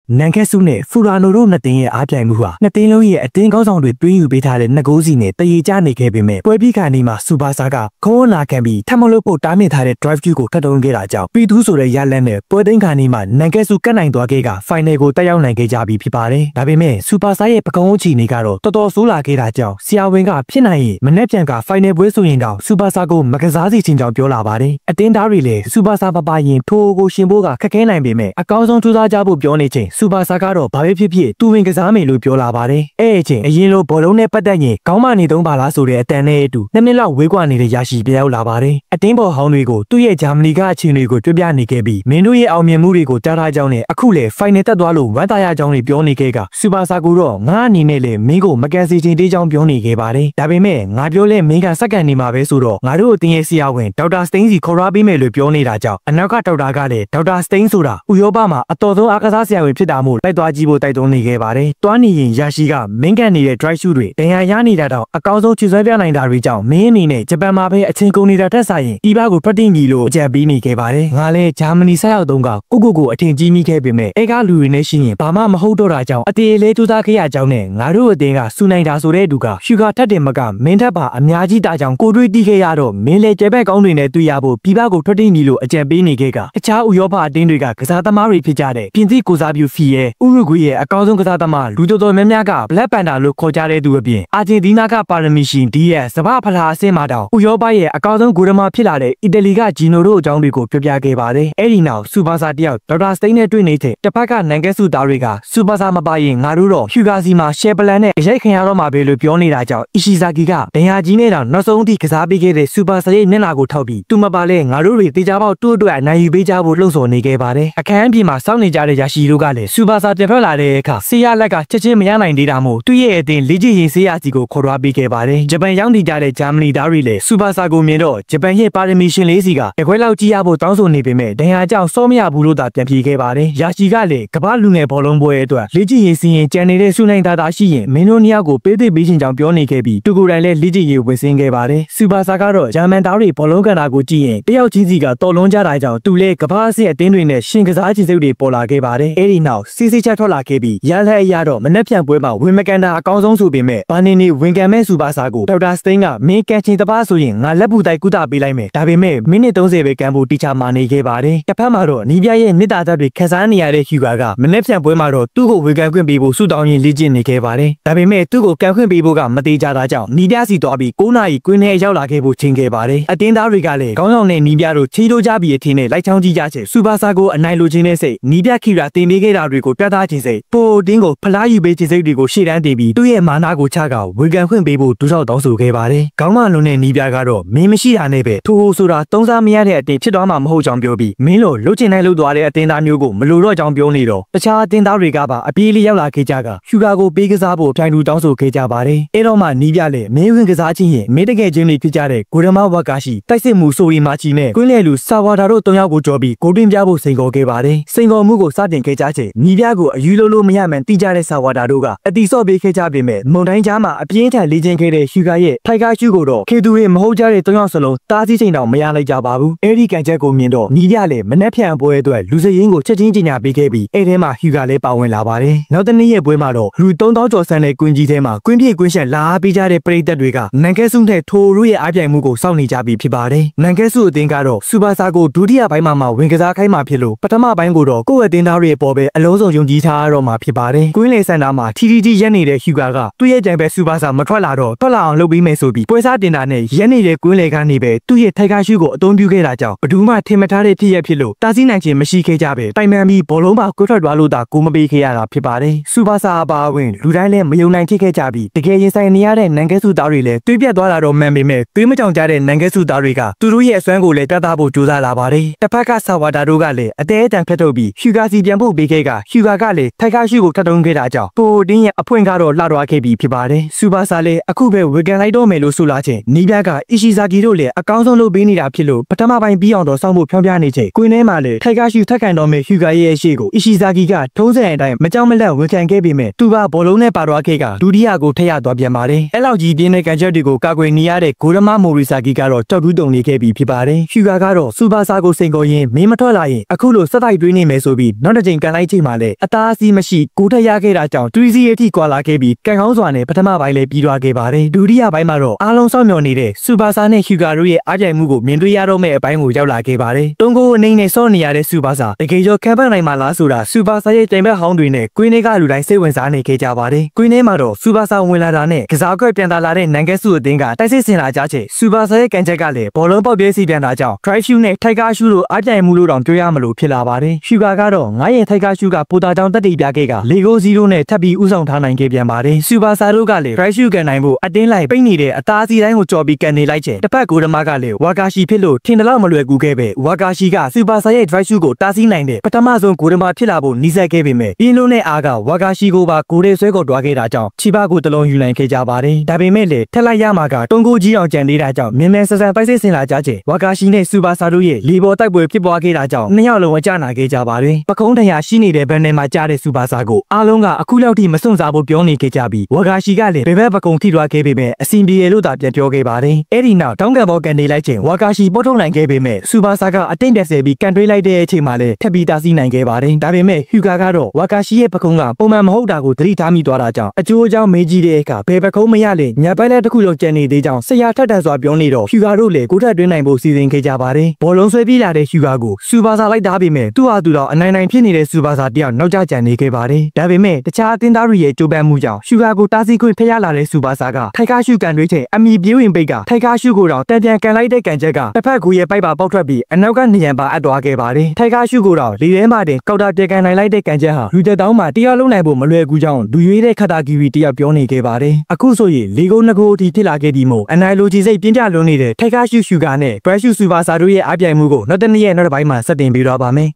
S1: နန်ကက်ဆုနဲ့ဖူရာနိုတို့နှစ်တင်းရဲ့အားပြိုင်မှုဟာနှစ်တင်းလုံးရဲ့အတင်းကောင်းဆောင်တွေတွင်းယူပေးထားတဲ့နှစ်ကိုးစီနဲ့တရေကျနေခဲ့ပေမဲ့ပွဲပြီးခါနေမှာစူပါဆာကခေါင်းနာခံပြီးထပ်မလို့ဖို့တားမြစ်ထားတဲ့ drive through ကိုထပ်တုံးခဲ့တာကြောင့်ပီတူးဆိုတဲ့ရလန်းနဲ့ပွဲသိမ်းခါနေမှာနန်ကက်ဆုကတ်နိုင်သွားခဲ့က final ကိုတက်ရောက်နိုင်ခဲ့ကြပြီဖြစ်ပါတယ်။ဒါပေမဲ့စူပါဆာရဲ့ပကုံးချီနေကတော့တော်တော်ဆိုးလာခဲ့တာကြောင့်ဆရာဝန်ကဖြစ်နိုင်ရင်မနေ့ပြန်က final ပွဲဆိုရင်တော့စူပါဆာကိုမကစားစီချင်ကြောင်းပြောလာပါတယ်။အတင်းသားတွေလည်းစူပါဆာပပရင်ထိုးကိုရှင်ဖို့ကခက်ခဲနိုင်ပေမဲ့အကောင်းဆုံးထူးခြားကြဖို့ပြောနေချိန်စူပါဆာကတော့ဘာပဲဖြစ်ဖြစ်တူဝင်ကစားမယ်လို့ပြောလာပါတယ်။အဲ့အချိန်အရင်လိုဘောလုံးနဲ့ပတ်သက်ရင်ခေါင်းမနေသုံးပါလားဆိုတဲ့အတန်နဲ့အတူ2မိနစ်လောက်ဝေးကွာနေတဲ့ရရှိပြောင်းလာပါတယ်။အတင်းပေါ်ဟောင်းတွေကိုသူ့ရဲ့ဂျာမနီကအခြေအနေကိုတွေ့ပြနေခဲ့ပြီးမင်းတို့ရဲ့အောင်မြင်မှုတွေကိုကြားထားကြောင်းနဲ့အခုလေ final တက်သွားလို့ဝမ်းသာရကြောင်းတွေပြောနေခဲ့ကစူပါဆာကိုတော့ငါအနေနဲ့လေမင်းကိုမကန်စီချင်သေးကြောင်းပြောနေခဲ့ပါတယ်။ဒါပေမဲ့ငါပြောလဲမင်းကစက္ကန့်နေမှာပဲဆိုတော့ငါတို့အတင်းရဲ့ဆရာဝန်ဒေါက်တာစတိန်းစီခေါ်ရပေးမယ်လို့ပြောနေတာကြောင့်အနောက်ကဒေါက်တာကလည်းဒေါက်တာစတိန်းဆိုတာဥရောပမှာအတော်ဆုံးအားကစားဆရာဝန်ဖြစ်တာမို့လိုက်သွားကြည့်ဖို့တိုက်တွန်းနေခဲ့ပါတယ်။တွားနေရင်ရရှိကမင်းကန်နေတဲ့ drive shoot တွေဒဏ်ရာရနေတာတော့အကောင်းဆုံးချွေဆွဲပြနိုင်တာတွေကြောင့်မင်းအနေနဲ့ဂျပန်မှာပဲအချင်းကုန်နေတာတက်ဆိုင်ရင်ဒီဘက်ကိုထွက်တင်ကြီးလို့အကြံပေးနေခဲ့ပါတယ်။ငါလည်းဂျာမနီဆက်ရောက်တုန်းကကိုအထင်ကြီးမိခဲ့ပေမဲ့အဲကလူတွေနဲ့ရှိရင်ဘာမှမဟုတ်တော့တာကြောင့်အတေးလေးထူးခြားခဲ့ရကြောင်းနဲ့ငါတို့အတင်းကစူနိုင်တာဆိုတဲ့သူကရှူဂါထက်တင်မကမင်းထက်ပါအများကြီးတာကြောင့်ကိုတွေးတီးခဲ့ရတော့မင်းလေကျဲဘက်ကောင်းတွေနဲ့တွေ့ရဖို့ဒီဘက်ကိုထွက်တင်ကြီးလို့အကြံပေးနေခဲ့ကတခြားဥရောပအတင်းတွေကကစားသမားတွေဖြစ်ကြတဲ့ပြင်သစ်ကိုစားပြုဖီရဲ့ဥရုဂွေရဲ့အကောင်းဆုံးကစားသမားလူတော်များများက Black Panther လို့ခေါ်ကြတဲ့သူအပြင်အာဂျင်တီးနားကပါရမီရှင်ဒီရဲ့စပဖလားအဆင့်မှာတောင်ဥရောပရဲ့အကောင်းဆုံးဂိုးသမားဖြစ်လာတဲ့အီတလီကဂျီနိုတို့အကြောင်းတွေကိုပြောပြခဲ့ပါတယ်။အဲဒီနောက်စူပါဆာတယောက်ဒေါက်တာစတိန်းနဲ့တွေ့နေတဲ့တစ်ဖက်ကနန်ကက်ဆုသားတွေကစူပါဆာမပါရင်ငါတို့တော့ဟျူဂါစီမှာရှယ်ပလန်နဲ့အရိုက်ခံရတော့မှာပဲလို့ပြောနေတာကြောင့်အီရှီဇာဂီကဒဏ်ရာကြီးနဲ့တောင်နောက်ဆုံးအထိကစားပေးခဲ့တဲ့စူပါဆာရဲ့မျက်နှာကိုထောက်ပြီးသူမပါလဲငါတို့တွေတေချာပေါက်တူ့အတွက်အနိုင်ယူပေးကြဖို့လှုံ့ဆော်နေခဲ့ပါတယ်။အခန်းအပြင်မှာစောင့်နေကြတဲ့ရရှိတို့ကလည်းစူပါဆာတင်ထွက်လာတဲ့အခါဆေးရလက်ကချက်ချင်းမရနိုင်သေးတာမို့သူ့ရဲ့အတင်းလေ့ကျင့်ရေးဆေးရစီကိုခေါ်သွားပေးခဲ့ပါတယ်။ဂျပန်ရောက်နေကြတဲ့ဂျာမနီသားတွေလည်းစူပါဆာကိုမြင်တော့ဂျပန်ရဲ့ပါရမီရှင်လေးစီကတခွဲလောက်ကြီးရဖို့တောင်းဆိုနေပေမဲ့ဒဏ်ရာကြောင့်စောမရဘူးလို့သာပြန်ပြေးခဲ့ပါတယ်။ရရှိကလည်းကမ္ဘာလူငယ်ဘောလုံးပွဲအတွက်လေ့ကျင့်ရေးစီရင်ကြံနေတဲ့စူနိုင်သားရှိရင်မင်းတို့နှစ်ယောက်ကိုပေးသိပေးချင်ကြောင်းပြောနေခဲ့ပြီးတူကိုယ်တိုင်လည်းလေ့ကျင့်ရေးဝင်ဆင်းခဲ့ပါတယ်။စူပါဆာကတော့ဂျာမန်သားတွေဘောလုံးကန်တာကိုကြည့်ရင်တယောက်ချင်းစီကတော်လွန်ကြတာကြောင့်သူလည်းကမ္ဘာအဆင့်အသင်းတွေနဲ့ရှင်ကစားခြင်းစိတ်တွေပေါ်လာခဲ့ပါတယ်။အဲဒီနောက်စီစီချက်ထွက်လာခဲ့ပြီးရလက်အရတော့မနှက်ဖြန့်ပွဲမှာဝင်မကန်တာအကောင်းဆုံးဆိုပေမဲ့ဘာနေနေဝင်ကန်မဲ့စူပါဆာကိုဒေါက်တာစတိန်းကမင်းကန်ချင်တပားဆိုရင်ငါလက်ပူတိုက်ကုသပေးလိုက်မယ်။ဒါပေမဲ့မိနစ်30ပဲကန်ဖို့တီချာမာနေခဲ့ပါတယ်။တစ်ဖက်မှာတော့နီးပြရဲ့နှစ်တာသက်တွေခန်းစားနေရတဲ့ဟျူဂါကမနှက်ဖြန့်ပွဲမှာတော့သူ့ကိုဝေကန်ခွင့်ပေးဖို့ဆုတောင်းရင်းလေ့ကျင့်နေခဲ့ပါတယ်။ဒါပေမဲ့သူ့ကိုကန်ခွင့်ပေးဖို့ကမသေးကြတာကြောင့်နီးပြစီသွားပြီး9နာရီကွင်းထဲရောက်လာခဲ့ဖို့ချိန်ခဲ့ပါတယ်။အတင်းသားတွေကလည်းခေါင်းဆောင်နဲ့နီးပြတို့ချီးတိုးကြပြီးအထင်းနဲ့လိုက်ချောင်းကြည့်ကြချက်စူပါဆာကိုအနိုင်လိုခြင်းနဲ့စိတ်နီးပြခီရာတင်ပေးခဲ့တာတွေကိုပြသခြင်းစိတ်ပိုတင်းကိုဖလားယူပေးခြင်းစိတ်တွေကိုရှေ့တန်းတင်ပြီးသူ့ရဲ့မာနာကိုချကဝေကန်ခွင့်ပေးဖို့ဒူးထောက်တောင်းဆိုခဲ့ပါတယ်။ခေါင်းမလုံးနဲ့နီးပြကတော့မင်းမရှိတာနဲ့ပဲထိုးဟိုဆိုတာသုံးစားမရတဲ့အတင်းဖြစ်သွားမှာမဟုတ်ကြောင်းပြောပြီးမင်းလိုလှုပ်ချင်တိုင်းလှုပ်သွားတဲ့အတင်းသားမျိုးကိုမလိုတော့ကြောင်းပြောနေတော့တခြားအတင်းသားတွေကပါအပြေးလေးရောက်လာခဲ့ကြကဟျူဂါကိုပေးကစားဖို့အထိုင်တူတောင်းဆိုခဲ့ကြပါတယ်။အဲတော့မှနီးပြလည်းမင်းဝင်ကစားခြင်းရင်မင်းတကယ်ချင်းတွေဖြစ်ကြတဲ့ဂိုဒမဝါကာရှိတိုက်စစ်မှုဆိုရီမာချီနဲ့ကွင်းလေလူဆာဝါဒါတို့၃ယောက်ကိုကြော်ပြီးဂိုတွင်းပြဖို့စိန်ခေါ်ခဲ့ပါတယ်။စိန်ခေါ်မှုကိုစတင်ခဲ့ကြချိန်နီးပြကိုအယူလို့မရမှန်တိကျတဲ့ဆာဝါဒါတို့ကအတီဆော့ပေးခဲ့ကြပေမဲ့မုန်တိုင်းကြားမှာအပြင်းထန်လေ့ကျင့်ခဲ့တဲ့ဟျူဂါရဲ့ထိုက်ကားရှုကိုတော့ခေသူတွေမဟုတ်ကြတဲ့၃ယောက်စလုံးတားဆီးချိန်တောင်မရလိုက်ကြပါဘူး။အဲဒီကန်ချက်ကိုမြင်တော့နီးပြလည်းမနှက်ဖြန့်ပွဲအတွက်လူစရင်းကိုချက်ချင်းကြီးညာပေးခဲ့ပြီးအဲထဲမှာဟျူဂါလည်းပါဝင်လာပါတယ်။နောက်တနေ့ရဲ့ပွဲမှာတော့လူ3000ကျော်ဆန်တဲ့ကွင်းကြီးထဲမှာကွင်းပြေကွင်းရှက်လာအားပေးကြတဲ့ပရိသတ်တွေကနန်ကက်ဆုနဲ့ထိုရိုးရဲ့အားပြိုင်မှုကိုစောင့်နေကြပြီဖြစ်ပါတယ်။နန်ကက်ဆုအသင်းကတော့စူပါဆာကိုဒုတိယပိုင်းမှာဝင်ကစားခိုင်းမှာဖြစ်လို့ပထမပိုင်းကိုတော့ကိုယ့်အသင်းသားတွေအပေါ်ပဲအလုံးစုံယုံကြည်ထားရတော့မှာဖြစ်ပါတယ်။ကွင်းလေစန်တာမှာထီရက်နေတဲ့ဟျူဂါကသူ့ရဲ့ကြံပဲစူပါဆာမထွက်လာတော့ထွက်လာအောင်လုပ်ပြီးမယ်ဆိုပြီးပွဲစားတင်တာနဲ့ရက်နေတဲ့ကွင်းလေကနေပဲသူ့ရဲ့ထိုက်ကားရှုကိုအသုံးပြုခဲ့တာကြောင့်ဘယ်သူမှထင်မထားတဲ့ဖြစ်ရဖြစ်လို့တားဆီးနိုင်ခြင်းမရှိခဲ့ကြပဲတိုင်ပန်ပြီးဘောလုံးပါကွတ်ထွက်သွားလို့သာကိုမပေးခဲ့ရတာဖြစ်ပါတယ်။စူပါဆာအပါအဝင်လူတိုင်းလည်းမယုံနိုင်ဖြစ်ခဲ့ကြပြီးတကယ်ရင်ဆိုင်နေရတဲ့နန်ကက်ဆုသားတွေလည်းတွေးပြတ်သွားတာတော့မှန်ပေမဲ့တွေးမကြောင်ကြတဲ့နန်ကက်ဆုသားတွေကသူတို့ရဲ့အစွမ်းကိုလည်းပြသဖို့ကြိုးစားလာပါတယ်။တစ်ဖက်ကဆာဝါဒါတို့ကလည်းအသေးအတန်ဖက်ထုတ်ပြီးဟျူဂါစီပြန်ဖို့ပေးခဲ့ကဟျူဂါကလည်းထိုက်ကားရှုကိုထပ်တုံးခဲ့တာကြောင့်ပိုတင်းရဲ့အဖွင့်ကတော့လှသွားခဲ့ပြီးဖြစ်ပါတယ်။စူပါဆာလည်းအခုပဲဝေကန်လိုက်တော့မယ်လို့ဆိုလာချိန်နီးပြကအီရှီဇာဂီတို့လည်းအကောင်းဆုံးလုပ်ပေးနေတာဖြစ်လို့ပထမပိုင်းပြီးအောင်တော့စောင့်ဖို့ဖြောင်းပြနေချိန်ကွင်းထဲမှာလည်းထိုက်ကားရှုထက်ခံတော့မယ်ဟျူဂါရဲ့အရှိကိုအီရှီဇာဂီကထုံးစံအတိုင်းမကြောက်မလန့်ဝန်ခံခဲ့ပေမဲ့သူကဘောလုံးနဲ့ပါသွားခဲ့ကဒုတိယကိုထည့်ရသွားပြန်ပါတယ်။အဲ့လောက်ကြီးပြင်းတဲ့ကန်ချက်တွေကိုကာကွယ်နေရတဲ့ဂိုဒမမိုရီဆာဂီကတော့ကြောက်တူးတုံနေခဲ့ပြီးဖြစ်ပါတယ်။ဟျူဂါကတော့စူပါဆာကိုစိန်ခေါ်ရင်းမင်းမထွက်လာရင်အခုလိုစက်တိုက်တွေးနေမယ်ဆိုပြီးနောက်တစ်ချိန်ကန်လိုက်ချ ချိန်မှာလည်းအသားအစီးမရှိကိုထက်ရခဲ့တာကြောင့်တူရီစီအထိကွာလာခဲ့ပြီးကန်ကောင်းစွာနဲ့ပထမပိုင်းလည်းပြီးသွားခဲ့ပါတယ်ဒုတိယပိုင်းမှာတော့အားလုံးစောင့်မျှော်နေတဲ့စူပါဆာနဲ့ဟျူဂါတို့ရဲ့အားပြိုင်မှုကိုမြင်တွေ့ရတော့မယ့်အပိုင်းကိုရောက်လာခဲ့ပါတယ်တွန်းကိုအနေနဲ့စောင့်နေရတဲ့စူပါဆာတကယ်ရောခံပတ်နိုင်မှာလားဆိုတာစူပါဆာရဲ့တိုင်ဘက်ဟောင်းတွေနဲ့ကွင်းထဲကလူတိုင်းစိတ်ဝင်စားနေခဲ့ကြပါတယ်ကွင်းထဲမှာတော့စူပါဆာဝင်လာတာနဲ့ကစားကွက်ပြန်လာတဲ့နန်ဂက်စုအသင်းကတိုက်စစ်ဆင်လာကြချိန်စူပါဆာရဲ့ကန်ချက်ကလည်းဘောလုံးပေါက်ပြဲစီပြန်တာကြောင့် Drive Shoe နဲ့ Tiger Shoe တို့အားပြိုင်မှုလို့တောင်ပြောရမလို့ဖြစ်လာပါတယ်ဟျူဂါကတော့9ရဲ့ Tiger Shoe ကပိုတာကြောင့်တက်တည်ပြခဲ့က4-0နဲ့ထပ်ပြီးဦးဆောင်ထားနိုင်ခဲ့ပြန်ပါတယ်စူပါဆာတို့ကလည်း Drive Shoe ကန်နိုင်ဖို့အတင်းလိုက်ပိတ်နေတဲ့အသားအစီတိုင်းကိုကြော်ပြီးကန်နေလိုက်ချိန်တစ်ဖက်ကိုဓမားကလည်းဝါကာရှီဖြစ်လို့ထင်တယ်လို့မလွယ်ကူခဲ့ပဲဝါကာရှီကစူပါဆာရဲ့ Drive Shoe ကိုတားဆီးနိုင်တဲ့ပထမဆုံးကိုဓမားဖြစ်လာဖို့နီးစပ်ခဲ့ပေမဲ့ပြင်းလုံးနဲ့အားကဝါကာရှီကိုပါကိုရဲဆွဲကိုတွားခဲ့တာကြောင့်ချီပါကိုတလုံးယူနိုင်ခဲ့ကြပါတယ်ဒါပေမဲ့လည်းထက်လိုက်ရမှာကတွန်းကိုကြီးအောင်ကြံနေတာကြောင့်မြင်းမဲဆဆန်ပိုက်စစ်ဆင်လာကြချိန်ဝါကာရှီနဲ့စူပါဆာတို့ရဲ့လီဘော်တိုက်ပွဲဖြစ်ပွားခဲ့တာကြောင့်နှစ်ယောက်လုံးအကြနာခဲ့ကြပါတယ်ပကုံးထရာရှိနေတဲ့ဘန်နယ်မှာကြားတဲ့စူပါဆာကိုအားလုံးကအခုလောက်ထိမစွန့်စားဖို့ပြောနေခဲ့ကြပြီးဝါကာရှီကလည်းဘယ်ဘက်ပကုံးထိထွားခဲ့ပေမဲ့အစီအပြေလို့သာပြန်ပြောခဲ့ပါတယ်အဲ့ဒီနောက်တောင်းကန်ဘောကန်နေလိုက်ချိန်ဝါကာရှီပေါ်ထုတ်နိုင်ခဲ့ပေမဲ့စူပါဆာကအတင်းတက်ဆဲပြီးကန်တွေးလိုက်တဲ့အချိန်မှာလည်းထပ်ပြီးတားဆီးနိုင်ခဲ့ပါတယ်ဒါပေမဲ့ဟျူဂါကတော့ဝါကာရှီရဲ့ပကုံးကပုံမှန်မဟုတ်တာကိုသတိထားမိသွားတာကြောင့်အကျိုးအကြောင်းမေးကြည့်တဲ့အခါဘယ်ပကုံးမရလေညပိုင်းလက်တစ်ခုလုံးကျန်နေသေးကြောင်းဆရာထက်ထန်စွာပြောနေတော့ဟျူဂါတို့လည်းကိုထက်တွင်းနိုင်ဖို့စီစဉ်ခဲ့ကြပါတယ်ဘောလုံးဆွဲပြေးလာတဲ့ဟျူဂါကိုစူပါဆာလိုက်ထားပေမဲ့သူ့ဟာသူတော့အနိုင်ဖြစ်နေတဲ့စူပါဆာတယောက်နောက်ကျကျန်နေခဲ့ပါတယ်ဒါပေမဲ့တခြားအသင်းသားတွေရဲ့ကြိုးပမ်းမှုကြောင့်ဟျူဂါကိုတားဆီးခွင့်ဖျက်ရလာတဲ့စူပါဆာကထိုက်ကားရှုကန်တွေးချိန်အမီပြေးဝင်ပိတ်ကထိုက်ကားရှုကိုတော့တန်ပြန်ကန်လိုက်တဲ့ကန်ချက်ကတစ်ဖက်ကူရဲ့ပိုက်ပါပေါက်ထွက်ပြီးအနောက်ကနေရန်ပါအပ်သွားခဲ့ပါတယ်ထိုက်ကားရှုကိုတော့လီထဲမှာတင်ကောက်တာပြေကန်နိုင်လိုက်တဲ့ကန်ချက်ဟာလူသက်တောင်းမှာတရားလုံးနိုင်ဖို့မလွယ်ကူကြောင်းလူရွေးတဲ့ခတ်တာကီဝီတယောက်ပြောနေခဲ့ပါတယ်အခုဆိုရင်၄-2အထိဖြစ်လာခဲ့ဒီမို့အနိုင်လိုချီစိတ်ပြင်းပြလွန်းနေတဲ့ထိုက်ကားရှုကနဲ့ဘရက်ရှုစူပါဆာတို့ရဲ့အားပြိုင်မှုကိုနောက်တစ်နေ့ရဲ့နောက်တစ်ပိုင်းမှာဆက်တင်ပေးတော့ပါမယ်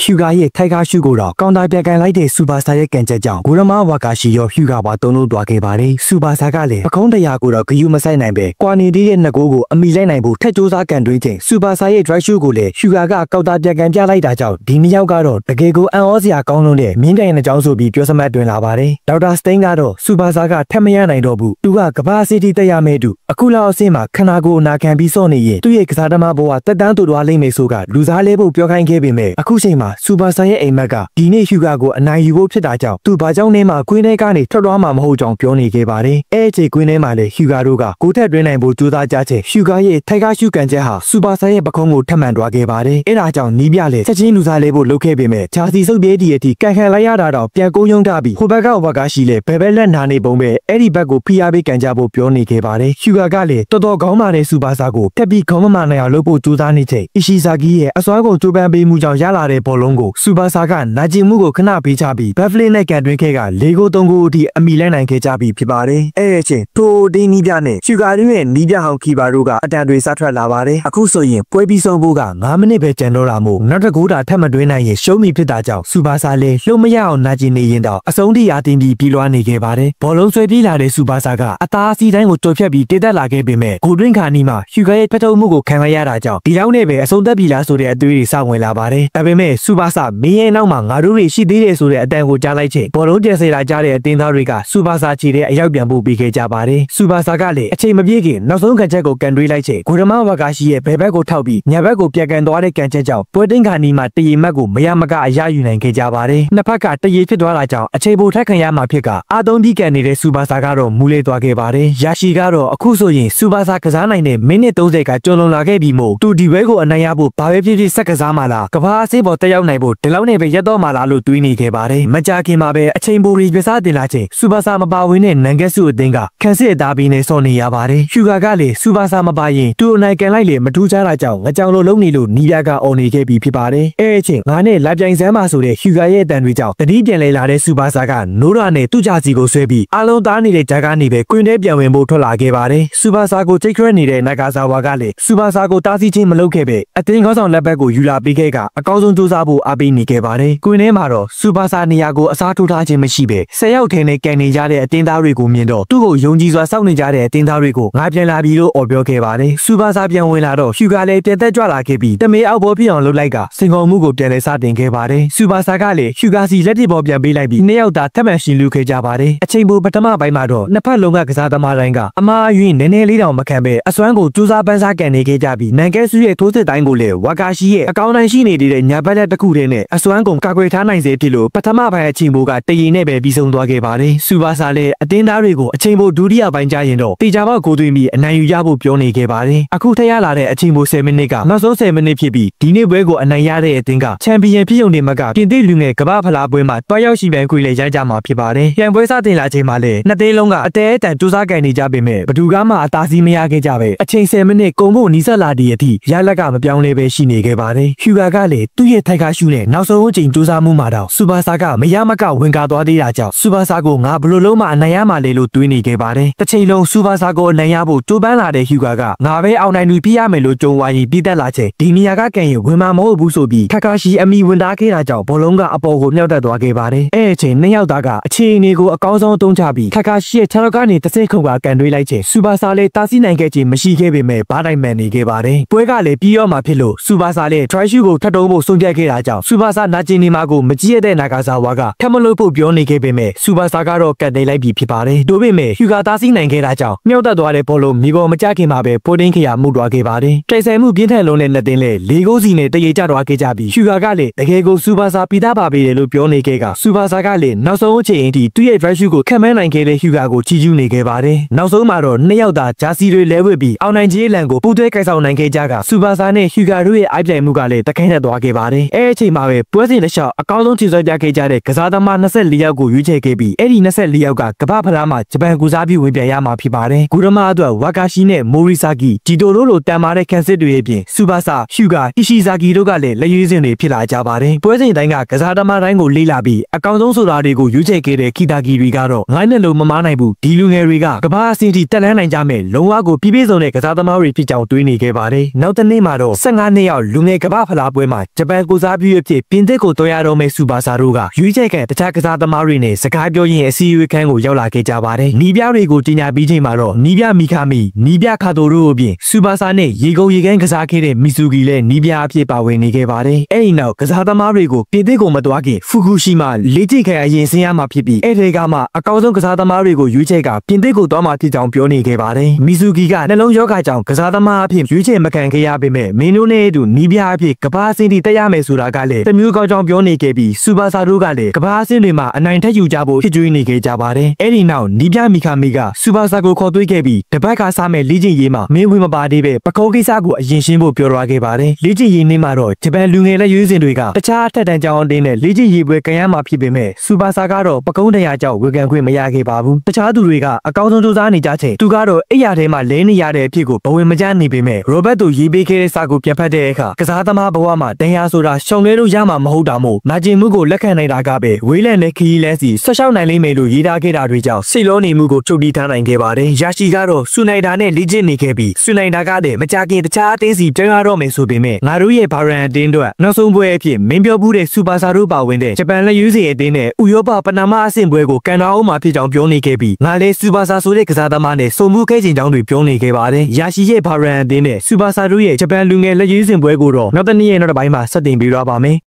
S1: ဟျူဂါရဲ့ထိုက်ကားရှုကိုတော့ကောင်တာပြန်ကန်လိုက်တဲ့စူပါဆာရဲ့ကန်ချက်ကြောင့်ဂိုရမာဝါကာရှီရောဟျူဂါပါတုံးလို့သွားခဲ့ပါတယ်စူပါဆာကလည်းပကုံးတရားကိုတော့ဂယူမဆိုင်နိုင်ပဲကွာနေသေးတဲ့နှစ်ကိုးကိုအမိလိုက်နိုင်ဖို့ထက်ကြိုးစားကန်တွင်းချိန်စူပါဆာရဲ့ drive shoot ကိုလည်းဟျူဂါကကောင်တာပြန်ကန်ပြလိုက်တာကြောင့်ဒီနှစ်ယောက်ကတော့တကယ်ကိုအံ့ဩစရာကောင်းလုံးတဲ့မြင်းတိုင်တဲ့ကြောင်းဆိုပြီးပြောစမှတ်တွင်လာပါတယ်ဒေါက်တာစတိန်ကတော့စူပါဆာကထက်မရနိုင်တော့ဘူးသူကကဘာစီတီတက်ရမယ်တူအခုလောက်အဆင့်မှာခနာကိုအနာခံပြီးစော့နေရင်သူ့ရဲ့ကစားသမားဘဝတက်တန်းတူသွားလိမ့်မယ်ဆိုကလူစားလဲဖို့ပြောခိုင်းခဲ့ပေမဲ့အခုချိန်မှာစူပါဆာရဲ့အိမ်မက်ကဒီနေ့ဟျူဂါကိုအနိုင်ယူဖို့ဖြစ်တာကြောင့်သူဘာကြောင့်လဲမှာကွင်းထဲကနေထွက်သွားမှာမဟုတ်ကြောင်းပြောနေခဲ့ပါတယ်အဲ့အချိန်ကွင်းထဲမှာလည်းဟျူဂါတို့ကကိုထက်တွင်းနိုင်ဖို့ကြိုးစားကြချိန်ဟျူဂါရဲ့ထိုက်ကားရှုကန်ချက်ဟာစူပါဆာရဲ့ပခုံးကိုထပ်မံသွားခဲ့ပါတယ်အဲ့ဒါကြောင့်နီးပြလည်းချက်ချင်းလူစားလဲဖို့လုပ်ခဲ့ပေမဲ့ဂျာစီစုပ်ပြေးတီအထိကန်ခံလိုက်ရတာတော့ပြန်ကုန်းယုံထားပြီးဟိုဘက်ကဝါကာရှိလဲဘယ်ဘက်လက်နာနေပုံပဲအဲ့ဒီဘက်ကိုဖိအားပေးကန်ကြဖို့ပြောနေခဲ့ပါတယ်ဟျူဂါကလည်းတော်တော်ကောင်းပါတဲ့စူပါဆာကိုတက်ပြီးခေါင်းမမနိုင်အောင်လုပ်ဖို့ကြိုးစားနေချိန်အီရှီဇာဂီရဲ့အစွမ်းကုန်ကြိုးပမ်းပေးမှုကြောင့်ရလာတဲ့ဘောလုံးကိုစူပါဆာကနာကျင်မှုကိုခဏပေးချပြီးဘက်ဖလင်းနဲ့ကန်တွင်းခဲ့က4-3အထိအမိလိုက်နိုင်ခဲ့ကြပြီဖြစ်ပါတယ်အဲ့ဒီချိန်ထိုဒီနီးပြနဲ့ဟျူဂါတို့ရဲ့နီးပြဟောင်းခီပါတို့ကအတန်တွေစားထွက်လာပါတယ်အခုဆိုရင်ပွဲပြီးဆုံးဖို့က9မိနစ်ပဲကျန်တော့တာမို့နောက်တစ်ဂိုးတာထပ်မတွင်းနိုင်ရင်ရှုံးမိဖြစ်တာကြောင့်စူပါဆာလည်းလှုပ်မရအောင်နာကျင်နေရင်တော့အဆုံးထိအားတင်းပြီးပြေးလွှားနေခဲ့ပါတယ်ဘောလုံးဆွဲပြေးလာတဲ့စူပါဆာကအသားအစီတိုင်းကိုတွတ်ဖြတ်ပြီးတည်တက်လာခဲ့ပေမဲ့ဂိုတွင်းခါနီးမှာဟျူဂါရဲ့ဖက်ထုံမှုကိုခံရတာကြောင့်ဒီရောက်နဲ့ပဲအဆုံးသက်ပြီလားဆိုတဲ့အတွေးတွေစဝင်လာပါတယ်ဒါပေမဲ့စူပါဆာမင်းရဲ့နောက်မှာငါတို့တွေရှိသေးတယ်ဆိုတဲ့အတန်ကိုကြားလိုက်ချိန်ဘောလုံးကျဲစေလာကြတဲ့အတင်းသားတွေကစူပါဆာချီတဲ့အရောက်ပြန်ဖို့ပြီးခဲ့ကြပါတယ်စူပါဆာကလည်းအချိန်မပြည့်ခင်နောက်ဆုံးကန်ချက်ကိုကန်တွေးလိုက်ချိန်ဂိုရမာဝါကာရှိရဲ့ဘယ်ဘက်ကိုထောက်ပြီးညာဘက်ကိုပြန်ကန်သွားတဲ့ကန်ချက်ကြောင့်ပွဲတင်းခါနီးမှာတရီမတ်ကိုမရမကအရယူနိုင်ခဲ့ကြပါတယ်နှစ်ဖက်ကတရီဖြစ်သွားတာကြောင့်အချိန်ပိုထက်ခံရမှာဖြစ်ကအာသုံးပြီးကန်နေတဲ့စူပါဆာကတော့မူလေးသွားခဲ့ပါတယ်ယာရှိကတော့အခုဆိုရင်စူပါဆာကစားနိုင်တဲ့မိနစ်30ကကျော်လွန်လာခဲ့ပြီးမို့သူဒီဘဲကိုအနိုင်ရဖို့ဘာပဲဖြစ်ဖြစ်ဆက်ကစားမှလားကဘာအစေးပေါ်တက်ရောက်နိုင်ဖို့ဒီလောက်နဲ့ပဲရက်တော့မှလားလို့တွေးနေခဲ့ပါတယ်မကြခင်မှာပဲအချိန်ပိုရီပြစားတင်လာချိန်စူပါဆာမပါဝင်တဲ့နန်ဂက်စုအသင်းကခန်းစစ်အသားပြီးနေစောနေရပါတယ်ဟျူဂါကလည်းစူပါဆာမပါရင်သူ့အနိုင်ကန်လိုက်လေမထူးခြားတာကြောင့်ငကြောင်လိုလုံးနေလို့နီးပြကအော်နေခဲ့ပြီးဖြစ်ပါတယ်အဲ့အချိန်ငါနဲ့လာပြိုင်စမ်းပါဆိုတဲ့ဟျူဂါရဲ့အတန်တွေကြောင့်တတိပြန်လဲလာတဲ့စူပါဆာကနိုးရနဲ့သူ့ကြစီကိုဆွဲပြီးအလုံးသားနေတဲ့ဂျာကနေပဲကွင်းထဲပြန်ဝင်ဖို့ထွက်လာခဲ့ပါတယ်စူပါဆာကိုချိတ်ခွဲနေတဲ့နာဂါဆာဝါကလည်းစူပါဆာကိုတားဆီးခြင်းမလုပ်ခဲ့ပဲအသင်းခေါင်းဆောင်လက်ဘက်ကိုယူလာပေးခဲ့ကအကောင်းဆုံးစူးစမ်း ဖို့အားပေးနေခဲ့ပါတယ်။ကွင်းထဲမှာတော့စူပါစာနေရာကိုအစားထိုးထားခြင်းမရှိပဲ10ယောက်ထဲနဲ့ကန်နေကြတဲ့အတင်းသားတွေကိုမြင်တော့သူ့ကိုယုံကြည်စွာစောင့်နေကြတဲ့အတင်းသားတွေကိုငါပြန်လာပြီလို့အော်ပြောခဲ့ပါတယ်။စူပါစာပြန်ဝင်လာတော့ဟျူကလည်းပြန်သက်ကြွလာခဲ့ပြီးတမေအောက်ပေါ်ဖြစ်အောင်လုပ်လိုက်ကစင်ကုန်မှုကိုပြန်လဲစတင်ခဲ့ပါတယ်။စူပါစာကလည်းဟျူကစီလက်တစ်ပေါ်ပြန်ပေးလိုက်ပြီးနှစ်ယောက်သာထပ်မံရှင်လူခဲ့ကြပါတယ်။အချိန်ပိုပထမပိုင်းမှာတော့နှစ်ဖက်လုံးကကစားသမားတိုင်းကအမားအယွင်းနည်းနည်းလေးတောင်မခံပဲအစွမ်းကိုစူးစမ်းပန်းစားကန်နေခဲ့ကြပြီးနန်ကဲဆူရဲ့ထိုးစစ်တိုင်းကိုလည်းဝါကာရှိရဲ့အကောင်းတိုင်းရှိနေတဲ့ညာဘက်လက်တစ်ခုတည်းနဲ့အစွမ်းကုန်ကာကွယ်ထားနိုင်စေဖြစ်လို့ပထမပိုင်းအချိန်ပိုကတရင်နဲ့ပဲပြီးဆုံးသွားခဲ့ပါတယ်။စူပါစာလည်းအတင်းသားတွေကိုအချိန်ပိုဒုတိယပိုင်းကျရင်တော့တေချာပေါက်ကိုသွင်းပြီးအနိုင်ယူရဖို့ပြောနေခဲ့ပါတယ်။အခုထရလာတဲ့အချိန်ပို10မိနစ်ကနောက်ဆုံး10မိနစ်ဖြစ်ပြီးဒီနေ့ပွဲကိုအနိုင်ရတဲ့အတင်းကချန်ပီယံဖြစ်ုံနေမှာကပြင်သစ်လူငယ်ကမ္ဘာဖလားပွဲမှာတွားရောက်ရှိပြန်ခွေလေရကြမှာဖြစ်ပါတယ်။ပြန်ပွဲစတင်လာချိန်မှာလည်းနှစ်သိန်းလုံးကအတဲအတန်စူးစမ်းကန်နေကြပေမဲ့ဘယ်သူကမှအသာစီးမရခဲ့ကြပဲအချိန်10မိနစ်ကုန်ဖို့နီးစပ်လာတဲ့အထိရလက်ကမပြောင်းလဲပဲရှိနေခဲ့ပါတယ်။ဟျူဂါကလည်းသူ့ရဲ့ထိုက်ခါရှုနဲ့နောက်ဆုံးအချိန်စူးစမ်းမှုမှာတော့စူပါစာကမရမကဝင်ကားသွားသေးတာကြောင့်စူပါစာကိုငါဘလို့လုံးမအနိုင်ရမှာလေလို့တွေးနေခဲ့ပါတယ်။တစ်ချိန်လုံးစူပါစာကိုအနိုင်ရဖို့ကြိုးပမ်းလာတဲ့ဟျူဂါကငါပဲအောင်နိုင်လူပြရမယ်လို့ကြုံဝါရင်ပြီးသက်လာချိန်ဒီနေရာကကန်ရင်ဝင်မှာမဟုတ်ဘူးဆိုပြီးခက်ခါရှိအမိဝင်သားခဲ့တာကြောင့်ဘောလုံးကအပေါ်ကိုမြောက်တက်သွားခဲ့ပါတယ်။အဲ့အချိန်နှစ်ယောက်သားကအခြေအနေကိုအကောင်းဆုံးအသုံးချပြီးခက်ခါရှိရဲ့ခြေထောက်ကနေတစ်စိတ်ခုံကကန်တွေးလိုက်ချိန်စူပါစာလေးတားဆီးနိုင်ခဲ့ခြင်းမရှိခဲ့ပေမဲ့ဘားတိုင်းမှန်နေခဲ့ပါတယ်။ပွဲကလည်းပြီးရောမှဖြစ်လို့စူပါစာလေး try shoot ကိုထပ်တုံးဖို့ဆုံးဖြတ်ခဲ့တာကြောင့်စူပါစာနာကျင်နေမှာကိုမကြည့်ရတဲ့နာဂါဆာဝါကထပ်မလို့ဖို့ပြောနေခဲ့ပေမဲ့စူပါစာကတော့ကတ်သိမ်းလိုက်ပြီဖြစ်ပါတယ်။တို့ပေမဲ့ဟျူဂါတားဆီးနိုင်ခဲ့တာကြောင့်မြောက်တက်သွားတဲ့ဘောလုံးမိဘောမကြခင်မှာပဲပိုတင်းခရမှုသွားခဲ့ပါတယ်။တိုက်ဆိုင်မှုပြင်းထန်လုံးနဲ့နှစ်သိန်းလဲ၄ဂိုးစီနဲ့တရေကျသွားခဲ့ကြပြီးဟျူဂါကလည်းတကယ်ကိုစူပါစာပြီးသားပါပေတယ်လို့ပြောနေခဲ့ကစူပါစာကလည်းနောက်ဆုံးအချိန်အထိသူ့ရဲ့ try shoot ကိုခံမနိုင်ခဲ့တဲ့ဟျူဂါကိုချီးကျူးနေခဲ့ပါတယ်။နောက်ဆုံးမှာတော့နှစ်ယောက်သာဂျာစီတွေလဲဝစ်ပြီးအောင်နိုင်ကြီးလန်ကိုပူးတွဲကိုက်ဆောင်နိုင်ခဲ့ကြကစူပါစာနဲ့ဟျူဂါတို့ရဲ့အိုက်ပြိုင်မှုကလည်းတခဲနဲ့သွားခဲ့ပါတယ်။အဲ့အချိန်မှာပဲပွဲစဉ်တစ်လျှောက်အကောင်းဆုံးခြေစွမ်းပြခဲ့ကြတဲ့ကစားသမား24ယောက်ကိုရွေးချယ်ခဲ့ပြီးအဲ့ဒီ24ယောက်ကကမ္ဘာဖလားမှာဂျပန်ကူစားပြီးဝင်ပြရမှာဖြစ်ပါတယ်။ဂူရမာအတွက်ဝါကာရှိနဲ့မိုရီဆာကီဂျီတိုတို့လိုတန်မာတဲ့ကန်စစ်တွေအပြင်စူပါစာဟျူဂါအီရှီဇာကီတို့ကလည်းလက်ရွေးစင်တွေဖြစ်လာကြပါတယ်။ပွဲစဉ်တိုင်းကကစားသမားတိုင်းကိုလေးလာပြီးအကောင်းဆုံးဆိုတာတွေကိုရွေးချယ်ခဲ့တဲ့ခီတာကီတွေကတော့ငိုင်းနဲ့လို့မမားနိုင်ဘူးဒီလူငယ်တွေကကမ္ဘာအဆင့်ထိတက်လှမ်းနိုင်ကြမယ်လုံးဝကိုပြည့်ပြည့်စုံတဲ့ကစားသမားတွေဖြစ်ကြောင်းတွေးနေခဲ့ပါတယ်။နောက်တစ်နေ့မှာတော့15နှစ်ရောက်လူငယ်ကမ္ဘာဖလားပွဲမှာဂျပန်ကိုစားပြုအဖြစ်ပြင်သစ်ကိုတွားရတော့မဲ့စူပါစာတို့ကရွေးချယ်ခံတခြားကစားသမားတွေနဲ့စကားပြောရင်းအစည်းအဝေးခန်းကိုရောက်လာခဲ့ကြပါတယ်။နီးပြတွေကိုကြီးညာပြီးချိန်မှာတော့နီးပြမီခါမီနီးပြခါတိုတို့အပြင်စူပါစာနဲ့ရေကုန်ရေကန်းကစားခဲ့တဲ့မီဆူဂီလည်းနီးပြအဖြစ်ပါဝင်နေခဲ့ပါတယ်။အဲ့ဒီနောက်ကစားသမားတွေကိုပြင်သစ်ကိုမတွားခင်ဖူကူရှီမာလေ့ကျင့်ခံအရင်ဆင်းရမှာဖြစ်ပြီးအဲ့ဒီကမှအကောင်းဆုံးကစားသမားတွေကိုရွေးချယ်ကပြင်သစ်ကိုတွားမှာဖြစ်ကြောင်းပြောနေခဲ့ပါတယ်။မီဆူဂီကနှလုံးရောဂါကြောင့်ကစားသမားအဖြစ်ရွေးချယ်မခံခဲ့ရပေမဲ့မင်းတို့နဲ့အတူနီးပြအဖြစ်ကမ္ဘာအဆင့်ထိတက်ရမယ်ဆိုတာကလည်းတမျိုးကောင်းကြောင်းပြောနေခဲ့ပြီးစူပါစာတို့ကလည်းကမ္ဘာအဆင့်တွေမှာအနိုင်ထက်ယူကြဖို့ဖြစ်ကြွေးနေခဲ့ကြပါတယ်။အဲ့ဒီနောက်နီးပြမီခါမီကစူပါစာကိုခေါ်သွေးခဲ့ပြီးတပတ်ကစားမဲ့လေ့ကျင့်ရေးမှာမင်းဝင်မပါသေးပဲပကောကိစ္စကိုအရင်ရှင်းဖို့ပြောသွားခဲ့ပါတယ်။လေ့ကျင့်ရေးနေ့မှာတော့ဂျပန်လူငယ်လက်ရွေးစင်တွေကတခြားအထက်တန်းကြောင်းအတင်းနဲ့လေ့ကျင့်ရေးပွဲကန်ရမှာဖြစ်ပေမဲ့စူပါစာကတော့ပကုံးတရားကြောင့်ဝေကန်ခွင့်မရခဲ့ပါဘူး။တခြားသူတွေကအကောင်းဆုံးစူးစမ်းနေကြချိန်သူကတော့အိယာထဲမှာလဲနေရတဲ့အဖြစ်ကိုဘဝင်မကျနေပေမဲ့ရိုဘတ်တို့ရေးပေးခဲ့တဲ့စာကိုပြန်ဖတ်တဲ့အခါကစားသမားဘဝမှာတရားဆိုတာရှောင်လဲလို့ရမှာမဟုတ်တာမို့နာကျင်မှုကိုလက်ခံနိုင်တာကပဲဝေးလံတဲ့ခီးလန်းစီဆက်လျှောက်နိုင်လိမ့်မယ်လို့ရေးထားခဲ့တာတွေကြောင့်စိတ်လုံးနေမှုကိုချုပ်တီးထားနိုင်ခဲ့ပါတယ်။ယာရှိကတော့ဆူနိုင်တာနဲ့လေ့ကျင့်နေခဲ့ပြီးဆူနိုင်တာကလည်းမကြခင်တခြားအတင်းစီပြောင်းရတော့မယ်ဆိုပေမဲ့ငါတို့ရဲ့ဘာရန်အတင်းတို့နောက်ဆုံးပွဲအဖြစ်မင်းပြောဘူးတဲ့စူပါစာတို့ပါဝင်တဲ့ဂျပန်လက်ရွေးစင်အတင်းနဲ့ဥရောပပနာမအဆင့်ပွဲကိုကန်တာအောင်မှာဖြစ်ကြောင်းပြောနေခဲ့ပြီးငါလည်းစူပါစာဆိုတဲ့ကစားသမားနဲ့စုံမှုခဲ့ခြင်းကြောင်းတွေပြောနေခဲ့ပါတယ်။ယာရှိရဲ့ဘာရန်အတင်းနဲ့စူပါစာတို့ရဲ့ဂျပန်လူငယ်လက်ရွေးစင်ပွဲကိုတော့နောက်တစ်နေ့ရဲ့နောက်တစ်ပိုင်းမှာဆက်တင်ပေးရပါမယ်။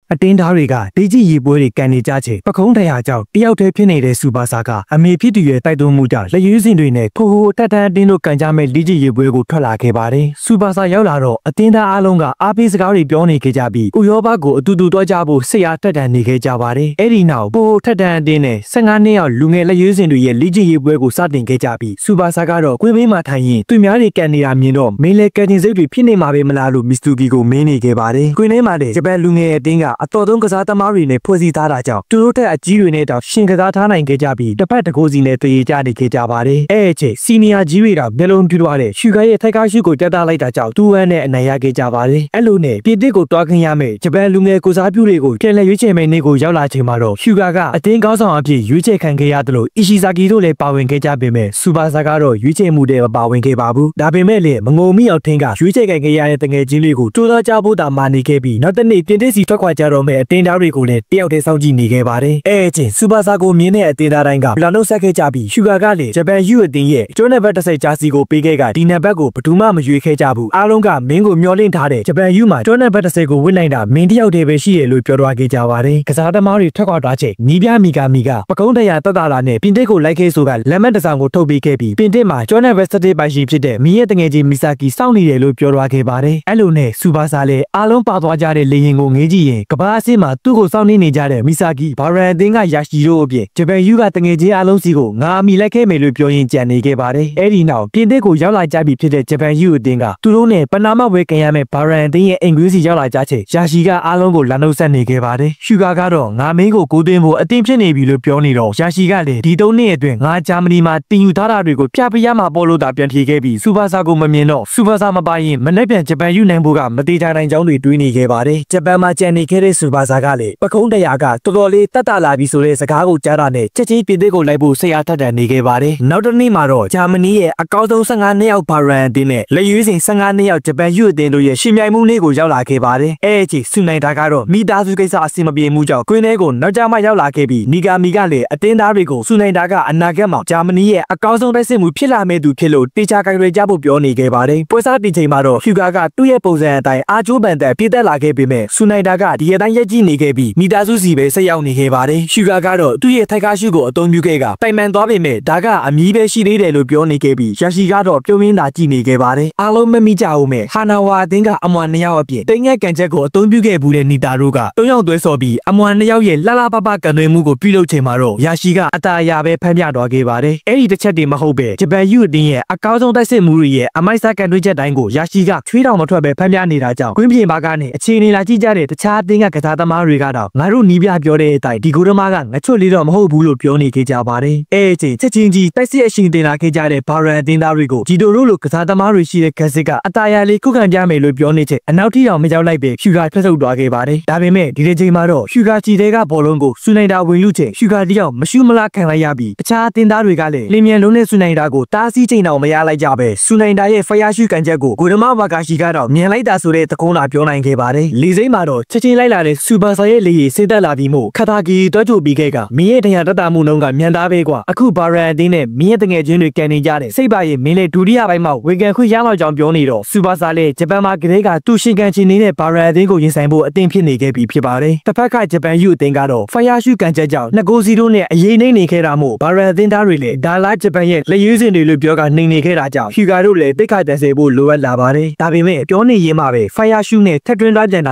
S1: အတင်းသားတွေကဒေးကြီးရေပွဲတွေကန်နေကြချိန်ပခုံးတရားကြောင့်တယောက်တည်းဖြစ်နေတဲ့စူပါစာကအမေဖြစ်သူရဲ့တိုက်တွန်းမှုကြောင့်လက်ရွေးစင်တွေနဲ့ဖိုးတက်တန်းအတင်းတို့ကန်ကြမဲ့ဒေးကြီးရေပွဲကိုထွက်လာခဲ့ပါတယ်။စူပါစာရောက်လာတော့အတင်းသားအားလုံးကအားပေးစကားတွေပြောနေခဲ့ကြပြီးဥရောပကိုအတူတူတွားကြဖို့စိတ်အားတက်တန်နေခဲ့ကြပါတယ်။အဲ့ဒီနောက်ဖိုးတက်တန်းအတင်းနဲ့15နှစ်ရောက်လူငယ်လက်ရွေးစင်တွေရဲ့လေ့ကျင့်ရေးပွဲကိုစတင်ခဲ့ကြပြီးစူပါစာကတော့ကွင်းဘေးမှာထိုင်ရင်သူများတွေကန်နေတာမြင်တော့မင်းလဲကန်တင်စိတ်တွေဖြစ်နေမှာပဲမလားလို့မစ္စတူဂီကိုမင်းနေခဲ့ပါတယ်။ကွင်းထဲမှာတဲ့ဂျပန်လူငယ်အတင်းက အတော်ဆုံးကစားသမားတွေနဲ့ဖွဲ့စည်းထားတာကြောင့်သူတို့တဲ့အကြီးတွေနဲ့တောင်ရှင်ကစားထားနိုင်ခဲ့ကြပြီးတစ်ဖက်တစ်ကိုစီနဲ့တည်ကြနေခဲ့ကြပါတယ်။အဲ့အချိန်စီနီယာကြီးတွေကမျက်လုံးပြူသွားတဲ့ရှူဂါရဲ့ထိုက်ကားရှုကိုတက်တာလိုက်တာကြောင့်2-1နဲ့အနိုင်ရခဲ့ကြပါတယ်။အဲ့လိုနဲ့ပြည်တစ်ကိုတွားခင်းရမယ်ဂျပန်လူငယ်ကိုစားပြုတွေကိုပြန်လည်ရွေးချယ်မယ့်နေ့ကိုရောက်လာချိန်မှာတော့ရှူဂါကအတင်းကောင်းဆောင်အဖြစ်ရွေးချယ်ခံခဲ့ရတယ်လို့အီရှီဇာဂီတို့လည်းပါဝင်ခဲ့ကြပေမဲ့စူပါဆာကတော့ရွေးချယ်မှုတွေမပါဝင်ခဲ့ပါဘူး။ဒါပေမဲ့လည်းမငုံမိအောင်ထင်းကရွေးချယ်ခံခဲ့ရတဲ့တငယ်ချင်းတွေကိုတိုးသားကြဖို့တာမာနေခဲ့ပြီးနောက်တစ်နေ့ပြင်သစ်စီထွက်ခွာကြတော့မဲ့အတင်းသားတွေကိုလည်းတယောက်တည်းစောင့်ကြည့်နေခဲ့ပါတယ်။အဲ့အချိန်စူပါဆာကိုမြင်တဲ့အတင်းသားတိုင်းကလာနှုတ်ဆက်ခဲ့ကြပြီးရှူဂါကလည်းဂျပန်ယူအတင်းရဲ့ကျွန်းနံပါတ်10ဂျာစီကိုပေးခဲ့ကဒီနံပါတ်ကိုဘယ်သူမှမရွေးခဲ့ကြဘူး။အားလုံးကမင်းကိုမျှော်လင့်ထားတဲ့ဂျပန်ယူမှာကျွန်းနံပါတ်10ကိုဝစ်နိုင်တာမင်းတယောက်တည်းပဲရှိတယ်လို့ပြောသွားခဲ့ကြပါတယ်။ကစားသမားတွေထွက်ခွာသွားချိန်နီးပြမီကပကုံးတရာတက်တာလာနဲ့ပြင်တစ်ကိုလိုက်ခဲ့ဆိုကလက်မှတ်တစ်စောင်ကိုထုတ်ပေးခဲ့ပြီးပြင်တစ်မှာကျွန်းနံပါတ်17ပိုင်ရှင်ဖြစ်တဲ့မီရဲ့တငယ်ချင်းမီဆာကီစောင့်နေတယ်လို့ပြောသွားခဲ့ပါတယ်။အဲ့လိုနဲ့စူပါဆာလည်းအားလုံးပါသွားကြတဲ့လေရင်ကိုငေးကြည့်ရင်ကဘာအဆင့်မှာသူ့ကိုစောင့်နေကြတဲ့မီဆာကီဘာရန်အသင်းကယာရှီတို့အပြင်ဂျပန်ယူကတငယ်ချင်းအားလုံးစီကိုငါအမိလိုက်ခဲ့မယ်လို့ပြောရင်ကြံနေခဲ့ပါတယ်။အဲ့ဒီနောက်ပြင်တစ်ကိုရောက်လာကြပြီဖြစ်တဲ့ဂျပန်ယူအသင်းကသူတို့နဲ့ပနာမဝဲကန်ရမယ့်ဘာရန်အသင်းရဲ့အင်္ဂလိပ်စီရောက်လာကြချိန်ယာရှီကအားလုံးကိုလာနှုတ်ဆက်နေခဲ့ပါတယ်။ရှူဂါကတော့ငါမင်းကိုကိုသွင်းဖို့အသင်းဖြစ်နေပြီလို့ပြောနေတော့ယာရှီကလည်းဒီ3နှစ်အတွင်းငါဂျာမနီမှာတင်ယူထားတာတွေကိုပြပေးရမှာပေါ်လို့သာပြန်ဖြေခဲ့ပြီးစူပါဆာကိုမမြင်တော့စူပါဆာမပါရင်မနေ့ပြန်ဂျပန်ယူနိုင်ဖို့ကမတေချာနိုင်ကြောင်းတွေတွေးနေခဲ့ပါတယ်။ဂျပန်မှာကြံနေခဲ့တဲ့စူပါဆာကလည်းပကုံးတရာကတော်တော်လေးတက်တာလာပြီဆိုတဲ့စကားကိုကြားတာနဲ့ချက်ချင်းပြင်သစ်ကိုလိုက်ဖို့ဆရာထက်တန်နေခဲ့ပါတယ်။နောက်တစ်နေ့မှာတော့ဂျာမနီရဲ့အကောင်းဆုံး15နှစ်ယောက်ဘာရန်အသင်းနဲ့လက်ရွေးစင်15နှစ်ယောက်ဂျပန်ယူအသင်းတို့ရဲ့ရှင်ပြိုင်မှုနေ့ကိုရောက်လာခဲ့ပါတယ်။အဲ့အချိန်စူနိုင်တာကတော့မိသားစုကိစ္စအဆင်မပြေမှုကြောင့်ကွင်းထဲကိုနောက်ကျမှရောက်လာခဲ့ပြီးနီဂါမီကလည်းအတင်းသားတွေကိုစူနိုင်တာကအနာဂတ်မှာဂျာမနီရဲ့အကောင်းဆုံးတိုက်စစ်မှုဖြစ်လာမဲ့သူဖြစ်လို့တေချာကိုင်ရကြဖို့ပြောနေခဲ့ပါတယ်။ပွဲစားတင်ချိန်မှာတော့ဟျူဂါကသူ့ရဲ့ပုံစံအတိုင်းအာချိုးပန်သက်ပြည့်တက်လာခဲ့ပေမဲ့စူနိုင်တာကဒီအတိုင်းရက်ကြည့်နေခဲ့ပြီးမိသားစုစီပဲဆက်ရောက်နေခဲ့ပါတယ်။ဟျူဂါကတော့သူ့ရဲ့ထိုက်ကားရှုကိုအသုံးပြုခဲ့ကပိုင်မှန်သွားပေမဲ့ဒါကအမီးပဲရှိသေးတယ်လို့ပြောနေခဲ့ပြီးယာရှီကတော့ပြုံးရင်းသာကြည့်နေခဲ့ပါတယ်။အားလုံးမမိကြအောင်မဲ့ဟာနာဝါအသင်းကအမွာ2ယောက်အပြင်တိမ်ငက်ကန်ချက်ကိုအသုံးပြုခဲ့ဘူးတဲ့နီတာတို့က3ယောက်သွဲဆော်ပြီးအမွာ2ယောက်ရဲ့လှလှပပကန်သွင်းမှုကိုပြုလုပ်ချိန်မှာတော့ယာရှီကအတာအရာပဲဖမ်းပြသွားခဲ့ပါတယ်။အဲ့ဒီတစ်ချက်တည်းမဟုတ်ပဲဂျပန်ယူအသင်းရဲ့အကောင်းဆုံးတိုက်စစ်မှုတွေရဲ့အမိုက်စားကန်သွင်းချက်တိုင်းကိုယာရှီကချွေးတောင်မထွက်ပဲဖမ်းပြနေတာကြောင့်ကွင်းပြင်ပါကနေအခြေအနေလာကြည့်ကြတဲ့တခြားအသင်းကကစားသမားတွေကတော့ငါတို့နီးပြပြောတဲ့အတိုင်းဒီကိုရမကငချွတ်လေးတော့မဟုတ်ဘူးလို့ပြောနေခဲ့ကြပါတယ်။အဲ့အချိန်ချက်ချင်းကြီးတိုက်စစ်အရှင်တင်လာခဲ့ကြတဲ့ဘာရန်အသင်းသားတွေကိုဂျီတိုတို့လိုကစားသမားတွေရှိတဲ့ခက်စစ်ကအတားရလေးခုခံပြမယ်လို့ပြောနေချက်အနောက်ထိတောင်မရောက်လိုက်ပဲဟျူဂါဖျက်ဆုပ်သွားခဲ့ပါတယ်။ဒါပေမဲ့ဒီချိန်မှာတော့ဟျူဂါချီတဲ့ကဘောလုံးကိုစူနိုင်တာဝင်လူချိန်ဟျူဂါတယောက်မရှုမလားခံလိုက်ရပြီးတခြားအသင်းသားတွေကလည်းလင်းမြန်လုံးနဲ့စူနိုင်တာကိုတားဆီးချိန်တော့မရလိုက်ကြပဲစူနိုင်တာရဲ့ဖယားရှုကန်ချက်ကိုဂိုဒမဝါကာရှီကတော့မြင်လိုက်တာဆိုတဲ့တကုံးလာပြောနိုင်ခဲ့ပါတယ်။လီစိမ့်မှာတော့ချက်ချင်းလိုက်လာတဲ့စူပါဆာရဲ့လေရီစိတ်သက်လာပြီးမို့ခတာဂီတွဲချိုပြီးခဲ့ကမင်းရဲ့တရားတတမှုနှုံးကမြန်သားပဲကွာအခုဘာရန်အသင်းနဲ့မင်းရဲ့တငယ်ချင်းတွေကန်နေကြတဲ့စိတ်ပါရဲ့မင်းလေဒုတိယပိုင်းမှာဝေကန်ခွင့်ရလောက်ကြောင်ပြောနေတော့စူပါဆာလည်းဂျပန်မှာကလေးကသူ့ရှင်ကန်ချင်နေတဲ့ဘာရန်အသင်းကိုရင်ဆိုင်ဖို့အသင်းဖြစ်နေခဲ့ပြီဖြစ်ပါတယ်။တစ်ဖက်ကဂျပန်ယူအသင်းကတော့ဖယားရှုကန်ချက်ကြောင့်2-0နဲ့အရေးနှိမ့်နေခဲ့တာမို့ဘာရန်အသင်းသားတွေလည်းဒါလာဂျပန်ရဲ့လက်ရွေးစင်တွေလို့ပြောကနှိမ့်နေခဲ့တာကြောင့်ဟျူဂါတို့လည်းတိတ်ခါတန်စေဖို့လိုအပ်လာပါတယ်။ဒါပေမဲ့ပြောနေရင်းမှာပဲဖယားရှုနဲ့ထက်တွင်းသွားပြန်တာ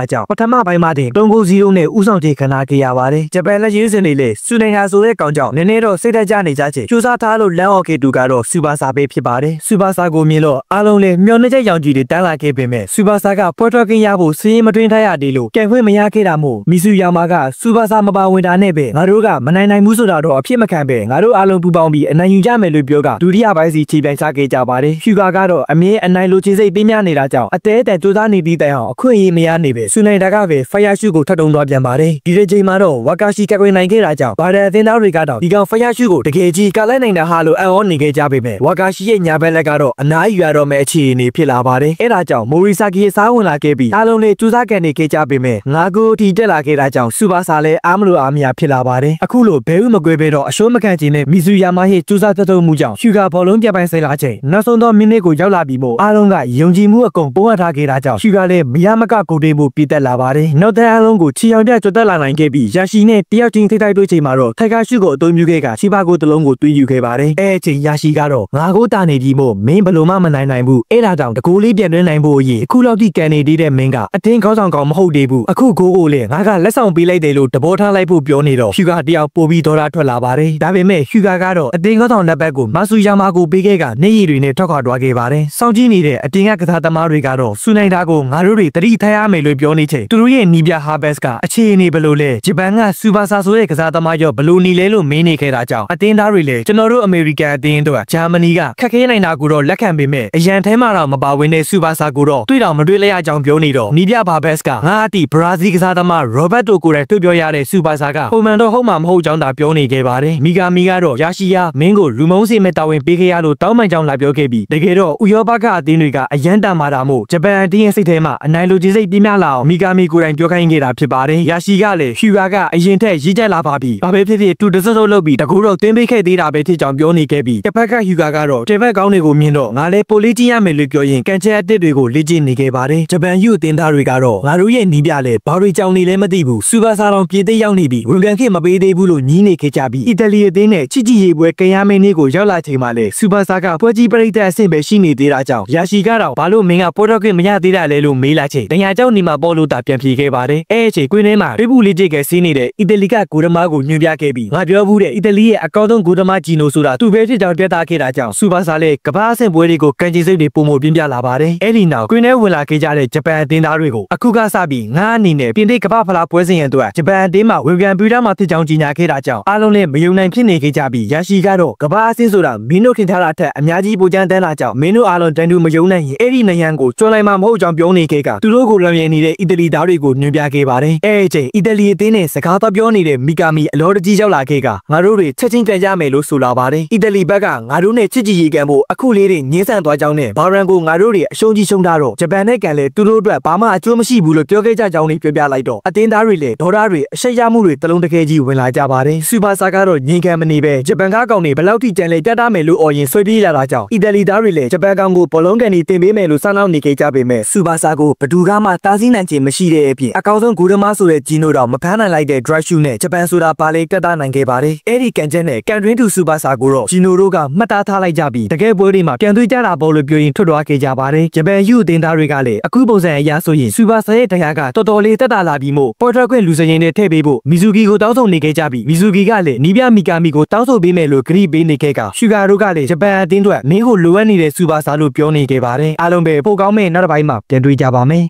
S1: ကြောင့်ပထမပိုင်းမှာတင်3-0နဲ့ဥဆောင်ထိခနာခဲ့ရပါတယ်။ဂျပန်လက်ရွေးစင်တွေလည်းစူနိုင်ဟာဆိုတဲ့ကောင်ကြောင့်နည်းနည်းတော့စိတ်သက်ကြနေကြချေစူးစမ်းထားလို့လမ်းအော်ကေတူကတော့စူပါဆာပဲဖြစ်ပါတယ်။စူပါဆာကိုမြင်လို့အားလုံးလည်းမျောနှချက်ရောင်ကြီးတွေတန်းလာခဲ့ပေမဲ့စူပါဆာကပွဲထွက်ကင်းရဖို့စည်ရင်မတွင်းထားရသေးလို့ကံခွင့်မရခဲ့တာမို့မီဆူယာမာကစူပါဆာမပါဝင်တာနဲ့ပဲငါတို့ကမနိုင်ဘူးဆိုတာတော့အဖြစ်မခံပဲငါတို့အားလုံးပူပေါင်းပြီးအနိုင်ယူကြမယ်လို့ပြောကဒုတိယပိုင်းစီခြေပြိုင်စားခဲ့ကြပါတယ်။ဟျူဂါကတော့အမြဲအနိုင်လိုချေစိတ်ပေးများနေတာကြောင့်အတဲတန်ကြိုးစားနေသည့်တိုင်အောင်အခွင့်အရေးမရနေပဲစူနိုင်တာကပဲဖယားရှုကိုထပ်တုံသွားပြန်ပါတယ်။ဒီချိန်မှာတော့ဝါကာရှီကကွင်နိုင်ခဲ့တာကြောင့်ဘာဒန်အသင်းသားတွေကတော့ဒီကောင်ဖယားရှုကိုတကယ်ကြီးကလိုက်နိုင်တာဟာလို့အံ့ဩနေခဲ့ကြပေမဲ့ဝါကာရှီရဲ့ညာဘက်လက်ကတော့အနားယူရတော့မဲ့အခြေအနေဖြစ်လာပါတယ်။အဲဒါကြောင့်မိုရီဆာကီရဲ့စားဝင်လာခဲ့ပြီးအားလုံးလေးကြိုးစားကန်နေခဲ့ကြပေမဲ့9 ဂိုးအထိတက်လာခဲ့တာကြောင့်စူပါဆာလည်းအားမလို့အားမရဖြစ်လာပါတယ်။အခုလိုဘဲဥမကွဲပဲတော့အရှုံးမခံချင်တဲ့မီဆူယာမာရဲ့ကြိုးစားသက်သုံးမှုကြောင့်ဟျူဂါဘောလုံးပြပိုင်ဆိုင်လာချိန်နောက်ဆုံးသောမိနစ်ကိုရောက်လာပြီးမို့အားလုံးကယုံကြည်မှုအကုန်ပုံအပ်ထားခဲ့တာကြောင့်ဟျူဂါလည်းမရမကကိုတေးမှုပြတ်တက်လာပါတယ်။နောက်တဲ့အားလုံးကိုချီအောင်ပြကြွတက်လာနိုင်ခဲ့ပြီးယာရှီနဲ့တယောက်ချင်းထိတိုက်တွေ့ချိန်မှာတော့ထိုက်ကားရှုကိုအသုံးပြုခဲ့ကချီပါကိုတလုံးကိုတွင်းယူခဲ့ပါတယ်။အဲအချိန်ယာရှီကတော့9 ဂိုးတာနေပြီးမို့မင်းဘလို့မှမနိုင်ဘူး။အဲဒါကြောင့်တကူလေးပြန်သွင်းနိုင်ဖို့အရေးအခုလောက်ထိကန်နေသေးတဲ့မင်းကအတင်းကောင်းဆောင်ကောင်မဟုတ်သေးဘူး။အခုဂိုးကိုလည်းငါကလက်ဆောင်ပေးလိုက်တယ်လို့တဘောထားလိုက်ဖို့ပြောနေတော့ဟျူဂါတယောက်ပို့ပြီးဒေါ်လာထွက်လာပါတယ်။ဒါပေမဲ့ဟျူဂါကတော့အတင်းကောင်းဆောင်လက်ဘက်ကိုမဆူယာမာကိုပေးခဲ့ကနေရည်တွေနဲ့ထွက်ခွာသွားခဲ့ပါတယ်။စောင့်ကြည့်နေတဲ့အတင်းကကစားသမားတွေကတော့စူနိုင်တာကိုငါတို့တွေတတိထားရမယ်လို့ပြောနေချိန်သူတို့ရဲ့နီးပြ Julia Harbes ကအခြေအနေဘလို့လဲဂျပန်ကစူပါဆာဆိုတဲ့ကစားသမားရောဘလို့နေလဲလို့မေးနေခဲ့တာကြောင့်အသင်းသားတွေလည်းကျွန်တော်တို့အမေရိကန်အသင်းတို့ဂျာမနီကခက်ခဲနိုင်တာကိုတော့လက်ခံပေမဲ့အရန်ထဲမှာတော့မပါဝင်တဲ့စူပါဆာကိုတော့တွေ့တော့မတွေ့လဲရကြောင်းပြောနေတော့နီးပြဘာဘက်စ်ကငါအတိဘရာဇီးကစားသမားရောဘတ်တိုကိုလည်းတွေ့ပြောရတဲ့စူပါဆာကပုံမှန်တော့ဟုတ်မှာမဟုတ်ကြောင်းသာပြောနေခဲ့ပါတယ်မီဂါမီကတော့ရရှိယာမင်းကိုလူမုံစီမဲ့တာဝန်ပေးခဲ့ရလို့တောင်းပန်ကြောင်းလာပြောခဲ့ပြီးတကယ်တော့ဥရောပကအသင်းတွေကအရန်တမာတာမို့ဂျပန်အသင်းရဲ့စိတ်ထဲမှာအနိုင်လိုချင်စိတ်ပြင်းပြလာအောင်မီဂါမီကိုယ်တိုင်ပြောခိုင်းခဲ့တာဖြစ်ပါတယ်ရရှိကလည်းဟျူရာကအရင်ထက်ရည်ကြက်လာပါပြီဘာပဲဖြစ်ဖြစ်တူတဆဆုပ်လုပ်ပြီးတကူတော့သွင်းပေးခဲ့သေးတာပဲဖြစ်ကြောင်းပြောနေခဲ့ပြီးတစ်ဖက်ကဟျူရာကတော့တစ်ဖက်ကောင်းတွေကိုမြင်တော့ငါလည်းပိုလေးကြည့်ရမယ်လို့ပြောရင်ကန်ချက်အစ်စ်တွေကိုလေ့ကျင့်နေခဲ့ပါတယ်ဂျပန်ယူအသင်းသားတွေကတော့ငါတို့ရဲ့နီးပြလဲဘာတွေကြောင်နေလဲမသိဘူးစူပါဆာတော်ပြေးသိရောက်နေပြီးဝန်ခံခေမပေးသေးဘူးလို့ညည်းနေခဲ့ကြပြီးအီတလီအသင်းနဲ့ချစ်ကြည်ရေးပွဲကရမင်းနေ့ကိုရောက်လာချိန်မှာလဲစူပါဆာကပွဲကြီးပရိသတ်အဆင့်ပဲရှိနေသေးတာကြောင့်ရာရှိကတော့ဘာလို့မင်းကပေါ်တော့ခွင့်မရသေးတာလဲလို့မေးလာချိန်တရားကြောင့်နေမှာပေါ်လို့တာပြန်ဖြေခဲ့ပါတယ်အဲ့အချိန်ကွင်းထဲမှာရိပူလေးကျိတ်ကစီးနေတဲ့အီတလီကဂိုဒမားကိုညွှန်ပြခဲ့ပြီးငါပြောဘူးတဲ့အီတလီရဲ့အကောင်းဆုံးဂိုဒမားဂျီနိုဆိုတာသူပဲဖြစ်ကြောင်းပြသခဲ့တာကြောင့်စူပါဆာလဲကမ္ဘာအဆင့်ပွဲတွေကိုကန်ချီစိတ်တွေပုံမပြင်းပြလာပါတယ်အဲ့ဒီနောက်ကွင်းထဲဝင်လာခဲ့ကြတဲ့ဂျပန်အသင်းသားတွေကိုအခုကစပြီးငါအနေနဲ့ပြင်သစ်ကမ္ဘာဖလားပွဲစဉ်ရန်အတွက်ဂျပန်အသင်းမှာဝေဖန်ပြတာမှဖြစ်ကြောင်းကြီးညာခဲ့တာကြောင့်အားလုံးလည်းမယုံနိုင်ဖြစ်နေခဲ့ကြပြီးရရှိကတော့ကမ္ဘာအဆင့်ဆိုတာမင်းတို့ထင်ထားတာထက်အများကြီးပိုကြမ်းတမ်းတာကြောင့်မင်းတို့အားလုံးတန်တူမယုံနိုင်ရင်အဲ့ဒီနိုင်ငံကိုကျွမ်းလိုက်မှမဟုတ်ကြောင်းပြောနေခဲ့ကသူတို့ကိုလွန်မြင်နေတဲ့အီတလီသားတွေကိုညွှန်ပြခဲ့ပါတယ်အဲ့အချိန်အီတလီအသင်းနဲ့စကားတော့ပြောနေတဲ့မီကာမီအလောတကြီးရောက်လာခဲ့ကငါတို့တွေချက်ချင်းပြန်ကြမယ်လို့ဆိုလာပါတယ်အီတလီဘက်ကငါတို့နဲ့ချစ်ကြည်ရေးကန်ဖို့အခုလေးတွေညှင်းဆန်သွားကြောင်းနဲ့ဘာရန်ကိုငါတို့တွေအရှုံးကြီးရှုံးထားတော့ဂျပန်နဲ့ကန်လဲသူတို့အတွက်ဘာမှအကျိုးမရှိဘူးလို့ပြောခဲ့ကြကြောင်းလေးပြောပြလိုက်တော့အသင်းသားတွေလည်းဒေါ်လာတွေအရှိရမှုတွေတလုံးတကယ်ကြီးဝင်လာကြပါတယ်စူပါဆာကတော့ငြိမ်ခံမနေပဲဂျပန်ကားကောင်တွေဘယ်လောက်ထိကြံလဲပြတ်သားမယ်လို့အော်ရင်ဆွေးပြေးလာတာကြောင့်အီတလီသားတွေလည်းဂျပန်ကောင်ကိုဘောလုံးကန်တွေတင်ပေးမယ်လို့စမ်းလောက်နေခဲ့ကြပေမဲ့စူပါဆာကိုဘယ်သူကမှတားဆီးနိုင်ခြင်းမရှိတဲ့အပြင်အကောင်းဆုံးဂိုဒမားဆိုတဲ့ဂျီနိုတော့မဖမ်းနိုင်လိုက်တဲ့ drive shoot နဲ့ဂျပန်ဆိုတာပါလေတက်တာနိုင်ခဲ့ပါတယ်အဲ့ဒီကန်ချက်နဲ့ကန်တွင်းတူစူပါဆာကိုတော့ဂျီနိုတို့ကမှတ်သားထားလိုက်ကြပြီးတကယ်ပွဲတွေမှာပြန်သွေးကြတာပေါ်လို့ပြောရင်ထွက်သွားခဲ့ကြပါတယ်ဂျပန်ယူအသင်းသားတွေကလည်းအခုပုံစံအရဆိုရင်စူပါဆာရဲ့တရားကတော်တော်လေးတက်တာလာပြီးမို့ပေါ်ထွက်ခွင့်လူစရင်တွေထည့်ပေးဖို့မီဇူကီကိုတောင်းဆိုနေခဲ့ကြပြီးမီဇူကီကလည်းနီးပြမီကာမီကိုတောင်းဆိုပေးမယ်လို့ဂရိပေးနေခဲ့ကရှူဂါတို့ကလည်းဂျပန်အသင်းအတွက်မင်းကိုလိုအပ်နေတဲ့စူပါဆာလို့ပြောနေခဲ့ပါတယ်အားလုံးပဲပိုကောင်းမဲ့နောက်တစ်ပိုင်းမှာပြန်တွေ့ကြပါမယ်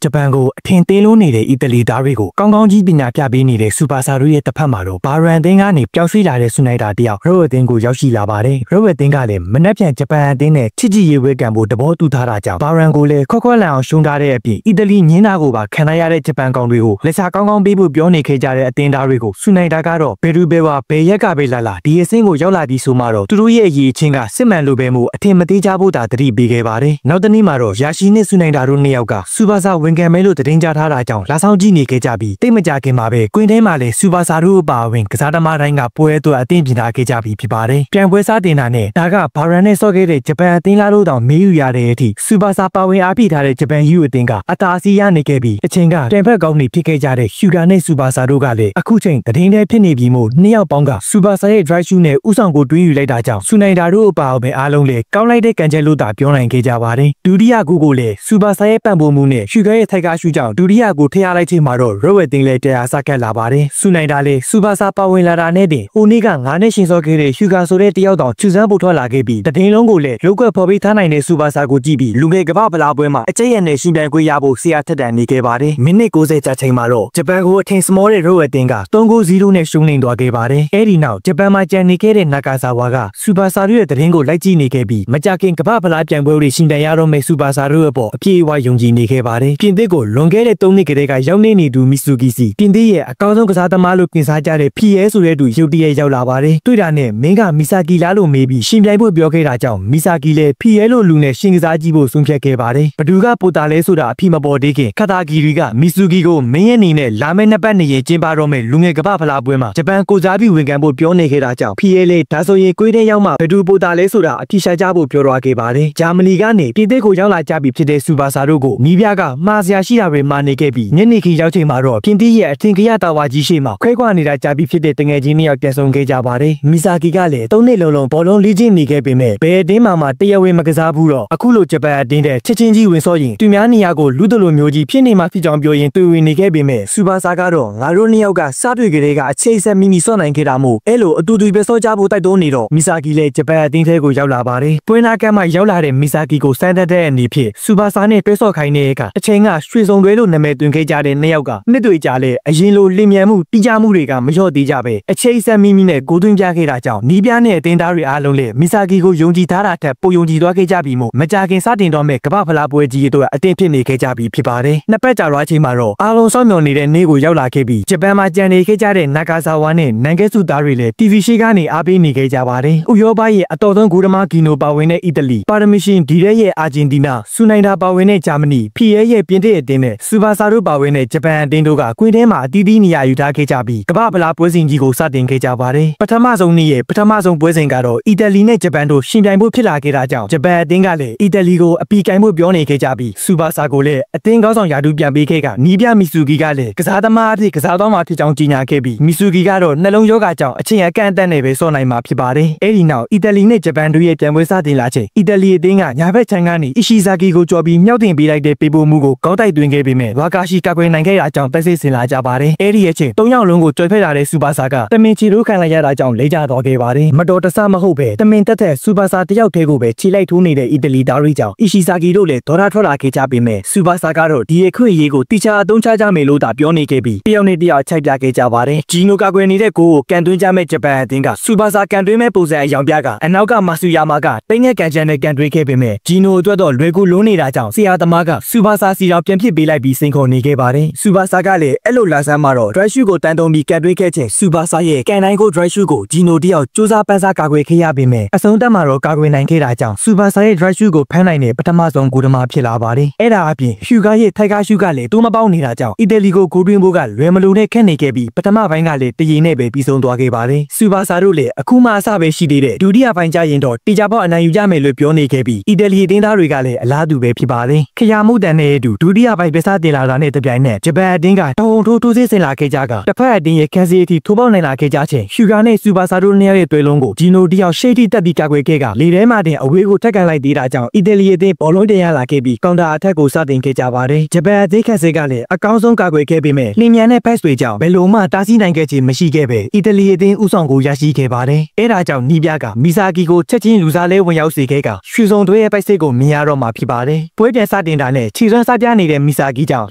S1: ဂျပန်ကိုအထင်သေးလို့နေတဲ့အီတလီသားတွေကိုကောင်းကောင်းကြီးပညာပြပေးနေတဲ့စူပါဆာတို့ရဲ့တစ်ဖက်မှာတော့ဘာရန်အသင်းကနေပျောက်ရွှေ့လာတဲ့ဆူနိုက်တာတယောက်ရော့အသင်းကိုရောက်ရှိလာပါတယ်ရော့အသင်းကလည်းမနှက်ပြန်ဂျပန်အသင်းနဲ့ချစ်ကြည်ရေးဝဲကံဖို့တဘောတူထားတာကြောင့်ဘာရန်ကိုလည်းခွက်လန်အောင်ရှုံးထားတဲ့အပြင်အီတလီညင်းသားကိုပါခံရတဲ့ဂျပန်ကောင်တွေကိုလက်ချကောင်းကောင်းပေးဖို့ပြောနေခဲ့ကြတဲ့အသင်းသားတွေကိုဆူနိုက်တာကတော့ဘယ်သူပဲဝါဘယ်ရက်ကပဲလာဒီအဆင့်ကိုရောက်လာပြီးဆိုမှတော့သူတို့ရဲ့အရေးချင်းကစစ်မှန်လိုပဲမှုအထင်မသေးကြဖို့သာတတိပေးခဲ့ပါတယ်နောက်တနေ့မှာတော့ယာရှိနဲ့ဆူနိုက်တာတို့နှစ်ယောက်ကစူပါဆာဝင်ခံမဲလို့တင်ကြထားတာကြောင့်လာဆောင်ကြည့်နေခဲ့ကြပြီးတိတ်မကြခင်မှာပဲကွင်းထဲမှာလည်းစူပါဆာတို့အပါအဝင်ကစားသမားတိုင်းကပွဲအတွက်အသင့်ပြင်ထားခဲ့ကြပြီးဖြစ်ပါတယ်။ပြန်ပွဲစားတင်တာနဲ့ဒါကဘာရန်နဲ့ဆော့ခဲ့တဲ့ဂျပန်အသင်းလားလို့တောင်မေးယူရတဲ့အထိစူပါဆာပါဝင်အားပြထားတဲ့ဂျပန်ယူအသင်းကအသာစီးရနေခဲ့ပြီးအချိန်ကတန်ဖက်ကောင်းနေဖြစ်ခဲ့ကြတဲ့ရှူဂါနဲ့စူပါဆာတို့ကလည်းအခုချိန်တည်င်းတဲ့ဖြစ်နေပြီးမို့နှစ်ယောက်ပေါင်းကစူပါဆာရဲ့ drive shoot နဲ့ဥဆောင်ကိုတွင်းယူလိုက်တာကြောင့်ဆူနိုင်တာတို့အပါအဝင်အားလုံးလည်းကောင်းလိုက်တဲ့ကန်ချက်လို့သာပြောနိုင်ခဲ့ကြပါတယ်။ဒုတိယဂိုးကိုလည်းစူပါဆာရဲ့ပံ့ပိုးမှုနဲ့ရှူဂါရဲ့ထိုက်ကရှူကြောင့်ဒုတိယကိုထည့်ရလိုက်ချိန်မှာတော့ရော့ဝက်တင်လည်းတရားစကတ်လာပါတယ်။ဆူနိုင်တာလည်းစူပါဆာပါဝင်လာတာနဲ့တင်ဟိုနေ့က9နှစ်ရှင်စောခဲ့တဲ့ရှူဂါဆိုတဲ့တယောက်တောင်ချူစမ်းပို့ထွက်လာခဲ့ပြီးတည်င်းလုံးကိုလည်းရုပ်ကွက်ဖော်ပေးထားနိုင်တဲ့စူပါဆာကိုကြည့်ပြီးလူငယ်ကမ္ဘာဖလားပွဲမှာအကျက်ရနဲ့ရှင်ပြိုင်ခွင့်ရဖို့ဆရာထက်တန်နေခဲ့ပါတယ်။မိနစ်90ကြာချိန်မှာတော့ဂျပန်ကိုအထင်စမောတဲ့ရော့ဝက်တင်က3-0နဲ့ရှုံးနိမ့်သွားခဲ့ပါတယ်။အဲဒီနောက်ဂျပန်မှာကြံနေခဲ့တဲ့နာကာဆာဝါကစူပါဆာတို့ရဲ့တည်င်းကိုလိုက်ကြည့်နေခဲ့ပြီးမကြခင်ကမ္ဘာဖလားပြိုင်ပွဲတွေရှင်ပြိုင်ရတော့မယ့်စူပါဆာတို့ရဲ့ပေါ်အပြည့်အဝယုံကြည်နေခဲ့ပါတယ်။ပြင်သစ်ကိုလွန်ခဲ့တဲ့3နှစ်ကတည်းကရောက်နေသူမီဆူကီစီပြင်သစ်ရဲ့အကောင်းဆုံးကစားသမားလို့ပြင်စားကြတဲ့ PL ဆိုတဲ့သူရုတ်တရက်ရောက်လာပါတယ်။တွေ့တာနဲ့မင်းကမီဆာကီလာလို့မေးပြီးရှင်ပြိုင်ဖို့ပြောခဲ့တာကြောင့်မီဆာကီလည်း PL လို့လူနဲ့ရှင်ကစားကြည့်ဖို့ဆုံးဖြတ်ခဲ့ပါတယ်။ဘသူကပိုတာလဲဆိုတာအဖြစ်မပေါ်သေးခင်ခတာဂီရီကမီဆူကီကိုမင်းရဲ့အနေနဲ့လာမယ့်နှစ်ပတ်နေရင်ကျင်းပတော့မယ့်လူငယ်ကမ္ဘာဖလားပွဲမှာဂျပန်ကိုစားပြီးဝင်ကန်ဖို့ပြောနေခဲ့တာကြောင့် PL လေဒါဆိုရင်ကွေးတဲ့ရောက်မှဘသူပိုတာလဲဆိုတာအဖြစ်ရှာကြဖို့ပြောသွားခဲ့ပါတယ်။ဂျာမနီကနေပြင်သစ်ကိုရောက်လာကြပြီးဖြစ်တဲ့စူပါဆာတို့ကိုနီးပြကမှားစရာရှိတာတွေမှာနေခဲ့ပြီးညနေခင်းရောက်ချိန်မှာတော့ပြင်သစ်ရဲ့အထင်ကရတာဝါကြီးရှိမှခွဲခွာနေတာကြာပြီးဖြစ်တဲ့တငယ်ချင်းနှစ်ယောက်ပြန်ဆုံခဲ့ကြပါတယ်။မီဆာကီကလည်း3နှစ်လုံးဘောလုံးလေးချင်းနေခဲ့ပေမဲ့ဘယ်အတင်းမှတရားဝင်မကစားဘူးတော့အခုလိုဂျပန်အတင်းတဲ့ချက်ချင်းကြီးဝင်စောရင်သူများနေရာကိုလူတလူမျိုးကြီးဖြစ်နေမှဖြစ်ကြောင်းပြောရင်တွေ့ဝင်နေခဲ့ပေမဲ့စူပါဆာကတော့ငါတို့နှစ်ယောက်ကစားတွေ့ကြတဲ့ကအချိတ်ဆက်မိမိစော့နိုင်ခဲ့တာမို့အဲ့လိုအတူတူပဲစောကြဖို့တိုက်တွန်းနေတော့မီဆာကီလည်းဂျပန်အတင်းထဲကိုရောက်လာပါတယ်။ပွင့်နာကမ်းမှရောက်လာတဲ့မီဆာကီကိုစမ်းသပ်တဲ့အနေဖြင့်စူပါဆာနဲ့တွဲဆော့ခိုင်းနေတဲ့အချိန်က တင်းကရွှေစုံသွဲလို့နာမည်တွင်ခဲ့ကြတဲ့နှစ်ယောက်ကနှစ်တွေကြာလဲအရင်လိုလင်မြန်မှုတိကျမှုတွေကမလျော့သေးကြပဲအချိတ်ဆက်မိမိနဲ့ကိုသွင်းပြခဲ့တာကြောင့်နီးပြနဲ့အတင်းသားတွေအားလုံးလည်းမီဆာဂီကိုယုံကြည်ထားတာထက်ပိုယုံကြည်သွားခဲ့ကြပြီးမို့မကြခင်စတင်တော့မဲ့ကမ္ဘာဖလားပွဲကြီးတို့အတင်းဖြစ်နေခဲ့ကြပြီးဖြစ်ပါတယ်နှစ်ပတ်ကြာသွားချိန်မှာတော့အားလုံးစောင့်မျှော်နေတဲ့နေ့ကိုရောက်လာခဲ့ပြီးဂျပန်မှာကြံနေခဲ့ကြတဲ့နာဂါဆာဝါနဲ့နန်ကဲစုသားတွေလည်း TV ရှိကနေအားပေးနေခဲ့ကြပါတယ်ဥရောပရဲ့အတော်ဆုံးဂိုးသမားဂီနိုပါဝင်တဲ့အီတလီပါရမီရှင်ဒီရဲရဲ့အာဂျင်တီးနားဆူနိုင်တာပါဝင်တဲ့ဂျာမနီဖီရဲရဲ့ပြင်သစ်အသင်းနဲ့စူပါဆာတို့ပါဝင်တဲ့ဂျပန်အသင်းတို့ကကွင်းထဲမှာအသီးသီးနေရာယူထားခဲ့ကြပြီးကမ္ဘာဖလားပွဲစဉ်ကြီးကိုစတင်ခဲ့ကြပါတယ်ပထမဆုံးနေ့ရဲ့ပထမဆုံးပွဲစဉ်ကတော့အီတလီနဲ့ဂျပန်တို့ရှင်ပြိုင်ဖို့ဖြစ်လာခဲ့တာကြောင့်ဂျပန်အသင်းကလည်းအီတလီကိုအပီကိုင်ဖို့ပြောနေခဲ့ကြပြီးစူပါဆာကိုလည်းအသင်းကောင်းဆောင်ယာတူပြန်ပေးခဲ့ကနီးပြမီဆူဂီကလည်းကစားသမားအဖြစ်ကစားသွားမှာဖြစ်ကြောင်းကြေညာခဲ့ပြီးမီဆူဂီကတော့နှလုံးရောဂါကြောင့်အချိန်အကန့်အသတ်နဲ့ပဲစောနိုင်မှာဖြစ်ပါတယ်အဲ့ဒီနောက်အီတလီနဲ့ဂျပန်တို့ရဲ့ပြန်ပွဲစတင်လာချိန်အီတလီအသင်းကညာဘက်ခြမ်းကနေအီရှီဇာဂီကိုကြော်ပြီးမြောက်တင်ပေးလိုက်တဲ့ပေးပို့မှုကိုကောင်းတိုက်သွင်းခဲ့ပေမဲ့ဝါကာရှိကာကွယ်နိုင်ခဲ့တာကြောင့်တိုက်စစ်ဆင်လာကြပါတယ်အဲ့ဒီရဲ့ချိန်၃ယောက်လုံးကိုကြွယ်ဖက်လာတဲ့စူပါဆာကတမင်ချီတို့ခံလိုက်ရတာကြောင့်လဲကျသွားခဲ့ပါတယ်မတော်တဆမဟုတ်ပဲတမင်တက်တဲ့စူပါဆာတယောက်တည်းကိုပဲခြေလိုက်ထိုးနေတဲ့အီတလီသားတွေကြောင့်အီရှီဇာဂီတို့လည်းဒေါ်လာထွက်လာခဲ့ကြပေမဲ့စူပါဆာကတော့ဒီအခွင့်အရေးကိုတိကျအသုံးချကြမယ်လို့သာပြောနေခဲ့ပြီးတယောက်နဲ့တယောက်ချိုက်ပြခဲ့ကြပါတယ်ဂျီနိုကာကွယ်နေတဲ့ကိုကိုကန်သွင်းကြမဲ့ဂျပန်အသင်းကစူပါဆာကန်သွင်းမဲ့ပုံစံအယောင်ပြကအနောက်ကမာဆူယာမာကတိတ်ငက်ကန်ချန်နဲ့ကန်သွင်းခဲ့ပေမဲ့ဂျီနိုအတွက်တော့လွယ်ကူလုံးနေတာကြောင့်ဆရာသမားကစူပါဆာစီတော်ပြန်ဖြစ်ပေးလိုက်ပြီးစိန်ခေါ်နေခဲ့ပါတယ်စူပါဆာကလည်းအဲ့လိုလာဆန်းမှာတော့ဒရိုက်ရှူကိုတန်တုံပြီးကန်သွင်းခဲ့ချိန်စူပါဆာရဲ့ကန်တိုင်းကိုဒရိုက်ရှူကိုဂျီနိုတယောက်စူးစမ်းပန်းစားကာကွယ်ခဲ့ရပေမဲ့အဆုံးသတ်မှာတော့ကာကွယ်နိုင်ခဲ့တာကြောင့်စူပါဆာရဲ့ဒရိုက်ရှူကိုဖမ်းနိုင်တဲ့ပထမဆုံးဂိုးသမားဖြစ်လာပါတယ်အဲ့ဒါအပြင်ရှူကာရဲ့ထိုက်ကားရှူကလည်းတိုးမပေါက်နေတာကြောင့်အီတလီကိုဂိုးသွင်းဖို့ကလွယ်မလို့နဲ့ခက်နေခဲ့ပြီးပထမပိုင်းကလည်းတရေနဲ့ပဲပြီးဆုံးသွားခဲ့ပါတယ်စူပါဆာတို့လည်းအခုမှအစပဲရှိသေးတဲ့ဒုတိယပိုင်းကျရင်တော့တေချာပေါက်အနိုင်ယူကြမယ်လို့ပြောနေခဲ့ပြီးအီတလီအသင်းသားတွေကလည်းအလားတူပဲဖြစ်ပါတယ်ခရာမှုတန်နဲ့ဒုတိယပိုင်းပဲစတင်လာတာနဲ့တပြိုင်နက်ဂျပန်အသင်းကတောင်ထိုးစစ်ဆင်လာခဲ့ကြကတစ်ဖက်အသင်းရဲ့ခန်းစီအထိထိုးပေါက်နိုင်လာခဲ့ကြချိန်ရှူကာနဲ့စူပါဆာတို့နှစ်ယောက်ရဲ့တွဲလုံးကိုဂျီနိုတယောက်ရှေ့ထိတက်ပြီးကာကွယ်ခဲ့ကလေထဲမှာတင်အဝေးကိုထက်ကန်လိုက်သေးတာကြောင့်အီတလီအသင်းဘောလုံးတင်ရလာခဲ့ပြီးကောင်တာအထက်ကိုစတင်ခဲ့ကြပါတယ်ဂျပန်အသင်းခန်းစီကလည်းအကောင်းဆုံးကာကွယ်ခဲ့ပေမဲ့လင်းမြန်တဲ့ pass တွေကြောင့်ဘယ်လိုမှတားဆီးနိုင်ခဲ့ခြင်းမရှိခဲ့ပဲအီတလီအသင်းဥဆောင်ကိုရရှိခဲ့ပါတယ်အဲ့ဒါကြောင့်နီးပြကမီဆာဂီကိုချက်ချင်းလူစားလဲဝင်ရောက်စေခဲ့ကရွှေစုံသွဲရဲ့ပိုက်စစ်ကိုမြင်ရတော့မှာဖြစ်ပါတယ်ပွဲပြန်စတင်တာနဲ့ခြေစွမ်းစပြနေတဲ့မီဆာဂီကြောင့်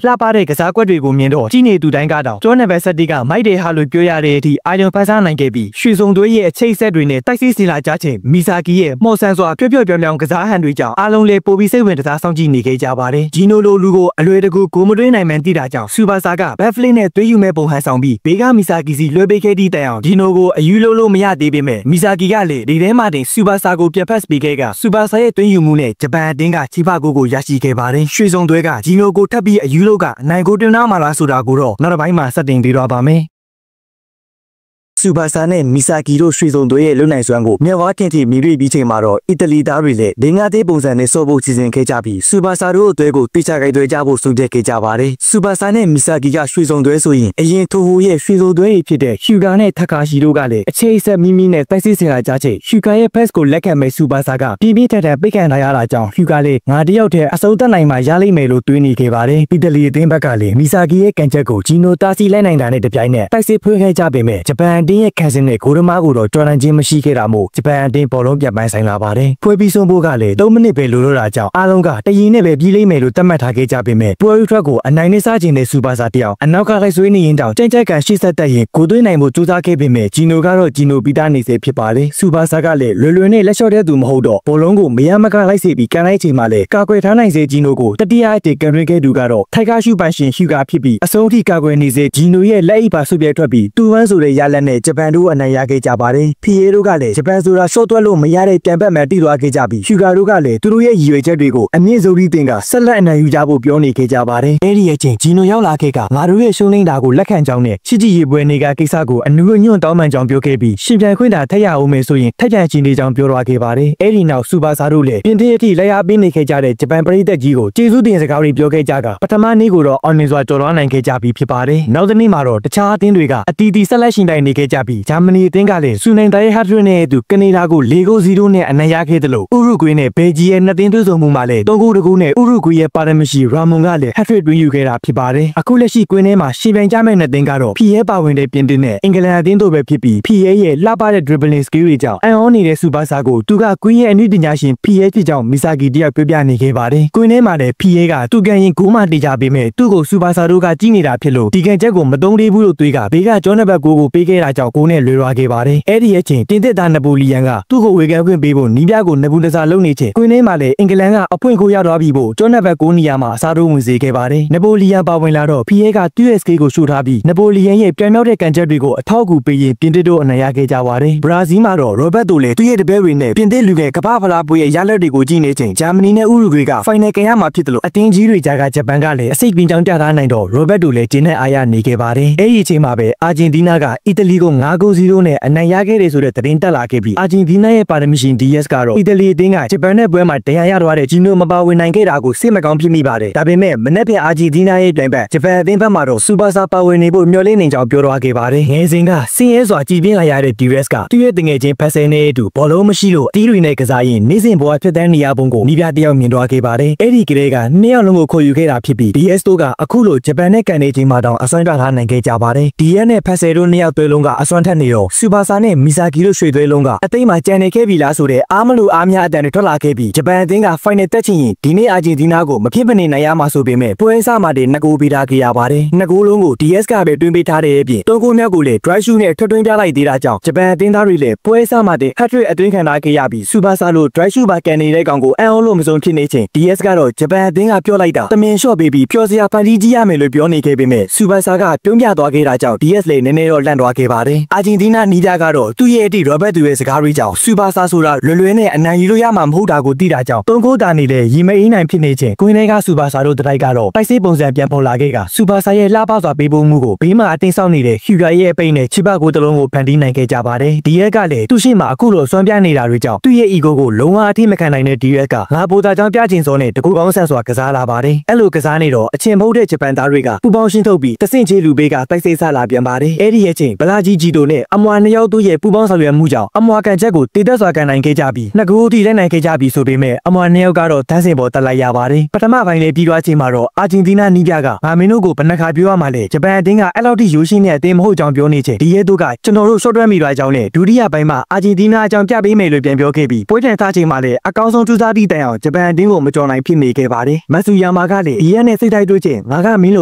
S1: လှပတဲ့ကစားကွက်တွေကိုမြင်တော့ကြီးနေသူတိုင်းကတော့ကျော်နံပါတ်7ကမိုက်တယ်ဟာလို့ပြောရတဲ့အထိအာရုံဖန်ဆန်းနိုင်ခဲ့ပြီးရွှေစုံသွဲရဲ့အချိတ်ဆက်တွေနဲ့တိုက်စစ်စီလာကြချိန်မီဆာဂီရဲ့မော်ဆန်စွာပြော့ပြောင်ကစားဟန်တွေကြောင့်အားလုံးလည်းပိုပြီးစိတ်ဝင်စားဆောင်ကြည့်နေခဲ့ကြပါတယ်ဂျီနိုလိုလူကိုအလွယ်တကူဂိုးမသွင်းနိုင်မှန်းသိတာကြောင့်စူပါဆာကဘက်ဖလင်းနဲ့သွေးယူမဲ့ပုံဟန်ဆောင်ပြီးဘေးကမီဆာဂီစီလွှဲပေးခဲ့သည့်တိုင်အောင်ဂျီနိုကိုအယူလို့မရသေးပေမဲ့မီဆာဂီကလည်းဒီထဲမှာတင်စူပါဆာကိုပြန်ဖက်ပေးခဲ့ကစူပါဆာရဲ့သွင်းယူမှုနဲ့ဂျပန်အသင်းကချီပကိုရရှိခဲ့ပါတယ်ရွှေစုံသွဲကဂျီနိုကိုထပ်ပြီးအယူလို့ကအနိုင်ကိုတင်နာမှာလားဆိုတာကိုတော့နောက်တစ်ပိုင်းမှာစတင်ပေးသွားပါမယ်စူပါဆာနဲ့မီဆာဂီတို့ရွှေစုံသွဲရဲ့လုံနိုင်စွမ်းကိုမြက်ဝါးထင်ထီမိတွေ့ပြီးချိန်မှာတော့အီတလီသားတွေလည်းဒင်းငါသေးပုံစံနဲ့စောဖို့စီစဉ်ခဲ့ကြပြီးစူပါဆာတို့အသွဲကိုတိကျခိုက်သွဲကြဖို့ဆုံးဖြတ်ခဲ့ကြပါတယ်စူပါဆာနဲ့မီဆာဂီကရွှေစုံသွဲဆိုရင်အရင်ထိုဟိုရဲ့ရွှေစုံသွဲတွေဖြစ်တဲ့ရှူကာနဲ့ထကာရှီတို့ကလည်းအခြေအဆက်မိမိနဲ့တိုက်စစ်ဆင်လာကြချိန်ရှူကာရဲ့ pass ကိုလက်ခံမဲ့စူပါဆာကပြင်းပြထန်ထန်ပိတ်ခံထားရတာကြောင့်ရှူကာလည်းငါတယောက်တည်းအစုံတက်နိုင်မှရလိမ့်မယ်လို့တွေးနေခဲ့ပါတယ်အီတလီအသင်းဘက်ကလည်းမီဆာဂီရဲ့ကန်ချက်ကိုဂျီနိုတာစီလိုက်နိုင်တာနဲ့တပြိုင်နက်တိုက်စစ်ဖွင့်ခဲ့ကြပေမဲ့ဂျပန်အသင်းရဲ့ခံစင်နဲ့ဂိုးသမားကိုတော့တော်လန်ချင်းမရှိခဲ့တာမို့ဂျပန်အသင်းဘောလုံးပြန်ပန်းဆိုင်လာပါတယ်။ပွဲပြီးဆုံးဖို့ကလည်း3မိနစ်ပဲလိုတော့တာကြောင့်အားလုံးကတရင်နဲ့ပဲပြီးလိမ့်မယ်လို့သတ်မှတ်ထားခဲ့ကြပေမဲ့ပွဲဥထွက်ကိုအနိုင်နဲ့စခြင်းတဲ့စူပါဆာတယောက်အနောက်ကလိုက်ဆွေးနေရင်တောင်ကြိုက်ကန်ရှေ့ဆက်တက်ရင်ကိုသွင်းနိုင်ဖို့ကြိုးစားခဲ့ပေမဲ့ဂျီနိုကတော့ဂျီနိုပီတာနေစေဖြစ်ပါတယ်။စူပါဆာကလည်းလွယ်နဲ့လက်လျှော့တဲ့သူမဟုတ်တော့ဘောလုံးကိုမရမကလိုက်စေပြီးကန်လိုက်ချိန်မှာလည်းကာကွယ်ထားနိုင်စေဂျီနိုကိုတတိယအတေကန်ရင်းခဲ့သူကတော့ထိုက်ကာရှူပန်ရှင်ဟျူကာဖြစ်ပြီးအဆုံးထိကာကွယ်နေစေဂျီနိုရဲ့လက်အိပ်ပါဆုပ်ပြဲထွက်ပြီးတူဝမ်းဆိုတဲ့ရလက်နဲ့ဂျပန်တို့အနိုင်ရခဲ့ကြပါတယ်။ဖီယေတို့ကလည်းဂျပန်ဆိုတာရှော့တွက်လို့မရတဲ့ပြန်ပတ်မှန်တိသွားခဲ့ကြပြီးဟျူကာတို့ကလည်းသူတို့ရဲ့ရည်ရွယ်ချက်တွေကိုအမြင့်ဆုံးတင်ကဆက်လက်အနိုင်ယူကြဖို့ပြောနေခဲ့ကြပါတယ်။အဲဒီအချိန်ဂျီနိုရောက်လာခဲ့ကငါတို့ရဲ့ရှုံးနိမ့်တာကိုလက်ခံကြောင်းနဲ့ချစ်ကြည်ရေးပွဲနေကကိစ္စကိုအနူးညွန့်တောင်းပန်ကြောင်းပြောခဲ့ပြီးရှင်ပြန်ခွင့်တာထက်ရအောင်မယ်ဆိုရင်ထက်ပြန်ချင်နေကြောင်းပြောသွားခဲ့ပါတယ်။အဲဒီနောက်စူပါဆာတို့လည်းပြင်သစ်အထိလက်ရပေးနေခဲ့ကြတဲ့ဂျပန်ပရိသတ်ကြီးကိုကျေးဇူးတင်စကားတွေပြောခဲ့ကြကပထမနေ့ကိုတော့အောင်မြင်စွာကျော်လွှားနိုင်ခဲ့ကြပြီးဖြစ်ပါတယ်။နောက်တစ်နေ့မှာတော့တခြားအသင်းတွေကအတီးတီဆက်လက်ရှင်တိုင်နေခဲ့ ခဲ့ကြပြီးဂျာမနီအသင်းကလည်းဆူနိုင်တိုင်းဟတ်ထရစ်နဲ့အတူကနေဒါကို4-0နဲ့အနိုင်ရခဲ့တယ်လို့ဥရုဂွေးနဲ့ဘယ်ဂျီရဲ့နှစ်သင်းတွေ့ဆုံမှုမှာလည်း3-2နဲ့ဥရုဂွေးရဲ့ပါရမရှိရာမွန်ကလည်းဟတ်ထရစ်တွင်းယူခဲ့တာဖြစ်ပါတယ်အခုလက်ရှိကွင်းထဲမှာရှင်ပြိုင်ကြမဲ့နှစ်သင်းကတော့ဖီရဲပါဝင်တဲ့ပြင်သစ်နဲ့အင်္ဂလန်အသင်းတို့ပဲဖြစ်ပြီးဖီရဲရဲ့လှပတဲ့ dribbling skill တွေကြောင့်အန်အောနေတဲ့စူပါစာကိုသူကကွင်းရဲ့အနည်းပညာရှင်ဖီရဲဖြစ်ကြောင်းမီဆာဂီတယောက်ပြပြနေခဲ့ပါတယ်ကွင်းထဲမှာလည်းဖီရဲကသူကန်ရင်ဂိုးမှတေချပေးမဲ့သူ့ကိုစူပါစာတို့ကကြီးနေတာဖြစ်လို့ဒီကန်ချက်ကိုမသုံးသေးဘူးလို့တွေးကဘေးကကျောနဘက်ကိုပေးခဲ့တာကြောင့်ကိုနဲ့လွယ်လွားခဲ့ပါတယ်အဲ့ဒီရဲ့ချင်းတင်သစ်သားနပိုလီယန်ကသူ့ကိုဝေကန်ခွင့်ပေးဖို့နီးပြကိုနဘူးတစားလုံးနေချင်းကွင်းထဲမှာလည်းအင်္ဂလန်ကအဖွင့်ကိုရောက်သွားပြီးဖို့ကျောနဘက်ကိုနေရာမှာအစားထိုးဝင်စေခဲ့ပါတယ်နပိုလီယန်ပါဝင်လာတော့ဖီရဲကသူ့ရဲ့ skill ကိုရှုထားပြီးနပိုလီယန်ရဲ့ပြန်မြောက်တဲ့ကန်ချက်တွေကိုအထောက်အကူပေးရင်ပြင်သစ်တို့အနိုင်ရခဲ့ကြပါတယ်ဘရာဇီးမှာတော့ရောဘတ်တို့လည်းသူ့ရဲ့တပည့်တွေနဲ့ပြင်သစ်လူငယ်ကမ္ဘာဖလားပွဲရဲ့ရလဒ်တွေကိုကြည့်နေချိန်ဂျာမနီနဲ့ဥရုဂွေးကဖိုင်နယ်ကန်ရမှာဖြစ်တယ်လို့အသင်းကြီးတွေကြားကဂျပန်ကလည်းအစိတ်ပင်ကြောင်းပြထားနိုင်တော့ရောဘတ်တို့လည်းဂျင်းနဲ့အားရနေခဲ့ပါတယ်အဲ့ဒီအချိန်မှာပဲအာဂျင်တီးနားကအီတလီကို9-0နဲ့အနိုင်ရခဲ့တယ်ဆိုတဲ့သတင်းတက်လာခဲ့ပြီးအာဂျင်တီးနားရဲ့ပါရမရှင် DS ကတော့အီတလီအသင်းကဂျပန်နဲ့ပွဲမှာတရားရသွားတဲ့ဂျီနိုမပါဝင်နိုင်ခဲ့တာကိုစိတ်မကောင်းဖြစ်မိပါတယ်ဒါပေမဲ့မနေ့ကအာဂျင်တီးနားရဲ့ပြိုင်ဘက်ဂျပန်အသင်းဘက်မှာတော့စူပါစာပါဝင်နေဖို့မျှော်လင့်နေကြောင်းပြောသွားခဲ့ပါတယ်ငယ်စဉ်ကစင်ရဲစွာကြည်ပြင်းလာရတဲ့ DS ကသူ့ရဲ့တငယ်ချင်းဖက်ဆယ်နဲ့အတူဘောလုံးမရှိလို့အတီးတွေနဲ့ကစားရင်နေ့စဉ်ဘဝဖြစ်တဲ့နေရာပုံကိုမိပြတယောက်မြင်သွားခဲ့ပါတယ်အဲ့ဒီကလေးကနှစ်ယောက်လုံးကိုခေါ်ယူခဲ့တာဖြစ်ပြီး DS တို့ကအခုလိုဂျပန်နဲ့ကန်နေချိန်မှာတောင်အစွမ်းပြထားနိုင်ခဲ့ကြပါတယ် DS နဲ့ဖက်ဆယ်တို့နှစ်ယောက်သွေးလုံးကအစွမ်းထက်နေတော့စူပါစာနဲ့မီဆာဂီတို့ရွှေသွေးလုံးကအသိမ်းမှာကြံနေခဲ့ပြီလားဆိုတဲ့အားမလို့အားများအတန်တွေထွက်လာခဲ့ပြီးဂျပန်အသင်းကဖိုင်နယ်တက်ချင်ရင်ဒီနေ့အာဂျင်တီးနားကိုမဖြစ်မနေနိုင်ရမှာဆိုပေမဲ့ပွဲအစမှာတည်း2ဂိုးပေးထားခဲ့ရပါတယ်2ဂိုးလုံးကို DS ကပဲတွင်းပေးထားတဲ့အပြင်3ဂိုးမြောက်ကိုလည်း drive shoot နဲ့ထွက်တွင်းပြလိုက်သေးတာကြောင့်ဂျပန်အသင်းသားတွေလည်းပွဲအစမှာတည်း hat-trick အတွင်းခံထားခဲ့ရပြီးစူပါစာလို drive shoot ပါကန်နေတဲ့ကောင်ကိုအန်အောလို့မစုံဖြစ်နေချိန် DS ကတော့ဂျပန်အသင်းကပြောလိုက်တာတမင်လျှော့ပေးပြီးပျော်စရာဖန်တီးကြည့်ရမယ်လို့ပြောနေခဲ့ပေမဲ့စူပါစာကပြုံးပြသွားခဲ့တာကြောင့် DS လည်းနည်းနည်းတော့လန့်သွားခဲ့ပါတယ်အာဂျင်တီးနားနီးပြကတော့သူ့ရဲ့အတီရောဘတ်သူရဲ့စကားတွေကြောင့်စူပါစာဆိုတာလွယ်နဲ့အနိုင်ယူလို့ရမှာမဟုတ်တာကိုသိတာကြောင့်3ဂိုးတာနေလေရီမအေးနိုင်ဖြစ်နေချိန်ကွင်းထဲကစူပါစာတို့တိုက်ကတော့တိုက်စစ်ပုံစံပြန်ပေါ်လာခဲ့ကစူပါစာရဲ့လှပစွာပေးပို့မှုကိုဘေးမှာအတင်းဆောက်နေတဲ့ဟျူဂါရဲ့အပိတ်နဲ့ချစ်ပကိုတလုံးကိုဖန်တီးနိုင်ခဲ့ကြပါတယ်ဒီရက်ကလည်းသူ့ရှိမှအခုလိုစွမ်းပြနေတာတွေကြောင့်သူ့ရဲ့ ego ကိုလုံးဝအထိမခံနိုင်တဲ့ဒီရက်ကငါပိုတာကြောင့်ပြချင်စောနဲ့တကူကောင်းဆန်စွာကစားလာပါတယ်အဲ့လိုကစားနေတော့အချင်းမဟုတ်တဲ့ဂျပန်သားတွေကပူပေါင်းရှင်းထုတ်ပြီးတဆင့်ချေလူပေးကတိုက်စိတ်ဆလာပြန်ပါတယ်အဲ့ဒီရဲ့ချင်းဗလာဂျီဂျီတိုနဲ့အမွာနှစ်ယောက်တို့ရဲ့ပူပေါင်းဆောင်ရွက်မှုကြောင့်အမွာကန်ချက်ကိုတည်သက်စွာကန်နိုင်ခဲ့ကြပြီးနှစ်ကူအထိလက်နိုင်ခဲ့ကြပြီးဆိုပေမဲ့အမွာနှစ်ယောက်ကတော့တန်းစင်ပေါ်တက်လိုက်ရပါတယ်ပထမပိုင်းလေးပြီးသွားချိန်မှာတော့အာဂျင်တီးနားနီးပြကငါမင်းတို့ကိုဘယ်နှခါပြောရမှာလဲဂျပန်အသင်းကအဲ့လောက်ထိရိုးရှင်းတဲ့အသင်းမဟုတ်ကြောင်းပြောနေချိန်ဒီရဲတို့ကကျွန်တော်တို့ရှော့တွဲမိသွားကြောင်းနဲ့ဒုတိယပိုင်းမှာအာဂျင်တီးနားအကြောင်းပြပေးမယ်လို့ပြန်ပြောခဲ့ပြီးပွဲတန်သားချိန်မှာလည်းအကောင်းဆုံးကြိုးစားသည့်တိုင်အောင်ဂျပန်အသင်းကိုမကြော်နိုင်ဖြစ်နေခဲ့ပါတယ်မဆူယာမာကလည်းဒီရဲနဲ့စိတ်တိုက်တွေ့ချိန်ငါကမင်းလိ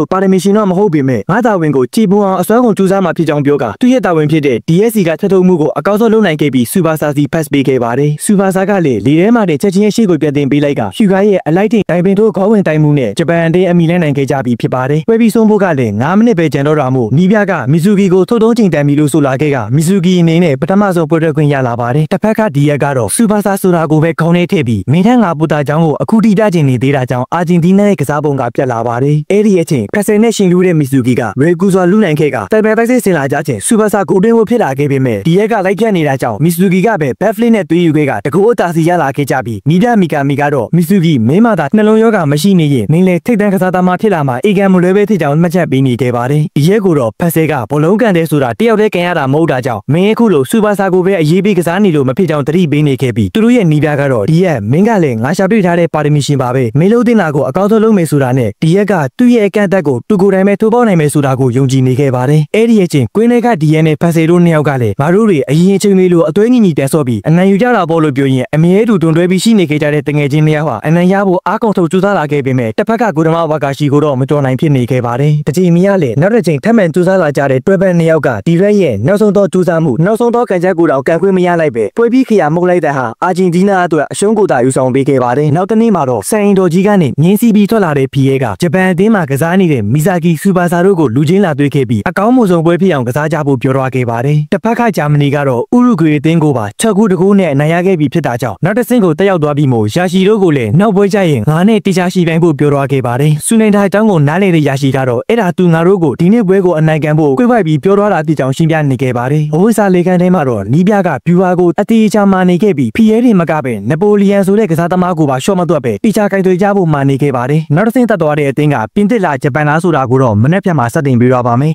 S1: ုပါရမီရှင်တော့မဟုတ်ပေမဲ့ငါတာဝန်ကိုကြည်ပွန်အောင်အစွမ်းကုန်ကြိုးစားမှဖြစ်ကြောင်းပြောကသူ့ရဲ့တာဝန်ဖြစ်တဲ့ DSC ကထပ်ထုတ်မှုကိုအကောင်းဆုံးလုပ်နိုင်ခဲ့ပြီးစူပါစာစီ pass ပေးခဲ့ပါတယ်စူပါစာကလည်းလေထဲမှာတဲ့ချက်ချင်းရဲ့ရှေ့ကိုပြန်တင်ပေးလိုက်ကဟျူဂါရဲ့အလိုက်တင်တိုင်ပင်တို့ခေါင်းဝင်တိုင်မှုနဲ့ဂျပန်အသင်းအမီလဲနိုင်ခဲ့ကြပြီးဖြစ်ပါတယ်ပွဲပြီးဆုံးဖို့ကလည်း9မိနစ်ပဲကျန်တော့တာမို့နီးပြကမီဇူဂီကိုထုတ်တုံးချိန်တန်ပြီလို့ဆိုလာခဲ့ကမီဇူဂီအနေနဲ့ပထမဆုံးပွဲထွက်ခွင့်ရလာပါတယ်တစ်ဖက်ကဒီရက်ကတော့စူပါစာဆိုတာကိုပဲခေါင်းထဲထည့်ပြီးမင်းထန်းငါပူတာကြောင့်ကိုအခုထိပြကျင်နေသေးတာကြောင့်အာဂျင်တီးနားရဲ့ကစားပုံကပြတ်လာပါတယ်အဲ့ဒီအချိန်ဖက်ဆယ်နဲ့ရှင်လူတဲ့မီဇူဂီကရေကူစွာလူနိုင်ခဲ့ကတိုင်ပန်တိုက်စစ်ဆင်လာကြချိန်စူပါစာကိုတွင်းဖို့ဖြစ်လာခဲ့ပေမဲ့ဒီရက်ကလိုက်ဖြတ်နေတာကြောင့်မီဇူဂီကပဲဘက်ဖလစ်နဲ့သွေးယူခဲ့ကတကူအတာစီရလာခဲ့ကြပြီးနီးပြမီကာမီကတော့မီဇူဂီမင်းမသာနှလုံးရောဂါမရှိနေရင်မင်းလည်းထိတ်တန်းကစားသမားဖြစ်လာမှာအေဂန်မလွဲပဲဖြစ်ကြောင်းမှတ်ချက်ပေးနေခဲ့ပါတယ်ဒီရက်ကိုတော့ဖက်ဆယ်ကဘလုံးကန်တဲ့ဆိုတာတယောက်တည်းကန်ရတာမဟုတ်တာကြောင့်မင်းအခုလိုစူပါစာကိုပဲအရေးပေးကစားနေလို့မဖြစ်ကြောင်းတတိပေးနေခဲ့ပြီးသူတို့ရဲ့နီးပြကတော့ဒီရက်မင်းကလည်းငါရှာတွေ့ထားတဲ့ပါရမီရှင်ပါပဲမင်းလုံးတင်တာကိုအကောင်းဆုံးလုပ်မယ်ဆိုတာနဲ့ဒီရက်ကသူ့ရဲ့အကန့်အသတ်ကိုသူကိုယ်တိုင်ပဲထိုးပေါက်နိုင်မယ်ဆိုတာကိုယုံကြည်နေခဲ့ပါတယ်အဲ့ဒီရဲ့ချင်းကွင်းထဲကဒီရက်နဲ့ဖက်ဆယ်တို့နှစ်ယောက်ကလည်းငါတို့တွေအရင်ချိန်လေးလိုအသွေးညီညီတက်ဆော့ပြီးအနိုင်ယူကြတာပေါ့လို့ပြောရင်အမြဲတူတွန်တွဲပြီးရှိနေခဲ့ကြတဲ့တငယ်ချင်းနှစ်ယောက်ဟာအနိုင်ရဖို့အားကုန်ထုတ်ကြိုးစားလာခဲ့ပေမဲ့တစ်ဖက်ကကိုဒမဝါကာရှိကိုတော့မတော်နိုင်ဖြစ်နေခဲ့ပါတယ်တချိန်မီကလည်းနောက်တစ်ချိန်ထပ်မံကြိုးစားလာကြတဲ့တွဲဘက်နှစ်ယောက်ကဒီရက်ရဲ့နောက်ဆုံးတော့ကြိုးစားမှုနောက်ဆုံးတော့ကန်ချက်ကိုတော့ကန်ခွင့်မရလိုက်ပဲပွဲပြီးခရမှုတ်လိုက်တဲ့ဟာအာဂျင်တီးနားအတွက်အရှုံးကိုသာယူဆောင်ပေးခဲ့ပါတယ်နောက်တစ်နေ့မှာတော့စန်အင်ဒိုကြီးကနေငင်းစီပြီးထွက်လာတဲ့ဖီရဲကဂျပန်အသင်းမှာကစားနေတဲ့မီဇာဂီစူပါစာတို့ကိုလူချင်းလာတွေ့ခဲ့ပြီးအကောင်းဆုံးပွဲဖြစ်အောင်ကစားကြဖို့ပြောသွားခဲ့ပါတယ်တစ်ဖက်ကဂျာမနီကတော့ဥရုဂွေအသင်းကိုပါ6ခုတကူနဲ့အနိုင်ရခဲ့ပြီးဖြစ်တာကြောင့်နောက်တစ်ဆင့်ကိုတက်ရောက်သွားပြီးမို့ယာရှီတို့ကိုလည်းနောက်ပွဲကျရင်ငါနဲ့တေချာရှိပိုင်းဖို့ပြောသွားခဲ့ပါတယ်စူနိုင်တာအကြောင်းကိုနားလေတဲ့ယာရှီကတော့အဲ့ဒါသူငါတို့ကိုဒီနေ့ပွဲကိုအနိုင်ကန်ဖို့ကြွေးပိုက်ပြီးပြောသွားတာအတိအကျရှင်းပြနေခဲ့ပါတယ်အဝိစာလေကန်ထဲမှာတော့နီးပြကဗျူဟာကိုအတိအကျမာနေခဲ့ပြီးဖီရဲတွေမကပဲနပိုလီယန်ဆိုတဲ့ကစားသမားကိုပါရှော့မတွက်ပဲတေချာကင်သွေးကြဖို့မာနေခဲ့ပါတယ်နောက်တစ်ဆင့်တက်သွားတဲ့အသင်းကပြင်သစ်လားဂျပန်လားဆိုတာကိုတော့မနေ့ဖြတ်မှာစတင်ပြီးတော့ပါမယ်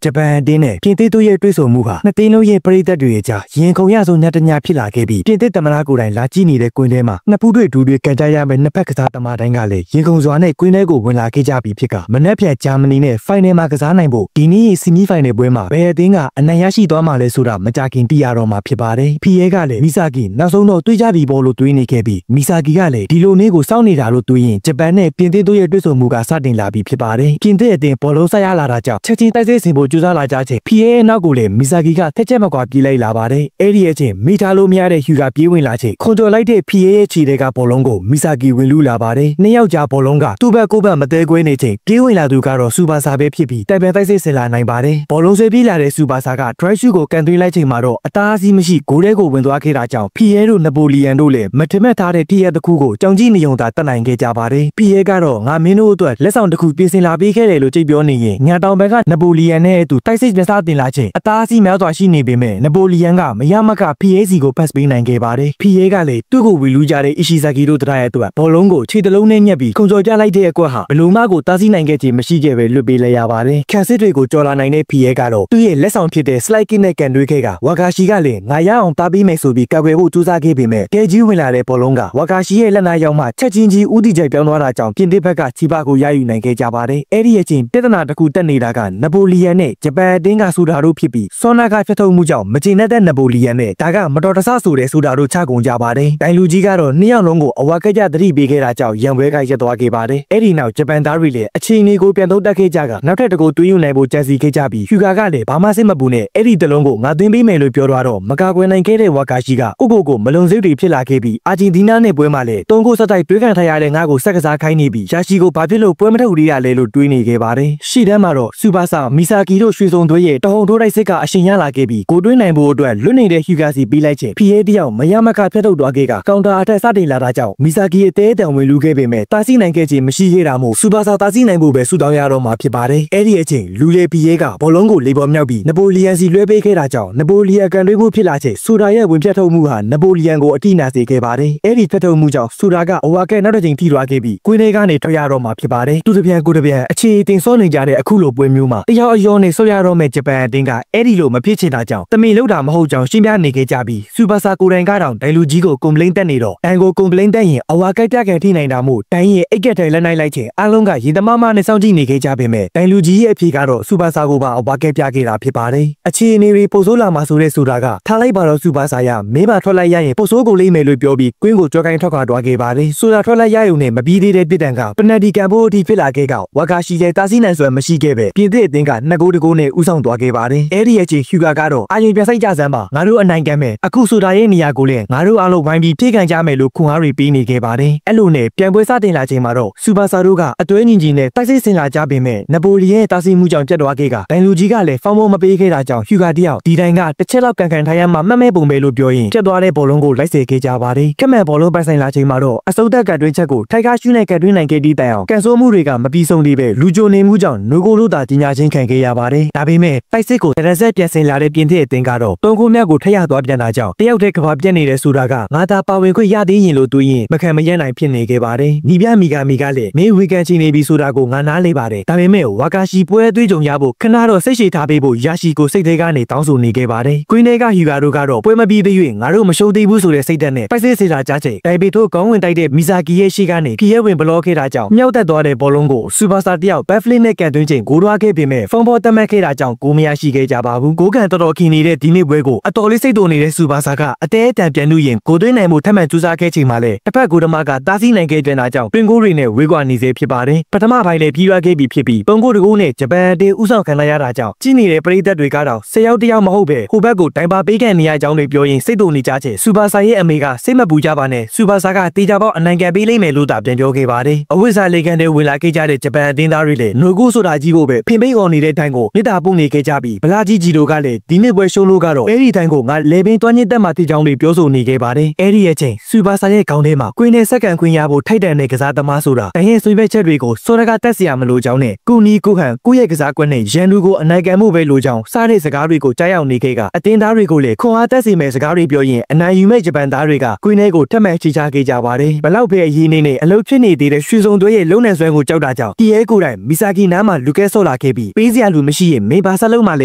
S1: ဂျပန်အသင်းနဲ့ပြင်သစ်တို့ရဲ့တွေ့ဆုံမှုဟာနှစ်သင်းလုံးရဲ့ပရိသတ်တွေရဲ့ကြားရင်ခုန်ရဆုံးညတညဖြစ်လာခဲ့ပြီးပြင်သစ်သမ္မတကိုယ်တိုင်လာကြည့်နေတဲ့ကွင်းထဲမှာနှစ်ပူးတွေဒူးတွေကန်ကြရမယ့်နှစ်ဖက်ကစားသမားတိုင်းကလည်းရင်ခုန်စွာနဲ့ကွင်းထဲကိုဝင်လာခဲ့ကြပြီးဖြစ်ကမနက်ဖြန်ဂျာမနီနဲ့ဖိုင်နယ်မှာကစားနိုင်ဖို့ဒီနေ့ဆီမီဖိုင်နယ်ပွဲမှာဘယ်အသင်းကအနိုင်ရရှိသွားမှာလဲဆိုတာမကြခင်သိရတော့မှာဖြစ်ပါတယ်ဖီရဲကလည်းမီဆာကီနောက်ဆုံးတော့တွေးကြပြီပေါ်လို့တွေးနေခဲ့ပြီးမီဆာကီကလည်းဒီလိုနေ့ကိုစောင့်နေတာလို့တွေးရင်ဂျပန်နဲ့ပြင်သစ်တို့ရဲ့တွေ့ဆုံမှုကစတင်လာပြီးဖြစ်ပါတယ်ပြင်သစ်အသင်းဘောလုံးဆက်ရလာတာကြောင့်ချက်ချင်းတိုက်စစ်ဆင်ဖို့ကြိုးစားလာကြချိန်ဖီရဲရဲ့နောက်ကိုလည်းမီဆာကီကထက်ချက်မကွာပြေးလိုက်လာပါတယ်အဲ့ဒီအချိန်မိထားလို့မရတဲ့ဟျူကပြေးဝင်လာချိန်ခွန်ကျော်လိုက်တဲ့ဖီရဲရဲ့ခြေတွေကဘောလုံးကိုမီဆာကီဝင်လူလာပါတယ်နှစ်ယောက်ကြားဘောလုံးကသူ့ဘက်ကိုယ့်ဘက်မသေးကွေးနေချိန်ပြေးဝင်လာသူကတော့စူပါဆာပဲဖြစ်ပြီးတိုင်ပန်တိုက်စစ်ဆင်လာနိုင်ပါတယ်ဘောလုံးဆွဲပြေးလာတဲ့စူပါဆာကဒရိုက်ရှုကိုကန်သွင်းလိုက်ချိန်မှာတော့အသားအစီးမရှိဂိုးထဲကိုဝင်သွားခဲ့တာကြောင့်ဖီရဲတို့နပိုလီယန်တို့လည်းမထမက်ထားတဲ့ဖီရဲတစ်ခုကိုကြောင်ကြည့်နေုံသာတတ်နိုင်ခဲ့ကြပါတယ်ဖီရဲကတော့ငါမင်းတို့အတွက်လက်ဆောင်တစ်ခုပြင်ဆင်လာပေးခဲ့တယ်လို့ကြိတ်ပြောနေရင်ညာတောင်ဘက်ကနပိုလီယန်နဲ့အတူတိုက်စစ်ပြန်စားတင်လာချိန်အသားအစီးများစွာရှိနေပေမဲ့နပိုလီယန်ကမရမကဖီရဲစီကိုပတ်ပေးနိုင်ခဲ့ပါတယ်ဖီရဲကလည်းသူ့ကိုဝီလူကြတဲ့အီရှီဇာကီတို့တရားရဲ့အတွက်ဘောလုံးကိုခြေတလုံးနဲ့ညက်ပြီးခုံကျော်ပြလိုက်တဲ့အကွက်ဟာဘလူးမကိုတားဆီးနိုင်ခဲ့ခြင်းမရှိခဲ့ပဲလွတ်ပေးလိုက်ရပါတယ်ခက်စစ်တွေကိုကြော်လာနိုင်တဲ့ဖီရဲကတော့သူ့ရဲ့လက်ဆောင်ဖြစ်တဲ့ slide kick နဲ့ကန်တွေးခဲ့ကဝါကာရှီကလည်းငါရအောင်တားပေးမယ်ဆိုပြီးကာကွယ်ဖို့ကြိုးစားခဲ့ပေမဲ့တဲကြီးဝင်လာတဲ့ဘောလုံးကဝါကာရှီရဲ့လက်နာရောက်မှချက်ချင်းကြီးဦးတည်ကြိုက်ပြောင်းသွားတာကြောင့်ပြင်သစ်ဘက်ကချီပါကိုရယူနိုင်ခဲ့ကြပါတယ်အဲ့ဒီအချိန်ပြဿနာတစ်ခုတက်နေတာကနပိုလီယန်နဲ့ဂျပန်အသင်းကဆိုတာတို့ဖြစ်ပြီးဆောနာကဖျက်ထုတ်မှုကြောင့်မကျေနပ်တဲ့နပိုလီယန်နဲ့ဒါကမတော်တဆဆိုတဲ့ဆိုတာတို့ချကုန်ကြပါတယ်တိုင်လူကြီးကတော့နှစ်ယောက်လုံးကိုအဝါကကြသတိပေးခဲ့တာကြောင့်ရံပွဲကရက်သွားခဲ့ပါတယ်အဲ့ဒီနောက်ဂျပန်သားတွေလည်းအခြေအနေကိုပြန်သုံးသပ်ခဲ့ကြကနောက်ထပ်တကူတွေးယူနိုင်ဖို့ကြံစီခဲ့ကြပြီးဟျူကာကလည်းဘာမှစိတ်မပူနဲ့အဲ့ဒီတလုံးကိုငါသွင်းပေးမယ်လို့ပြောတော့မကာကွယ်နိုင်ခဲ့တဲ့ဝါကာရှီကကိုမလုံစိတ်တွေဖြစ်လာခဲ့ပြီးအာဂျင်တီးနားနဲ့ပွဲမှာလည်း၃ဂိုးဆက်တိုက်တွေးခံထားရတဲ့ငါကိုဆက်ကစားခိုင်းနေပြီးရာရှီကိုဘာဖြစ်လို့ပွဲမထုတ်ရလဲလို့တွေးနေခဲ့ပါတယ်ရှေ့တန်းမှာတော့စူပါဆာမီဆာကီတို့ရွှေစုံသွေးရဲ့တဟုန်ထိုးတိုက်စစ်ကအရှင်ရလာခဲ့ပြီးကိုတွေးနိုင်ဖို့အတွက်လွတ်နေတဲ့ဟျူကာစီပြီးလိုက်ချိန်ဖီရဲတယောက်မရမကဖျက်ထုတ်သွားခဲ့ကကောင်တာအထက်စတင်လာတာကြောင့်မီဆာကီရဲ့တဲတံဝင်လူခဲ့ပေမဲ့တားဆီးနိုင်ခဲ့ခြင်းမရှိခဲ့တာမို့စူပါဆာတားဆီးနိုင်ဖို့ပဲဆူတောင်းရတော့မှာဖြစ်ပါတယ်အဲ့ဒီအချိန်လူလေဖီရဲကဘောလုံးကိုလေပေါ်မြောက်ပြီးနပိုလီယန်စီလွှဲပေးခဲ့တာကြောင့်နပိုလီယန်ကန်တွေးမှုဖြစ်လာချိန်ဆိုတာရဲ့ဝင်ဖြတ်ထုတ်မှုဟာနပိုလီယန်ကိုအတိနာစေခဲ့ပါတယ်အဲ့ဒီဖြတ်ထုတ်မှုကြောင့်ဆိုတာကအဝါကဲနောက်တစ်ချိန်ထိသွားခဲ့ပြီးကွင်းထဲကနေထွက်ရတော့မှာဖြစ်ပါတယ်သူတပြန်ကိုတပြန်အခြေအတင်စောနေကြတဲ့အခုလိုပွဲမျိုးမှာတယောက်အယောနဲ့ဆော့ရတော့မဲ့ဂျပန်အသင်းကအဲ့ဒီလိုမဖြစ်ချင်တာကြောင့်တမင်လောက်တာမဟုတ်ကြောင်းရှင်းပြနေခဲ့ကြပြီးစူပါဆာကိုတိုင်ကတော့ဒိုင်လူကြီးကိုကွန်ပလိန်းတက်နေတော့အန်ကိုကွန်ပလိန်းတက်ရင်အဝါကဲပြကန်ထိနိုင်တာမို့တိုင်းရဲ့အိတ်ကက်ထဲလက်နိုင်လိုက်ချိန်အားလုံးကရေသမားမနဲ့စောင့်ကြည့်နေခဲ့ကြပေမဲ့ဒိုင်လူကြီးရဲ့အဖြေကတော့စူပါဆာကိုပါအဝါကဲပြခဲ့တာဖြစ်ပါတယ်အခြေအနေတွေပိုဆိုးလာမှာဆိုတဲ့ဆိုတာကထားလိုက်ပါတော့စူပါဆာရမင်းပါထွက်လိုက်ရရင်ပိုဆိုးကိုလိမ့်မယ်လို့ပြောပြီးကွင်းကိုကြွကိုင်းထွက်ခွာသွားခဲ့ပါတယ်ဆိုတာထွက်လိုက်ရရုံနဲ့မပြီးသေးတဲ့ပြစ်ဒဏ်ကပနတီကန်ဖို့အထိဖြစ်လာခဲ့ကဝါကာရှီရဲ့တားဆီးနိုင်စွမ်းမရှိခဲ့ပဲပြင်သစ်အသင်းက2ဂိုးတကိုးနဲ့ဦးဆောင်သွားခဲ့ပါတယ်အဲ့ဒီအချိန်ဟျူကာကတော့အာရင်ပြန်ဆိုင်ကြစမ်းပါငါတို့အနိုင်ကန်မယ်အခုဆိုတာရဲ့နေရာကိုလည်းငါတို့အားလုံးဝိုင်းပြီးပြေးကန်ကြမယ်လို့ခွန်အားတွေပေးနေခဲ့ပါတယ်အဲ့လိုနဲ့ပြန်ပွဲစတင်လာချိန်မှာတော့စူပါဆာတို့ကအတွဲညီညီနဲ့တိုက်စစ်ဆင်လာကြပေမဲ့နပိုလီယန်ရဲ့တားဆီးမှုကြောင့်ပြတ်သွားခဲ့ကဒိုင်လူကြီးကလည်းဖောင်းဖို့မပေးခဲ့တာကြောင့်ဟျူကာတယောက်ဒီတိုင်းကတစ်ချက်လောက်ကန်ထားရမှမှတ်မဲပုံပဲလို့ပြောရင်ပြတ်သွားတဲ့ဘောလုံးကိုလိုက်စေခဲ့ကြပါတယ်ခက်မဲ့ဘောလုံးပိုင်ဆိုင်လာချိန်မှာတော့အစုံသက်ကတ်တွင်းချက်ကိုထိုက်ကားရှူးနဲ့ကတ်တွင်းနိုင်ခဲ့တဲ့တိုင်အောင်ကန်ဆိုးမှုတွေကမပြီးဆုံးသေးပဲလူကြိုနေမှုကြောင့်နိုဂိုတို့သာကြီးညာချင်းခံခဲ့ရပါတယ်ဒါပေမဲ့တိုက်စစ်ကိုတရက်ဆက်ပြန်ဆင်လာတဲ့ပြင်သစ်အသင်းကတော့၃ဂိုးမြောက်ကိုထက်ရသွားပြန်တာကြောင့်တယောက်တည်းကဘာပြက်နေတဲ့ဆိုတာကငါသာပါဝင်ခွင့်ရသေးရင်လို့တွေးရင်မခံမရက်နိုင်ဖြစ်နေခဲ့ပါတယ်ညီပြမိကလည်းမင်းဝီကန်ချီနေပြီဆိုတာကိုငါနားလေပါတယ်ဒါပေမဲ့ဝါကာရှီပွဲအသွေးကြုံရဖို့ခဏတော့စိတ်ရှည်ထားပေးဖို့ရာရှီကိုစိတ်ထဲကနေတောင်းဆိုနေခဲ့ပါတယ်ကွင်းထဲကဟျူကာတို့ကတော့ပွဲမပြီးသေး၍ငါတို့မရှုံးသေးဘူးဆိုတဲ့စိတ်ဓာတ်နဲ့ပိုက်စစ်စေလာကြချိန်တိုင်ပေထိုးကောင်းဝင်တိုက်တဲ့မီဇာကီရဲ့ရှေ့ကနေဖီရဲဝင်ဘလော့ခဲ့တာကြောင့်မြောက်တက်သွားတဲ့ဘောလုံးကိုစူပါစတာတယောက်ဘက်ဖလစ်နဲ့ကန်သွင်းချိန်ဂိုးထွားခဲ့ပေမဲ့ဖုံဖော်တက်မှတ်ခဲ့တာကြောင့်ဂိုးမရရှိခဲ့ကြပါဘူးဂိုးကန်တော်တော်ခီနေတဲ့ဒီနေ့ပွဲကိုအတော်လေးစိတ်တုန်နေတဲ့စူပါစာကအတဲအတန်ပြန်လို့ရင်ဂိုးသွင်းနိုင်မှုထပ်မံကြိုးစားခဲ့ချိန်မှာလည်းတစ်ဖက်ဂိုးသမားကတားဆီးနိုင်ခဲ့တဲ့တာကြောင့်တွင်ဂိုးတွေနဲ့ဝေးကွာနေစေဖြစ်ပါတယ်ပထမပိုင်းလည်းပြီးရွာခဲ့ပြီးဖြစ်ပြီးပုံဂိုးတကူနဲ့ဂျပန်အသင်းဥဆောင်ခံလိုက်ရတာကြောင့်ကြီးနေတဲ့ပရိသတ်တွေကတော့10ယောက်တယောက်မဟုတ်ပဲဟိုဘက်ကိုတိုင်ပါပေးခဲ့နေရကြောင်းတွေပြောရင်စိတ်တုန်နေကြချက်စူပါစာရဲ့အမေကစိတ်မပူကြပါနဲ့စူပါစာကတေချာပေါက်အနိုင်ကန်ပေးလိမ့်မယ်လို့သာပြန်ပြောခဲ့ပါတယ်အဝိဇ္ဇာလေကန်တွေဝင်လာခဲ့ကြတဲ့ဂျပန်အသင်းသားတွေလည်းနိုဂိုဆိုတာကြီးကိုပဲဖင်ပိတ်အော်နေတဲ့တိုင်ကိုမြစ်တာပုတ်နေခဲ့ကြပြီးဗလာကြီးကြီးတို့ကလည်းဒီနေ့ပွဲရှုံးလို့ကတော့အဲ့ဒီတိုင်ကိုငါလေပင်တွန်းညစ်တက်မှတိကြောင်းတွေပြောဆိုနေခဲ့ပါတယ်အဲ့ဒီရဲ့ချိန်စူပါစာရဲ့ခေါင်းထဲမှာကွင်းနဲ့စက္ကန့်ခွင့်ရဖို့ထိုက်တန်တဲ့ကစားသမားဆိုတာတိုင်ရဲ့ဆွေးဘက်ချက်တွေကိုစောရကတက်เสียမလို့ကြောင်းနဲ့ကုနီကိုဟန်ကိုရဲ့ကစားကွက်နဲ့ရန်သူကိုအနိုင်ကန်မှုပဲလိုကြောင်းစားတဲ့စကားတွေကိုကြားရောက်နေခဲ့ကအတင်းသားတွေကိုလည်းခွန်အားတက်စေမဲ့စကားတွေပြောရင်အနိုင်ယူမဲ့ဂျပန်သားတွေကကွင်းထဲကိုထက်မှန်ချချခဲ့ကြပါတယ်ဘလောက်ပဲအရေးနေနဲ့အလုပ်ဖြစ်နေသေးတဲ့ရွှေစုံသွေးရဲ့လုံနယ်ဆွဲကိုကြောက်တာကြောင့်တီရဲကိုယ်တိုင်မီဆာကီနားမှာလူကဲဆော့လာခဲ့ပြီးပေးစရာလူမ မရှိရင်မေဘာဆလုံးမှာလ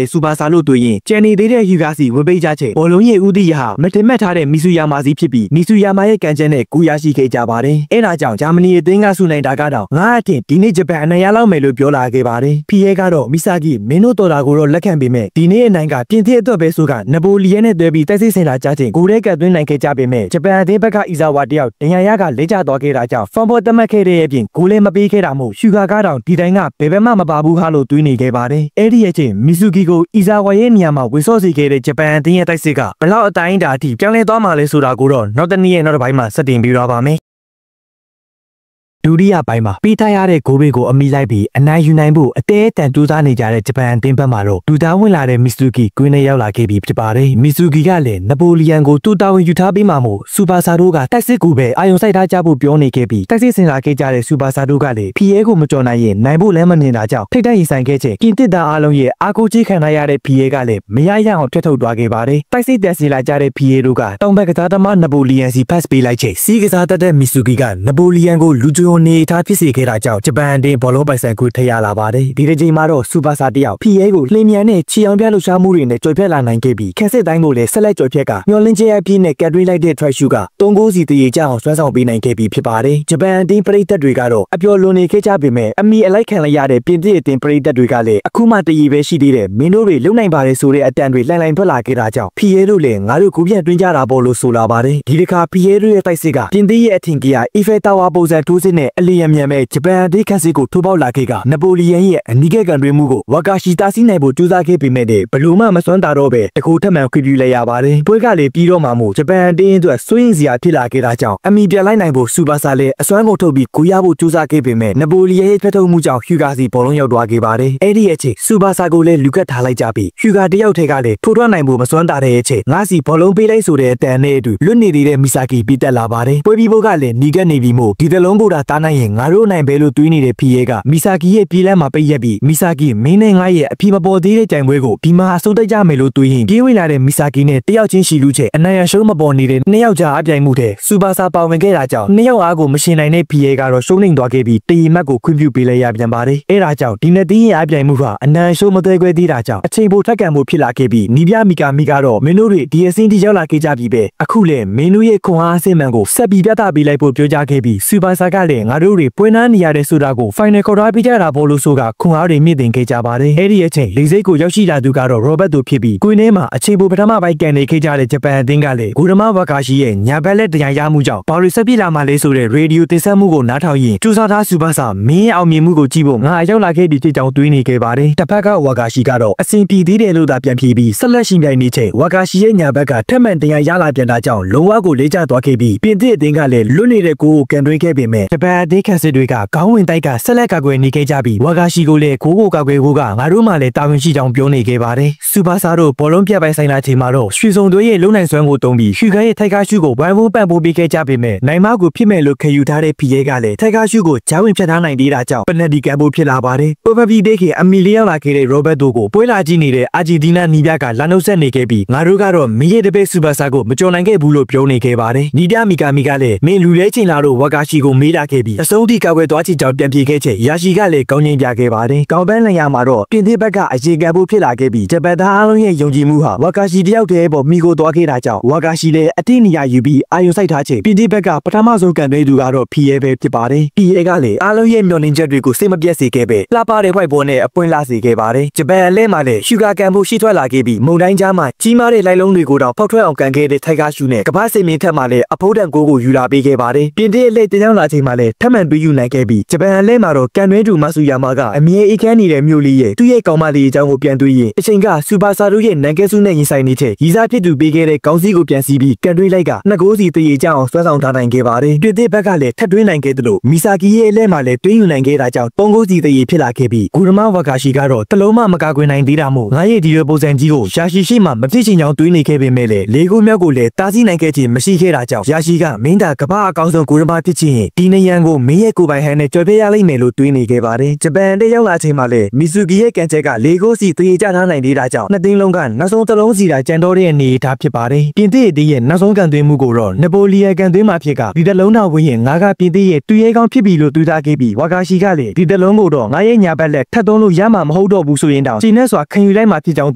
S1: ည်းစူပါဆာလို့တွေ့ရင်ကျန်နေသေးတဲ့ဟီဂါစီဝင်ပိတ်ကြချက်ဘောလုံးရဲ့ဦးတည်ရာမတင်မှတ်ထားတဲ့မီဆူယာမာစီဖြစ်ပြီးမီဆူယာမာရဲ့ကန်ချက်နဲ့ကူရရှိခဲ့ကြပါတယ်။အဲဒါကြောင့်ဂျာမနီအသင်းကဆုနိုင်တာကတော့ငါအထင်ဒီနေ့ဂျပန်အနိုင်ရလောက်မယ်လို့ပြောလာခဲ့ပါတယ်။ဖီရဲကတော့မီဆာဂီမင်းတို့တော်တာကိုတော့လက်ခံပေမဲ့ဒီနေ့အနိုင်ကပြင်သစ်အတွက်ပဲဆိုကနပိုလီယန်နဲ့တွဲပြီးတိုက်စစ်စင်တာကြားချိန်ကိုရဲကတ်သွင်းနိုင်ခဲ့ကြပေမဲ့ဂျပန်အသင်းဘက်ကအီဇာဝါတယောက်ဒဏ်ရာရကလဲကျသွားခဲ့တာကြောင့်ဖန်ဖော်တမတ်ခဲ့တဲ့အပြင်ဂိုးလည်းမပေးခဲ့တာမို့ရှူဂါကားတောင်ဒီတိုင်းကဘယ်ဘက်မှမပါဘူးဟာလို့တွေးနေခဲ့ပါတယ်။အဲ့ဒီရဲ့ချိန်မီဆူဂီကိုအီဇာဝါရဲ့နေရာမှာဝေဆော့စီခဲ့တဲ့ဂျပန်အသင်းရဲ့တိုက်စစ်ကဘလောက်အတိုင်းအထိပြောင်းလဲသွားမှလဲဆိုတာကိုတော့နောက်တစ်နေ့ရဲ့နောက်တစ်ပိုင်းမှာစတင်ပြီးတော့ပါမယ်ဒုတိယပိုင်းမှာပေးထားရတဲ့ဂိုးတွေကိုအမိလိုက်ပြီးအနိုင်ယူနိုင်ဖို့အသေးအတန်တူးစားနေကြတဲ့ဂျပန်အသင်းဘက်မှာတော့ဒူသားဝင်လာတဲ့မီဆူဂီကွင်းနဲ့ရောက်လာခဲ့ပြီးဖြစ်ပါတယ်။မီဆူဂီကလည်းနပိုလီယန်ကိုတူတာဝင်ယူထားပြီးမှမို့စူပါဆာတို့ကတိုက်စစ်ကူပဲအာယုံစိုက်ထားကြဖို့ပြောနေခဲ့ပြီးတိုက်စစ်စင်လာခဲ့ကြတဲ့စူပါဆာတို့ကလည်းဖီရဲကိုမကြော်နိုင်ရင်နိုင်ဖို့လည်းမမြင်တာကြောင့်ထိတ်တိုက်ရင်ဆိုင်ခဲ့ချိန်ကင်တစ်သားအားလုံးရဲ့အာကိုကြီးခံရတဲ့ဖီရဲကလည်းမရရအောင်ထွက်ထုတ်သွားခဲ့ပါတယ်။တိုက်စစ်တက်စီလာကြတဲ့ဖီရဲတို့ကတောင်ဘက်ကစားသမားနပိုလီယန်စီဖတ်ပေးလိုက်ချိန်စီးကစားတတ်တဲ့မီဆူဂီကနပိုလီယန်ကိုလူဂျိုနေထားဖြစ်စေခဲ့တာကြောင့်ဂျပန်အသင်းဘောလုံးပိုင်ဆိုင်ခွင့်ထရလာပါတယ်။ဒီတစ်ချိန်မှာတော့စူပါဆာတယောက်ဖီရဲကိုလှိမ်မြန်နဲ့ချီအောင်ပြလှုပ်ရှားမှုတွေနဲ့ကြော်ဖြတ်လာနိုင်ခဲ့ပြီးခက်စစ်တိုင်းကိုလည်းဆက်လက်ကြော်ဖြတ်ကမျောလင်းချအပြည့်နဲ့ကတ်တွေးလိုက်တဲ့ try shoot က3ဂိုးစီတရေကြအောင်ဆွမ်းဆောင်ပေးနိုင်ခဲ့ပြီးဖြစ်ပါတယ်။ဂျပန်အသင်းပရိသတ်တွေကတော့အပျော်လွန်နေခဲ့ကြပေမဲ့အမီအလိုက်ခံလိုက်ရတဲ့ပြင်သစ်အသင်းပရိသတ်တွေကလည်းအခုမှတရေပဲရှိသေးတယ်မင်းတို့တွေလုံနိုင်ပါတယ်ဆိုတဲ့အတန်တွေလှိုင်လှိုင်ထွက်လာခဲ့တာကြောင့်ဖီရဲတို့လည်းငါတို့ကူပြန်တွင်းကြတာပေါ့လို့ဆိုလာပါတယ်။ဒီတစ်ခါဖီရဲတို့ရဲ့တိုက်စစ်ကပြင်သစ်ရဲ့အထင်ကြီးအီဖယ်တာဝါပုံစံထိုးစစ်နဲ့အလီယံမြန်မဲ့ဂျပန်အသင်းခက်စစ်ကိုထိုးပေါက်လာခဲ့ကနပိုလီယန်ရဲ့အနီးကပ်ကန်တွင်းမှုကိုဝါကာရှီတာစီနိုင်ဖို့ကြိုးစားခဲ့ပေမဲ့ဘလူးမစွမ်းတာတော့ပဲတကူထက်မှန်ခွင့်ပြုလိုက်ရပါတယ်။ပွဲကလည်းပြီးတော့မှမို့ဂျပန်အသင်းအတွက်စိုးရင်စရာဖြစ်လာခဲ့တာကြောင့်အမီပြလိုက်နိုင်ဖို့စူပါဆာလည်းအစွမ်းကုန်ထုတ်ပြီးကိုရဖို့ကြိုးစားခဲ့ပေမဲ့နပိုလီယန်ရဲ့ဖက်ထုတ်မှုကြောင့်ဟျူဂါစီဘောလုံးရောက်သွားခဲ့ပါတယ်။အဲ့ဒီအချိန်စူပါဆာကိုလည်းလူကတ်ထားလိုက်ကြပြီးဟျူဂါတယောက်ထဲကလည်းထိုးထွက်နိုင်ဖို့မစွမ်းတာတဲ့အချိန်ငါစီဘောလုံးပေးလိုက်ဆိုတဲ့အတန်နဲ့အတူလွတ်နေသေးတဲ့မီဆာကီပြီးတက်လာပါတယ်။ပွဲပြီးဖို့ကလည်းနီကက်နေပြီမို့ဒီတလုံးကိုတားနိုင်ရင်ငါတို့နိုင်ပဲလို့တွေးနေတဲ့ဖီရဲကမီဆာကီရဲ့ပြေးလမ်းမှာပိတ်ရက်ပြီးမီဆာကီမင်းနဲ့ငါရဲ့အဖြေမပေါ်သေးတဲ့ကြိုင်ပွဲကိုဒီမှာအဆုံးတိုက်ကြမယ်လို့တွေးရင်ပြေးဝင်လာတဲ့မီဆာကီနဲ့တယောက်ချင်းရှိလူချက်အနိုင်ရရှုံးမပေါ်နေတဲ့နှစ်ယောက်ကြားအပြိုင်မှုတဲ့စူပါဆာပါဝင်ခဲ့တာကြောင့်နှစ်ယောက်အားကိုမရှင်နိုင်တဲ့ဖီရဲကတော့ရှုံးနေသွားခဲ့ပြီးတရီမတ်ကိုခွင့်ပြုပေးလိုက်ရပြန်ပါတယ်။အဲဒါကြောင့်ဒီနှစ်သင်းရဲ့အပြိုင်မှုကအနိုင်ရှုံးမသွဲခွဲသေးတာကြောင့်အချိန်ပိုထက်ကန်မှုဖြစ်လာခဲ့ပြီးနီးပြမီကာမီကတော့မင်းတို့တွေဒီအစင်းတီရောက်လာခဲ့ကြပြီပဲအခုလေမင်းတို့ရဲ့ခွန်အားအစင်မှန်ကိုဆက်ပြီးပြသပေးလိုက်ဖို့ပြောကြားခဲ့ပြီးစူပါဆာကလည်းငါတို့တွေပွဲနားနေရတဲ့ဆိုတာကို final ခေါ်ထားပေးကြတာပေါ့လို့ဆိုကခွန်အားတွေမြင့်တင်ခဲ့ကြပါတယ်။အဲဒီအချိန်လေစိတ်ကိုရောက်ရှိလာသူကတော့ရောဘတ်တို့ဖြစ်ပြီးကွင်းထဲမှာအချိန်ပိုပထမပိုင်းကန်နေခဲ့ကြတဲ့ဂျပန်အသင်းကလည်းဂိုဒမဝါကာရှိရဲ့ညာဘက်လက်တရားရမှုကြောင့်ဘာလို့ဆက်ပြလာမှလဲဆိုတဲ့ရေဒီယိုတင်ဆက်မှုကိုနားထောင်ရင်ကျူစာသားစူပါဆာမင်းရဲ့အောင်မြင်မှုကိုကြည့်ဖို့ငါရောက်လာခဲ့ပြီးဖြစ်ကြောင်းတွေးနေခဲ့ပါတယ်။တစ်ဖက်ကဝါကာရှိကတော့အဆင်ပြေသေးတယ်လို့သာပြန်ပြေးပြီးဆက်လက်ရှင်ပြိုင်နေချိန်ဝါကာရှိရဲ့ညာဘက်ကထက်မှန်တရားရလာပြန်တာကြောင့်လုံးဝကိုလေးကျသွားခဲ့ပြီးပြင်သစ်အသင်းကလည်းလွတ်နေတဲ့ကိုကိုကန်တွင်းခဲ့ပေမဲ့ဂျပန်အသင်းခက်စစ်တွေကခေါင်းဝင်တိုက်ကဆက်လက်ကာကွယ်နေခဲ့ကြပြီးဝါကာရှိကိုလည်းကိုကာကွယ်ကိုကငါတို့မှလည်းတာဝန်ရှိကြောင်းပြောနေခဲ့ပါတယ်။စူပါဆာတို့ဘောလုံးပြပိုင်ဆိုင်လာချိန်မှာတော့ရွှေစုံသွေးရဲ့လုံနိုင်စွမ်းကိုတုံးပြီးရွှေခါရဲ့ထိုက်ကားရှုကိုဝိုင်းဝန်းပံ့ပိုးပေးခဲ့ကြပေမဲ့နိုင်မကိုဖြစ်မဲ့လို့ခယူထားတဲ့ဖီရဲကလည်းထိုက်ကားရှုကိုဂျာဝင်ဖြတ်ထားနိုင်သေးတာကြောင့်ပနက်ဒီကန်ဖို့ဖြစ်လာပါတယ်။ပိုပပီဒေးကအမီလီရောက်လာခဲ့တဲ့ရောဘတ်တို့ကိုပွဲလာကြည့်နေတဲ့အာဂျီတီနာနီးပြကလာနှုတ်ဆက်နေခဲ့ပြီးငါတို့ကတော့မင်းရဲ့တပည့်စူပါဆာကိုမကြော်နိုင်ခဲ့ဘူးလို့ပြောနေခဲ့ပါတယ်။နီးပြမီကာမီကလည်းမင်းလူလဲချိန်လာတော့ဝါကာရှိကိုမေးလာခဲ့ပြီးအဆုံးထိကောက်ွယ်သွားချစ်ကြောင်းပြန်ပြေခဲ့ချက်ရာရှိကလည်းကောင်းငင်ပြခဲ့ပါတယ်။ကောင်းပန်းလန်ရမှာတော့ပြင်သစ်ဘက်ကအရေကန်ဖို့ဖြစ်လာခဲ့ပြီးဂျပန်သားအားလုံးရဲ့ယုံကြည်မှုဟာဝါကာရှိတယောက်တည်းပေါ်မိကိုသွားခဲ့တာကြောင့်ဝါကာရှိလည်းအတိနေရာယူပြီးအာယုံစိုက်ထားချိန်ပြင်သစ်ဘက်ကပထမဆုံးကန်သွေးသူကတော့ဖီရဲပဲဖြစ်ပါတယ်။ဖီရဲကလည်းအားလုံးရဲ့မျှော်လင့်ချက်တွေကိုစိတ်မပြတ်စေခဲ့ပဲလှပတဲ့ white ball နဲ့အပွင့်လာစေခဲ့ပါတယ်။ဂျပန်အလဲမှာလည်းရှူဂါကန်ဖို့ရှိထွက်လာခဲ့ပြီးမုန်တိုင်းကြားမှာကြီးမားတဲ့လိုက်လုံးတွေကိုတော့ဖောက်ထွက်အောင်ကန်ခဲ့တဲ့ထိုက်ကားရှူနဲ့ကမ္ဘာစိတ်မင်းထက်မှလည်းအဖိုးတန်ကိုယူလာပေးခဲ့ပါတယ်။ပြင်သစ်အလဲတင်ရောက်လာချိန်မှာလည်းထပ်မံပြီးယူနိုင်ခဲ့ပြီးဂျပန်အလဲမှာတော့ကန်တွဲတူမဆူယာမာကအမြဲအေးခမ်းနေတဲ့မြို့လေးရဲ့သူ့ရဲ့ကောင်မလေးအကြောင်းကိုပြန်တွေးရင်အချိန်ကစူပါဆာတို့ရဲ့နန်ကဲဆုနဲ့ရင်ဆိုင်နေတဲ့ရီစားဖြစ်သူပေးခဲ့တဲ့ကောင်းစီကိုပြန်စီးပြီးကန်တွေးလိုက်ကနှစ်ကိုးစီတရေကြအောင်ဆွဲဆောင်ထားနိုင်ခဲ့ပါတယ်။ပြင်သစ်ဘက်ကလည်းထပ်တွင်းနိုင်ခဲ့တယ်လို့မီဆာကီရဲ့အလဲမှာလည်းတွင်းယူနိုင်ခဲ့တာကြောင့်ပုံကိုးစီတရေဖြစ်လာခဲ့ပြီးဂူရမဝါကာရှိကတော့တလုံးမကာကွယ်နိုင်သေးတာမို့ငါရဲ့ဒီလိုပုံစံကြီးကိုရှာရှိရှိမှမဖြစ်ချင်ကြောင်းတွေးနေခဲ့ပေမဲ့လည်းလေကိုမြောက်ကိုလည်းတားဆီးနိုင်ခဲ့ခြင်းမရှိခဲ့တာကြောင့်ရာရှိကမင်းသားကမ္ဘာအကောင်းဆုံးဂူရမဖြစ်ခြင်းဒီနေရ ယန်ကိုမင်းရဲ့ကိုပိုင်ဟန်နဲ့ကြော်ပြရလိမ့်မယ်လို့တွေးနေခဲ့ပါတယ်ဂျပန်တရောက်လာချိန်မှာလည်းမီဆူဂီရဲ့ကန်ချက်က၄ဂိုးစီတည်ကြထားနိုင်သေးတာကြောင့်နှစ်သိန်းလုံးကနောက်ဆုံးတစ်လုံးစီတာကြံတော့တဲ့အနေအထားဖြစ်ပါတယ်ပြင်သစ်အသင်းရဲ့နောက်ဆုံးကန်သွင်းမှုကိုတော့နပိုလီယန်ကန်သွင်းမှာဖြစ်ကဒီတလုံးတော်ဝင်းရင်ငါးကပြင်သစ်ရဲ့တူရဲကောင်းဖြစ်ပြီလို့တွေးထားခဲ့ပြီးဝါကာရှီကလည်းဒီတလုံးကိုတော့ငါရဲ့ညာဘက်လက်ထပ်သွင်းလို့ရမှာမဟုတ်တော့ဘူးဆိုရင်တောင်ခြေနဲ့စွာခံယူလိုက်မှဖြစ်ကြောင်း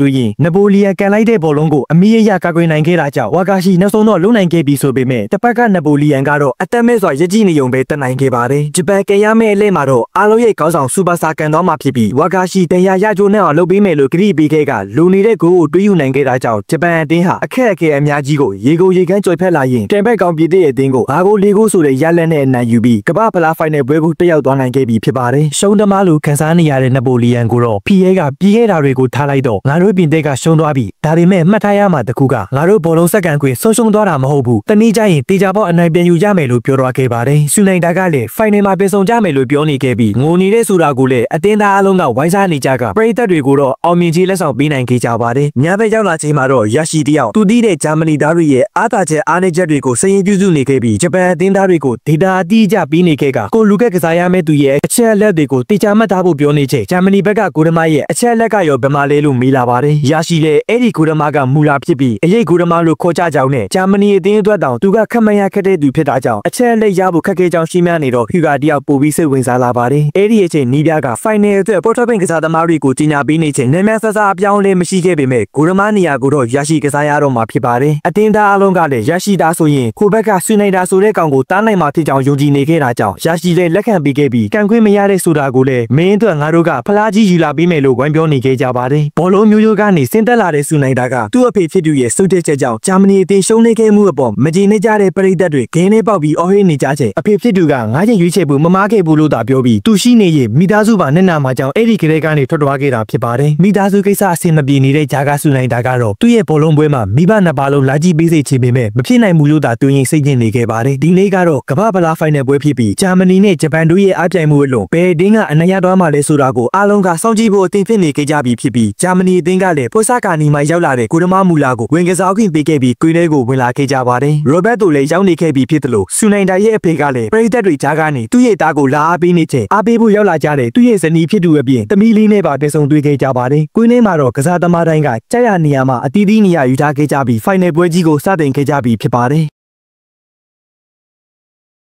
S1: တွေးရင်နပိုလီယန်ကန်လိုက်တဲ့ဘောလုံးကိုအမီးရကာကွယ်နိုင်ခဲ့တာကြောင့်ဝါကာရှီနောက်ဆုံးတော့လုံနိုင်ခဲ့ပြီဆိုပေမဲ့တစ်ဖက်ကနပိုလီယန်ကတော့အသက်မဲ့စွာရည်ကြည်နေုံပဲတက်နိုင်ခဲ့ပါတယ်ဂျပန်ကန်ရမယ့်အလဲမှာတော့အားလုံးရဲ့ကောင်းဆောင်စူပါစတာကန်တော်မှာဖြစ်ပြီးဝါကာရှီတရားရချိုးနဲ့အောင်လုပ်ပေးမယ်လို့ကတိပေးခဲ့ကလူနေတဲ့ဂိုးကိုတွေးယူနိုင်ခဲ့တာကြောင့်ဂျပန်အသင်းဟာအခက်အခဲအများကြီးကိုရေကိုရေကန်းကြော်ဖက်လာရင်တန်ဘက်ကောင်ပြည်သစ်အသင်းကို၅ဂိုး၄ဂိုးဆိုတဲ့ရလက်နဲ့အနိုင်ယူပြီးကမ္ဘာဖလားဖိုင်နယ်ပွဲကိုတက်ရောက်သွားနိုင်ခဲ့ပြီဖြစ်ပါတယ်ရှုံးသမားလူခန်းစားနေရတဲ့နပိုလီယန်ကိုတော့ဖီရဲကပြေးခဲ့တာတွေကိုထားလိုက်တော့ငါတို့ပြင်သစ်ကရှုံးသွားပြီဒါပေမဲ့မှတ်ထားရမှာတခုကငါတို့ဘောလုံးစက္ကန့်ခွင်ဆုံးရှုံးသွားတာမဟုတ်ဘူးတနည်းကြရင်တေချာပေါအနိုင်ပြန်ယူကြမယ်လို့ပြောသွားခဲ့ပါတယ်ဆူနိုင်တာကလည်းဖိုင်နယ်မှာပြင်ဆောင်ကြမယ်လို့ပြောနေခဲ့ပြီးငိုနေတဲ့ဆိုတာကိုလည်းအသင်းသားအလုံးကဝိုင်းစားနေကြကပရိသတ်တွေကိုတော့အောင်မြင်ခြင်းလက်ဆောင်ပေးနိုင်ခဲ့ကြပါတယ်ညဘက်ရောက်လာချိန်မှာတော့ရရှိတယောက်သူတီးတဲ့ဂျာမနီသားတွေရဲ့အားသာချက်အားနည်းချက်တွေကိုစည်ရင်ပြုစုနေခဲ့ပြီးဂျပန်အသင်းသားတွေကိုဒေတာအတိအကျပေးနေခဲ့ကကိုလူကက်ကစားရမယ့်သူရဲ့အချက်အလက်တွေကိုတေချာမှတ်ထားဖို့ပြောနေချိန်ဂျာမနီဘက်ကကိုရမရဲ့အချက်အလက်ကရောဗမာလဲလို့မေးလာပါတယ်ရရှိလေအဲ့ဒီကိုရမကမူလာဖြစ်ပြီးအရေးကိုရမလို့ခေါ်ကြကြောင်းနဲ့ဂျာမနီအသင်းအတွက်တောင်သူကခက်မရခက်တဲ့သူဖြစ်တာကြောင့်အချက်အလက်ရဖို့ခက်ခဲကြောင်းရှင်းပြနေတော့ဟူဂါတယောက်ပို့ပြီးစိတ်ဝင်စားလာပါတယ်အဲ့ဒီအချိန်နီးပြကဖိုင်နယ်အတွက်ပေါ်တော်ပင်ကစားသမားတွေကိုကြီးညာပေးနေချိန်နာမည်ဆဆအပြောင်းလဲမရှိခဲ့ပေမဲ့ကိုရမနေရာကိုတော့ရရှိကစားရတော့မှာဖြစ်ပါတယ်အတင်းသားအလုံးကလည်းရရှိတာဆိုရင်ခိုဘက်ကဆွေးနေတာဆိုတဲ့ကောင်ကိုတားနိုင်မှာဖြစ်ကြောင်းယုံကြည်နေခဲ့တာကြောင့်ရရှိတဲ့လက်ခံပေးခဲ့ပြီးကန်ခွင့်မရတဲ့ဆိုတာကိုလည်းမင်းအတွက်ငါတို့ကဖလားကြီးယူလာပေးမယ်လို့ဝိုင်းပြောနေခဲ့ကြပါတယ်ဘောလုံးမျိုးရိုးကနေဆင်းသက်လာတဲ့ဆွေးနေတာကသူ့အဖေဖြစ်သူရဲ့စုတဲ့ချက်ကြောင့်ဂျာမနီအသင်းရှုံးနေခဲ့မှုအပေါ်မကြေနပ်ကြတဲ့ပရိသတ်တွေဂိမ်းထဲပေါက်ပြီးအော်ဟစ်နေကြချိန်အဖေဖြစ်သူကငါးချိန်ရွေးချယ်ဖို့မမားခဲ့ဘူးလို့သာပြောပြီးသူရှိနေရင်မိသားစုပါနဲ့နာမှာကြောင့်အဲ့ဒီကလေးကနေထွက်သွားခဲ့တာဖြစ်ပါတယ်မိသားစုကိစ္စအဆင်မပြေနေတဲ့ဂျာကဆွေးနေတာကတော့သူ့ရဲ့ဘောလုံးပွဲမှာမိဘနှစ်ပါလုံးလာကြည့်ပေးစေချင်ပေမဲ့မဖြစ်နိုင်ဘူးလို့သာတွေးရင်စိတ်ညစ်နေခဲ့ပါတယ်ဒီနေ့ကတော့ကမ္ဘာဖလားဖိုင်နယ်ပွဲဖြစ်ပြီးဂျာမနီနဲ့ဂျပန်တို့ရဲ့အားပြိုင်မှုအလွန်ဘယ်အသင်းကအနိုင်ရသွားမှလဲဆိုတာကိုအားလုံးကစောင့်ကြည့်ဖို့အသင်ဖြစ်နေခဲ့ကြပြီဖြစ်ပြီးဂျာမနီအသင်းကလည်းပိုစာကာနီမှာရောက်လာတဲ့ကိုရမမူလာကိုဝင်ကစားခွင့်ပေးခဲ့ပြီးကွင်းထဲကိုဝင်လာခဲ့ကြပါတယ်ရိုဘတ်တို့လည်းရောက်နေခဲ့ပြီးဖြစ်တယ်လို့ဆူနိုင်တာရဲ့အဖေကလည်းပရိသတ်တွေကြားကနေသူ့ရဲ့သားကိုလာအားပေးနေချိန်အားပေးဖို့ရောက်လာကြတဲ့သူ့ရဲ့ဇနီးဖြစ်သူအပြင်သမီးလေးနဲ့ပါတည်ဆုံတွေ့ခဲ့ကြပါတယ်ကွင်းထဲမှာတော့ကစားသမားတိုင်းကကြက်ရနေရာမှာအသီးသီးနေရာယူထားခဲ့ကြပြီးဖိုင်နယ်ပွဲကြီးကိုစတင်ခဲ့ကြပြီးဖြစ်ပါတယ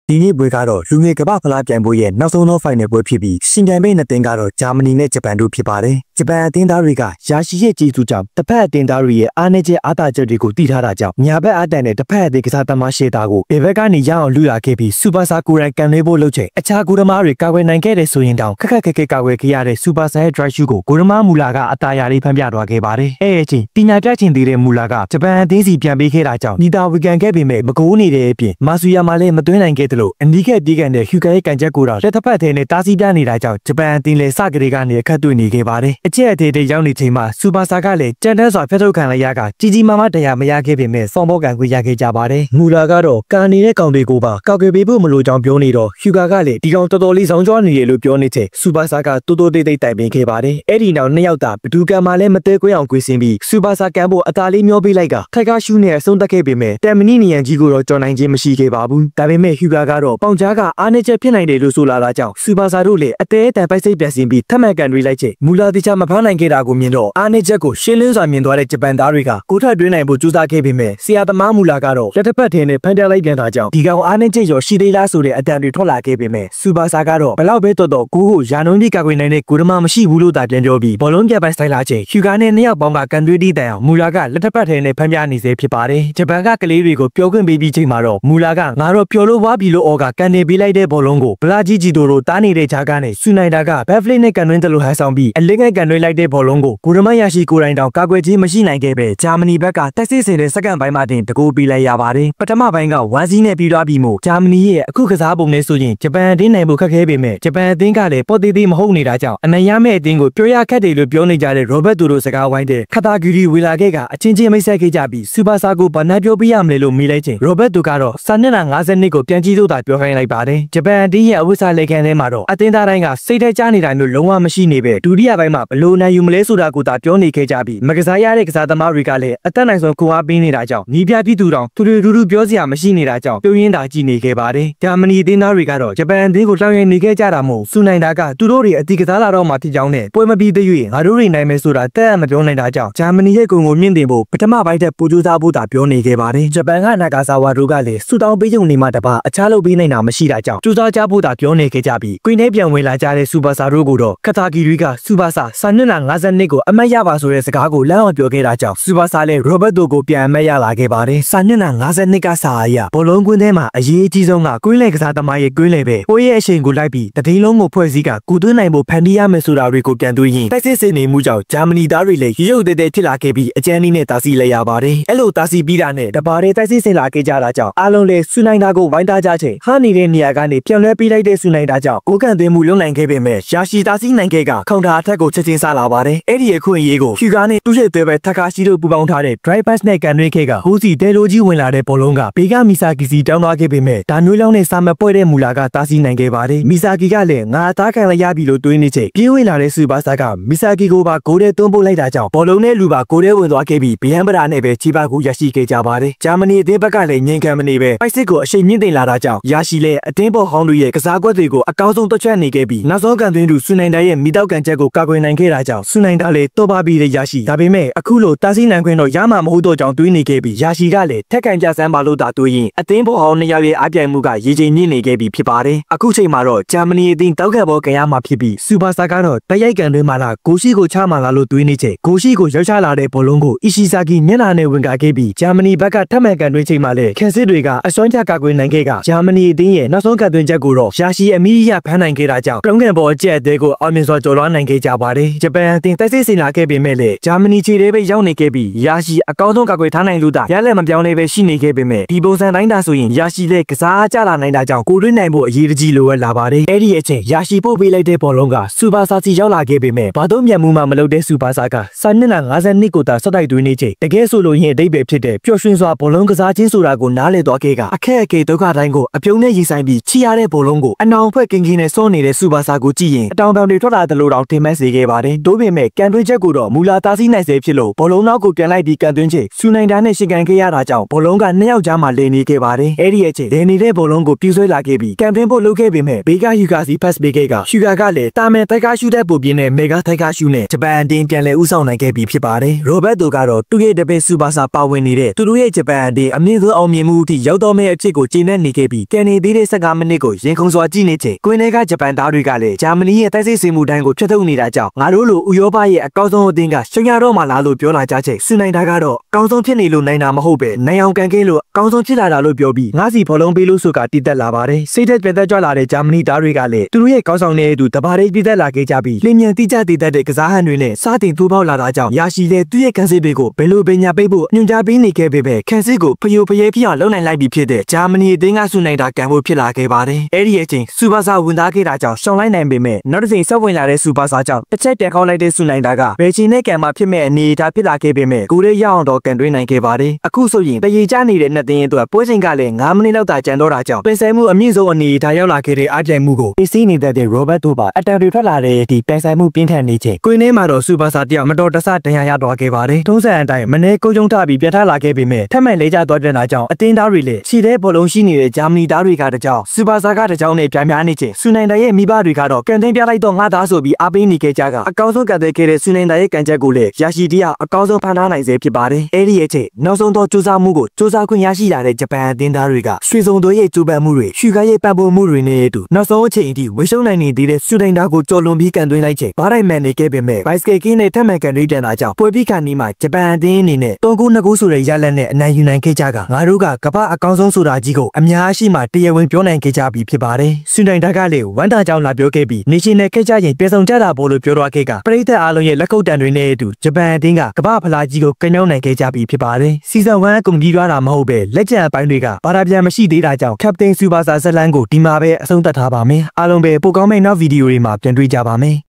S1: ်ဒီနေ့ပွဲကတော့လူငယ်ကမ္ဘာဖလားပြိုင်ပွဲရဲ့နောက်ဆုံးသောဖိုင်နယ်ပွဲဖြစ်ပြီးရှင်ပြိုင်ပွဲနှစ်သင်းကတော့ဂျာမနီနဲ့ဂျပန်တို့ဖြစ်ပါတယ်ဂျပန်အသင်းသားတွေကရာရှိရဲ့ကြီးစုကြောင့်တစ်ဖက်အသင်းသားတွေရဲ့အားနည်းချက်အားသာချက်တွေကိုတည်ထားတာကြောင့်ညာဘက်အတန်နဲ့တစ်ဖက်အသင်းကစားသမားရှေ့သားကိုဘယ်ဘက်ကနေရအောင်လူလာခဲ့ပြီးစူပါစာကိုရန်ကန်လေးဖို့လုပ်ချိန်အခြားဂိုးသမားတွေကာကွယ်နိုင်ခဲ့တဲ့ဆိုရင်တောင်ခက်ခက်ခဲခဲကာကွယ်ခဲ့ရတဲ့စူပါစာရဲ့ drive shoot ကိုဂိုးသမားမူလာကအတားရလေးဖန်ပြသွားခဲ့ပါတယ်အဲ့အချိန်ပညာပြချင်သေးတဲ့မူလာကဂျပန်အသင်းစီပြန်ပေးခဲ့တာကြောင့်နီတာဝီကန်ခဲ့ပေမဲ့မကိုးနေတဲ့အပြင်မာဆူယာမာလည်းမသွင်းနိုင်ခဲ့သလိုအနီးကပ်ပြေးကန်တဲ့ဟူဂါရဲ့ကန်ချက်ကိုတော့လက်တစ်ဖက်ထဲနဲ့တားဆီးပြနေတာကြောင့်ဂျပန်အသင်းလည်းစကလေးကနေအခက်တွေ့နေခဲ့ပါတယ်အချက်အသေးတွေရောက်နေချိန်မှာစူပါစာကလည်းကြံတဲ့စွာဖက်ထုတ်ခံလိုက်ရကကြီးကြီးမားမားတရားမရခဲ့ပေမဲ့ဖောင်ဘောကန်ခွေရခဲ့ကြပါတယ်မူလာကတော့ကန်နေတဲ့ကောင်တွေကိုပါကောက်ကွယ်ပေးဖို့မလိုကြောင်းပြောနေတော့ဟူဂါကလည်းဒီကောင်တော်တော်လေးဆောင်ကြွားနေတယ်လို့ပြောနေချိန်စူပါစာကတိုးတိုးတိတ်တိတ်တိုင်ပင်ခဲ့ပါတယ်အဲ့ဒီနောက်နှစ်ယောက်သာဘဒူကန်မှာလည်းမသေးကွင်းအောင်ကွေးစင်းပြီးစူပါစာကန်ဖို့အသာလေးမျောပေးလိုက်ကထိုက်ကရှူးနဲ့အဆုံးသက်ခဲ့ပေမဲ့တမ်မနီနီယန်ကြီးကိုတော့ကြော်နိုင်ခြင်းမရှိခဲ့ပါဘူးဒါပေမဲ့ဟူဂါကတော့ပေါင်ကြားကအားနည်းချက်ဖြစ်နိုင်တယ်လို့ဆိုလာတာကြောင့်စူပါစာတို့လည်းအသေးအတန်ပိုက်စိတ်ပြန်စင်ပြီးထပ်မံကန်တွေလိုက်ချိန်မူလာတိချမဖမ်းနိုင်ခဲ့တာကိုမြင်တော့အားနည်းချက်ကိုရှင်းလင်းစွာမြင်သွားတဲ့ဂျပန်သားတွေကကိုထပ်တွင်းနိုင်ဖို့ကြိုးစားခဲ့ပေမဲ့ဆရာသမားမူလာကတော့လက်တစ်ဖက်ထဲနဲ့ဖန်တက်လိုက်ပြန်တာကြောင့်ဒီကောင်အားနည်းချက်ရောရှိသေးလားဆိုတဲ့အတန်တွေထွက်လာခဲ့ပေမဲ့စူပါစာကတော့ဘလောက်ပဲတော်တော်ကိုကိုရာနှုန်းပြကာကွယ်နိုင်တဲ့ကိုရမမရှိဘူးလို့သာပြန်ပြောပြီးဘောလုံးပြပိုင်ဆိုင်လာချိန်ဟူဂါနဲ့နှစ်ယောက်ပေါင်းကကန်တွေးတီးတိုင်အောင်မူလာကလက်တစ်ဖက်ထဲနဲ့ဖန်ပြနေစေဖြစ်ပါတယ်ဂျပန်ကကလေးတွေကိုပြောခွင့်ပေးပြီးချိန်မှာတော့မူလာကငါတော့ပျော်လို့ဝါပြီလို့အော်ကကန်နေပေးလိုက်တဲ့ဘောလုံးကိုဘလာကြီးဂျီတိုတို့တားနေတဲ့ခြားကနေဆူနိုင်တာကဘက်ဖလစ်နဲ့ကန်တွင်းတလို့ဟန်ဆောင်ပြီးအလင်းငယ်ကန်တွင်းလိုက်တဲ့ဘောလုံးကိုကိုရမရရှိကိုရိုင်းတောင်ကာကွယ်ခြင်းမရှိနိုင်ခဲ့ပဲဂျာမနီဘက်ကတက်စစ်စင်တဲ့စက္ကန့်ပိုင်းမှာတင်တကူပေးလိုက်ရပါတယ်ပထမပိုင်းကဝမ်စီးနဲ့ပြီးသွားပြီးမို့ဂျာမနီရဲ့အခုကစားပုံနဲ့ဆိုရင်ဂျပန်အသင်းနိုင်ဖို့ခက်ခဲပေမဲ့ဂျပန်အသင်းကလည်းပေါ်သေးသေးမဟုတ်နေတာကြောင့်အနိုင်ရမယ့်အသင်းကိုပြောရခက်တယ်လို့ပြောနေကြတဲ့ရိုဘတ်တူတို့စကားဝိုင်းတဲ့ခတာဂီရီဝေလာခဲ့ကအချင်းချင်းမိတ်ဆက်ခဲ့ကြပြီးစူပါစာကိုဘာနာပြောပြရမလဲလို့မေးလိုက်ချိန်ရိုဘတ်တူကတော့စာမျက်နှာ52ကိုပြန်ကြည့် သာပြောခိုင်းလိုက်ပါတယ်ဂျပန်အသင်းရဲ့အဝတ်စားလက်ခံထဲမှာတော့အသင်းသားတိုင်းကစိတ်ထဲကျနေတာမျိုးလုံးဝမရှိနေပဲဒုတိယပိုင်းမှာဘလို့နိုင်ယူမလဲဆိုတာကိုသာပြောနေခဲ့ကြပြီးမကစားရတဲ့ကစားသမားတွေကလည်းအသက်နိုင်ဆုံးခွန်အားပေးနေတာကြောင့်နီးပြပြည်သူတောင်ထူထူပြောစရာမရှိနေတာကြောင့်ပြုံးရင်းသာကြည့်နေခဲ့ပါတယ်ဂျာမနီအသင်းသားတွေကတော့ဂျပန်အသင်းကိုလှောင်ရည်နေခဲ့ကြတာမို့စူနိုင်တာကသူတို့တွေအတီးကစားလာတော့မှဖြစ်ကြောင်းနဲ့ပွဲမပြီးသေး၍ငါတို့တွေနိုင်မယ်ဆိုတာတက်မပြောနိုင်တာကြောင့်ဂျာမနီရဲ့ဂုဏ်ကိုမြင့်တင်ဖို့ပထမပိုင်းတက်ပူကြိုးစားဖို့သာပြောနေခဲ့ပါတယ်ဂျပန်ကနာဂါဆာဝါတို့ကလည်းစူတောင်းပေးုံနေမှတပါအခြားလုပ်ပေးနိုင်တာမရှိတာကြောင့်ကြိုးစားကြဖို့သာပြောနေခဲ့ကြပြီးကွင်းထဲပြန်ဝင်လာကြတဲ့စူပါဆာတို့ကိုတော့ကတာဂီတွေကစူပါဆာစာမျက်နှာ52ကိုအမှတ်ရပါဆိုတဲ့စကားကိုလမ်းအောင်ပြောခဲ့တာကြောင့်စူပါဆာလည်းရောဘတ်တိုကိုပြန်အမှတ်ရလာခဲ့ပါတယ်စာမျက်နှာ52ကစာအရဘောလုံးကွင်းထဲမှာအရေးအကြီးဆုံးကကွင်းလေကစားသမားရဲ့ကွင်းလေပဲပွဲရဲ့အချိန်ကိုလိုက်ပြီးတတိလုံးကိုဖွဲ့စည်းကကူသွင်းနိုင်ဖို့ဖန်တီးရမယ်ဆိုတာတွေကိုပြန်တွေးရင်တိုက်စစ်စင်နေမှုကြောင့်ဂျာမနီသားတွေလည်းရုပ်သေးဖြစ်လာခဲ့ပြီးအကြမ်းနည်းနဲ့တာစီလိုက်ရပါတယ်အဲ့လိုတာစီပြီးတာနဲ့တပါးတဲ့တိုက်စစ်စင်လာခဲ့ကြတာကြောင့်အားလုံးလည်းစူနိုင်တာကိုဝိုင်းသားကြချိန်ဟာနေတဲ့နေရာကနေပြန်လဲပေးလိုက်တဲ့စူနိုင်တာကြောင့်ကိုကန်သွင်းမှုလုံနိုင်ခဲ့ပေမဲ့ရာရှီတာစီနိုင်ခဲ့ကခုံတာအထက်ကိုချက်ချင်းဆလာပါတယ်အဲ့ဒီအခွင့်အရေးကိုဖြူကားနဲ့တူးရဲ့သွဲပဲထက်ကာရှိတို့ပူပေါင်းထားတဲ့ drive pass နဲ့ကန်သွင်းခဲ့ကဟိုးစီတဲလိုကြီးဝင်လာတဲ့ဘောလုံးကဘေကမီဆာကီစီတောင်းသွားခဲ့ပေမဲ့ဒါမျိုးလောင်းနဲ့စာမပွဲတဲ့မူလာကတာစီနိုင်ခဲ့ပါတယ်မီဆာကီကလည်းငါအသားခံရရပြီလို့တွေးနေချိန်ပြေးဝင်လာတဲ့စူပါဆာကမီဆာကီကိုပါဂိုးထဲသွင်းပို့လိုက်တာကြောင့်ဘောလုံးနဲ့လူပါဂိုးထဲဝင်သွားခဲ့ပြီးဗီယန်ပရာနဲ့ပဲချီပါကူရရှိခဲ့ကြပါတယ်ဂျာမနီအသင်းဘက်ကလည်းငြိမ်ခံမနေပဲပိုက်စစ်ကိုအရှိန်မြင့်တင်လာတာကြောင့်ရရှိလဲအသင်းပေါ်ဟောင်းတို့ရဲ့ကစားကွက်တွေကိုအကောင်းဆုံးတွက်ချက်နေခဲ့ပြီးနောက်ဆုံးကန်သွင်းသူစူနိုင်တာရဲ့မိတောက်ကန်ချက်ကိုကာကွယ်နိုင်ခဲ့တာကြောင့်စူနိုင်တာလည်းတော့ပါပြီးတဲ့ရရှိဒါပေမဲ့အခုလိုတာစီနိုင်ခွင့်တော့ရမှာမဟုတ်တော့ကြောင်းတွေးနေခဲ့ပြီးရရှိကလည်းထက်ကန်ကြဆန်းပါလို့သာတွေးရင်အသင်းပေါ်ဟောင်းနှစ်ယောက်ရဲ့အပြိုင်မှုကရေချိန်မြင့်နေခဲ့ပြီးဖြစ်ပါတယ်အခုချိန်မှာတော့ဂျာမနီအသင်းတောက်ခံပေါ်ကန်ရမှာဖြစ်ပြီးစူပါဆာကတော့တရိုက်ကန်တွင်မှာလာဂိုရှိကိုချမှာလာလို့တွေးနေချိန်ဂိုရှိကိုရောက်ချလာတဲ့ဘောလုံးကိုအီရှီဆာကီမျက်နှာနဲ့ဝင်ကာခဲ့ပြီးဂျာမနီဘက်ကထပ်မံကန်တွင်းချိန်မှာလည်းခန်စစ်တွေကအစွမ်းချကာကွယ်နိုင်ခဲ့ကဂျာမနီအသင်းရဲ့နောက်ဆုံးကန်သွင်းချက်ကိုတော့ရာရှိအမီးရဖမ်းနိုင်ခဲ့တာကြောင့်တုံးကန်ပေါ်အကျက်အသေးကိုအောင်မြင်စွာကျော်လွှားနိုင်ခဲ့ကြပါတယ်ဂျပန်အသင်းတိုက်စစ်ဆင်လာခဲ့ပေမဲ့လည်းဂျာမနီခြေထဲပဲရောက်နေခဲ့ပြီးရာရှိအကောင်းဆုံးကာကွယ်ထားနိုင်လို့သာရလက်မပြောင်းလဲပဲရှိနေခဲ့ပေမဲ့ဒီပုံစံတိုင်းသာဆိုရင်ရာရှိလည်းကစားကြလာနိုင်တာကြောင့်ကိုတွင်းနိုင်ဖို့အရေးတကြီးလိုအပ်လာပါတယ်အဲ့ဒီအချိန်ရာရှိပို့ပေးလိုက်တဲ့ဘောလုံးကစူပါဆာစီရောက်လာခဲ့ပေမဲ့ဘာတော့မြန်မှုမှမလုပ်တဲ့စူပါဆာကစာမျက်နှာ52ကိုသာဆက်တိုက်သွင်းနေချိန်တကယ်ဆိုလို့ရင်အတိတ်ပဲဖြစ်တဲ့ပျော်ရွှင်စွာဘောလုံးကစားခြင်းဆိုတာကိုနားလည်သွားခဲ့ကအခက်အခဲဒုက္ခတိုင်းကိုအပြုံးနဲ့ရင်ဆိုင်ပြီးချီရတဲ့ဘောလုံးကိုအနောင်ဖွဲ့ကင်းကင်းနဲ့စောနေတဲ့စူပါဆာကိုကြည့်ရင်အတောင်တောင်တွေထွက်လာသလိုတောင်ထင်မှတ်စေခဲ့ပါတယ်။ဒါပေမဲ့ကန်သွင်းချက်ကိုတော့မူလာတာစီနိုင်စေဖြစ်လို့ဘောလုံးနောက်ကိုပြန်လိုက်ပြီးကန်သွင်းချိန်စူနိုင်တာနဲ့ရှင်းကန်ခဲ့ရတာကြောင့်ဘောလုံးကနှစ်ယောက်ကြားမှာလေနေခဲ့ပါတယ်။အဲ့ဒီအချိန်လေနေတဲ့ဘောလုံးကိုပြူဆွဲလာခဲ့ပြီးကန်သွင်းဖို့လုပ်ခဲ့ပေမဲ့ဘေကာယူကာစီဖတ်ပေးခဲ့ကယူကာကလည်းတာမန်တိုက်ကားရှူတဲ့ပုံပြင်းနဲ့မေဂါတိုက်ကားရှူနဲ့ဂျပန်အတင်းပြန်လဲဥဆောင်နိုင်ခဲ့ပြီးဖြစ်ပါတယ်။ရိုဘတ်တိုကတော့သူ့ရဲ့တပည့်စူပါဆာပါဝင်နေတဲ့သူတို့ရဲ့ဂျပန်အတင်းအမြင့်ဆုံးအောင်မြင်မှုအထိရောက်တော့မယ့်အဖြစ်ကိုကျေနပ်နေခဲ့ပြီးကန်နေသေးတဲ့15မိနစ်ကိုရင်ခုန်စွာကြည့်နေချိန်ကွင်းထဲကဂျပန်သားတွေကလည်းဂျာမနီရဲ့တိုက်စစ်စင်မှုတိုင်းကိုဖျက်ထုတ်နေတာကြောင့်ငါတို့လိုဥရောပရဲ့အကောင်းဆုံးအသင်းကရှုံရတော့မှလားလို့ပြောလာကြချိန်စူနိုင်တာကတော့အကောင်းဆုံးဖြစ်နေလို့နိုင်တာမဟုတ်ပဲနိုင်အောင်ကန်ခဲ့လို့အကောင်းဆုံးဖြစ်လာတာလို့ပြောပြီးငါးစီဘောလုံးပေးလို့ဆိုကတည်တက်လာပါတယ်စိတ်သက်ပြတ်သက်ကြွလာတဲ့ဂျာမနီသားတွေကလည်းသူတို့ရဲ့ကောင်းဆောင်တဲ့အတူတပါးလေးပြည့်သက်လာခဲ့ကြပြီးလင်းမြန်တိကျတည်သက်တဲ့ကစားဟန်တွေနဲ့စတင်ထိုးပေါက်လာတာကြောင့်ရရှိတဲ့သူ့ရဲ့ကန်စစ်တွေကိုဘယ်လိုပညာပေးဖို့ညွှန်ကြားပေးနေခဲ့ပေမဲ့ကန်စစ်ကိုဖျို့ဖျဲဖြစ်အောင်လုပ်နိုင်လိုက်ပြီးဖြစ်တဲ့ဂျာမနီအသင်းကစူနိုင်တာကန်ဖို့ဖြစ်လာခဲ့ပါတယ်အဲ့ဒီအချိန်စူပါဆာဝင်သားခဲ့တာကြောင့်ရှောင်လိုက်နိုင်ပေမဲ့နောက်တစ်ချိန်ဆက်ဝင်လာတဲ့စူပါဆာကြောင့်တစ်ချက်တက်ခေါက်လိုက်တဲ့စူနိုင်တာကဘယ်ချိန်နဲ့ကန်မှဖြစ်မဲ့အနေအထားဖြစ်လာခဲ့ပေမဲ့ကိုရဲရအောင်တော့ကန်တွင်းနိုင်ခဲ့ပါတယ်အခုဆိုရင်တရေချနေတဲ့နှစ်သင်းရဲ့အတွက်ပွဲချိန်ကလည်း9မိနစ်လောက်သာကျန်တော့တာကြောင့်ပင်ဆိုင်မှုအမြင့်ဆုံးအနေအထားရောက်လာခဲ့တဲ့အားပြိုင်မှုကိုပစ္စည်းနေတဲ့ရိုဘတ်တိုပါအတန်တွေထွက်လာတဲ့ဒီပင်ဆိုင်မှုပြင်းထန်နေချိန်ကွင်းထဲမှာတော့စူပါဆာတယောက်မတော်တဆဒဏ်ရာရသွားခဲ့ပါတယ်ထုံးစံအတိုင်းမနေ့ကုန်းကျုံထပြီးပြန်ထလာခဲ့ပေမဲ့ထပ်မံလဲကျသွားတဲ့တာကြောင့်အတင်းသားတွေလည်းခြေထဲဘောလုံးရှိနေတဲ့ဂျာမနီသားတွေကတကြောင်စူပါဆာကတကြောင်နဲ့ပြန်များနေချိန်စူနိုင်တာရဲ့မိဘတွေကတော့ကန်တင်းပြလိုက်တော့ငါသားဆိုပြီးအားပေးနေခဲ့ကြကအကောင်းဆုံးကန်တဲ့ခဲ့တဲ့စူနိုင်တာရဲ့ကန်ချက်ကိုလည်းရရှိတရားအကောင်းဆုံးဖန်ထားနိုင်စေဖြစ်ပါတယ်အဲ့ဒီရဲ့ချိန်နောက်ဆုံးတော့စူးစမ်းမှုကိုစူးစမ်းခွင့်ရရှိလာတဲ့ဂျပန်အတင်းသားတွေကရွှေစုံတို့ရဲ့ကျူပန်မှုတွေရှူကားရဲ့ပံ့ပိုးမှုတွေနဲ့အတူနောက်ဆုံးအချိန်အထိဝေရှုံနိုင်နေသေးတဲ့စူနိုင်တာကိုကြော်လွန်ပြီးကန်သွင်းလိုက်ချိန်ဘားတိုင်းမှန်နေခဲ့ပေမဲ့ဘိုက်စကယ်ကင်းနဲ့ထပ်မံကန်ရိတန်တာကြောင့်ပွဲပြီးခါနီးမှာဂျပန်အသင်းအနေနဲ့3-2ဆိုတဲ့ရလဒ်နဲ့အနိုင်ယူနိုင်ခဲ့ကြကငါတို့ကကမ္ဘာအကောင်းဆုံးဆိုတာကြီးကိုအများရှိမှတရားဝင်ပြောနိုင်ခဲ့ကြပြီဖြစ်ပါတယ်။စူနိုင်တာကလည်းဝမ်တာကြောင့်လာပြောခဲ့ပြီးနေရှင်နယ်ခဲ့ကြရင်ပြေဆုံးကြတာပို့လို့ပြောတော့ခဲ့ကပရိသတ်အားလုံးရဲ့လက်ခုပ်တံတွေနဲ့အတူဂျပန်အသင်းကကမ္ဘာဖလားကြီးကိုကညောင်းနိုင်ခဲ့ကြပြီဖြစ်ပါတယ်။စီဇန်1အကုန်ပြီးသွားတာမဟုတ်ပဲလက်ကျန်အပိုင်းတွေကဘာသာပြန်မရှိသေးတာကြောင့်ကပတိန်စူပါဆာဇက်လန်ကိုဒီမှာပဲအဆုံးသတ်ထားပါမယ်။အားလုံးပဲပိုကောင်းမယ့်နောက်ဗီဒီယိုတွေမှာပြန်တွေ့ကြပါမယ်။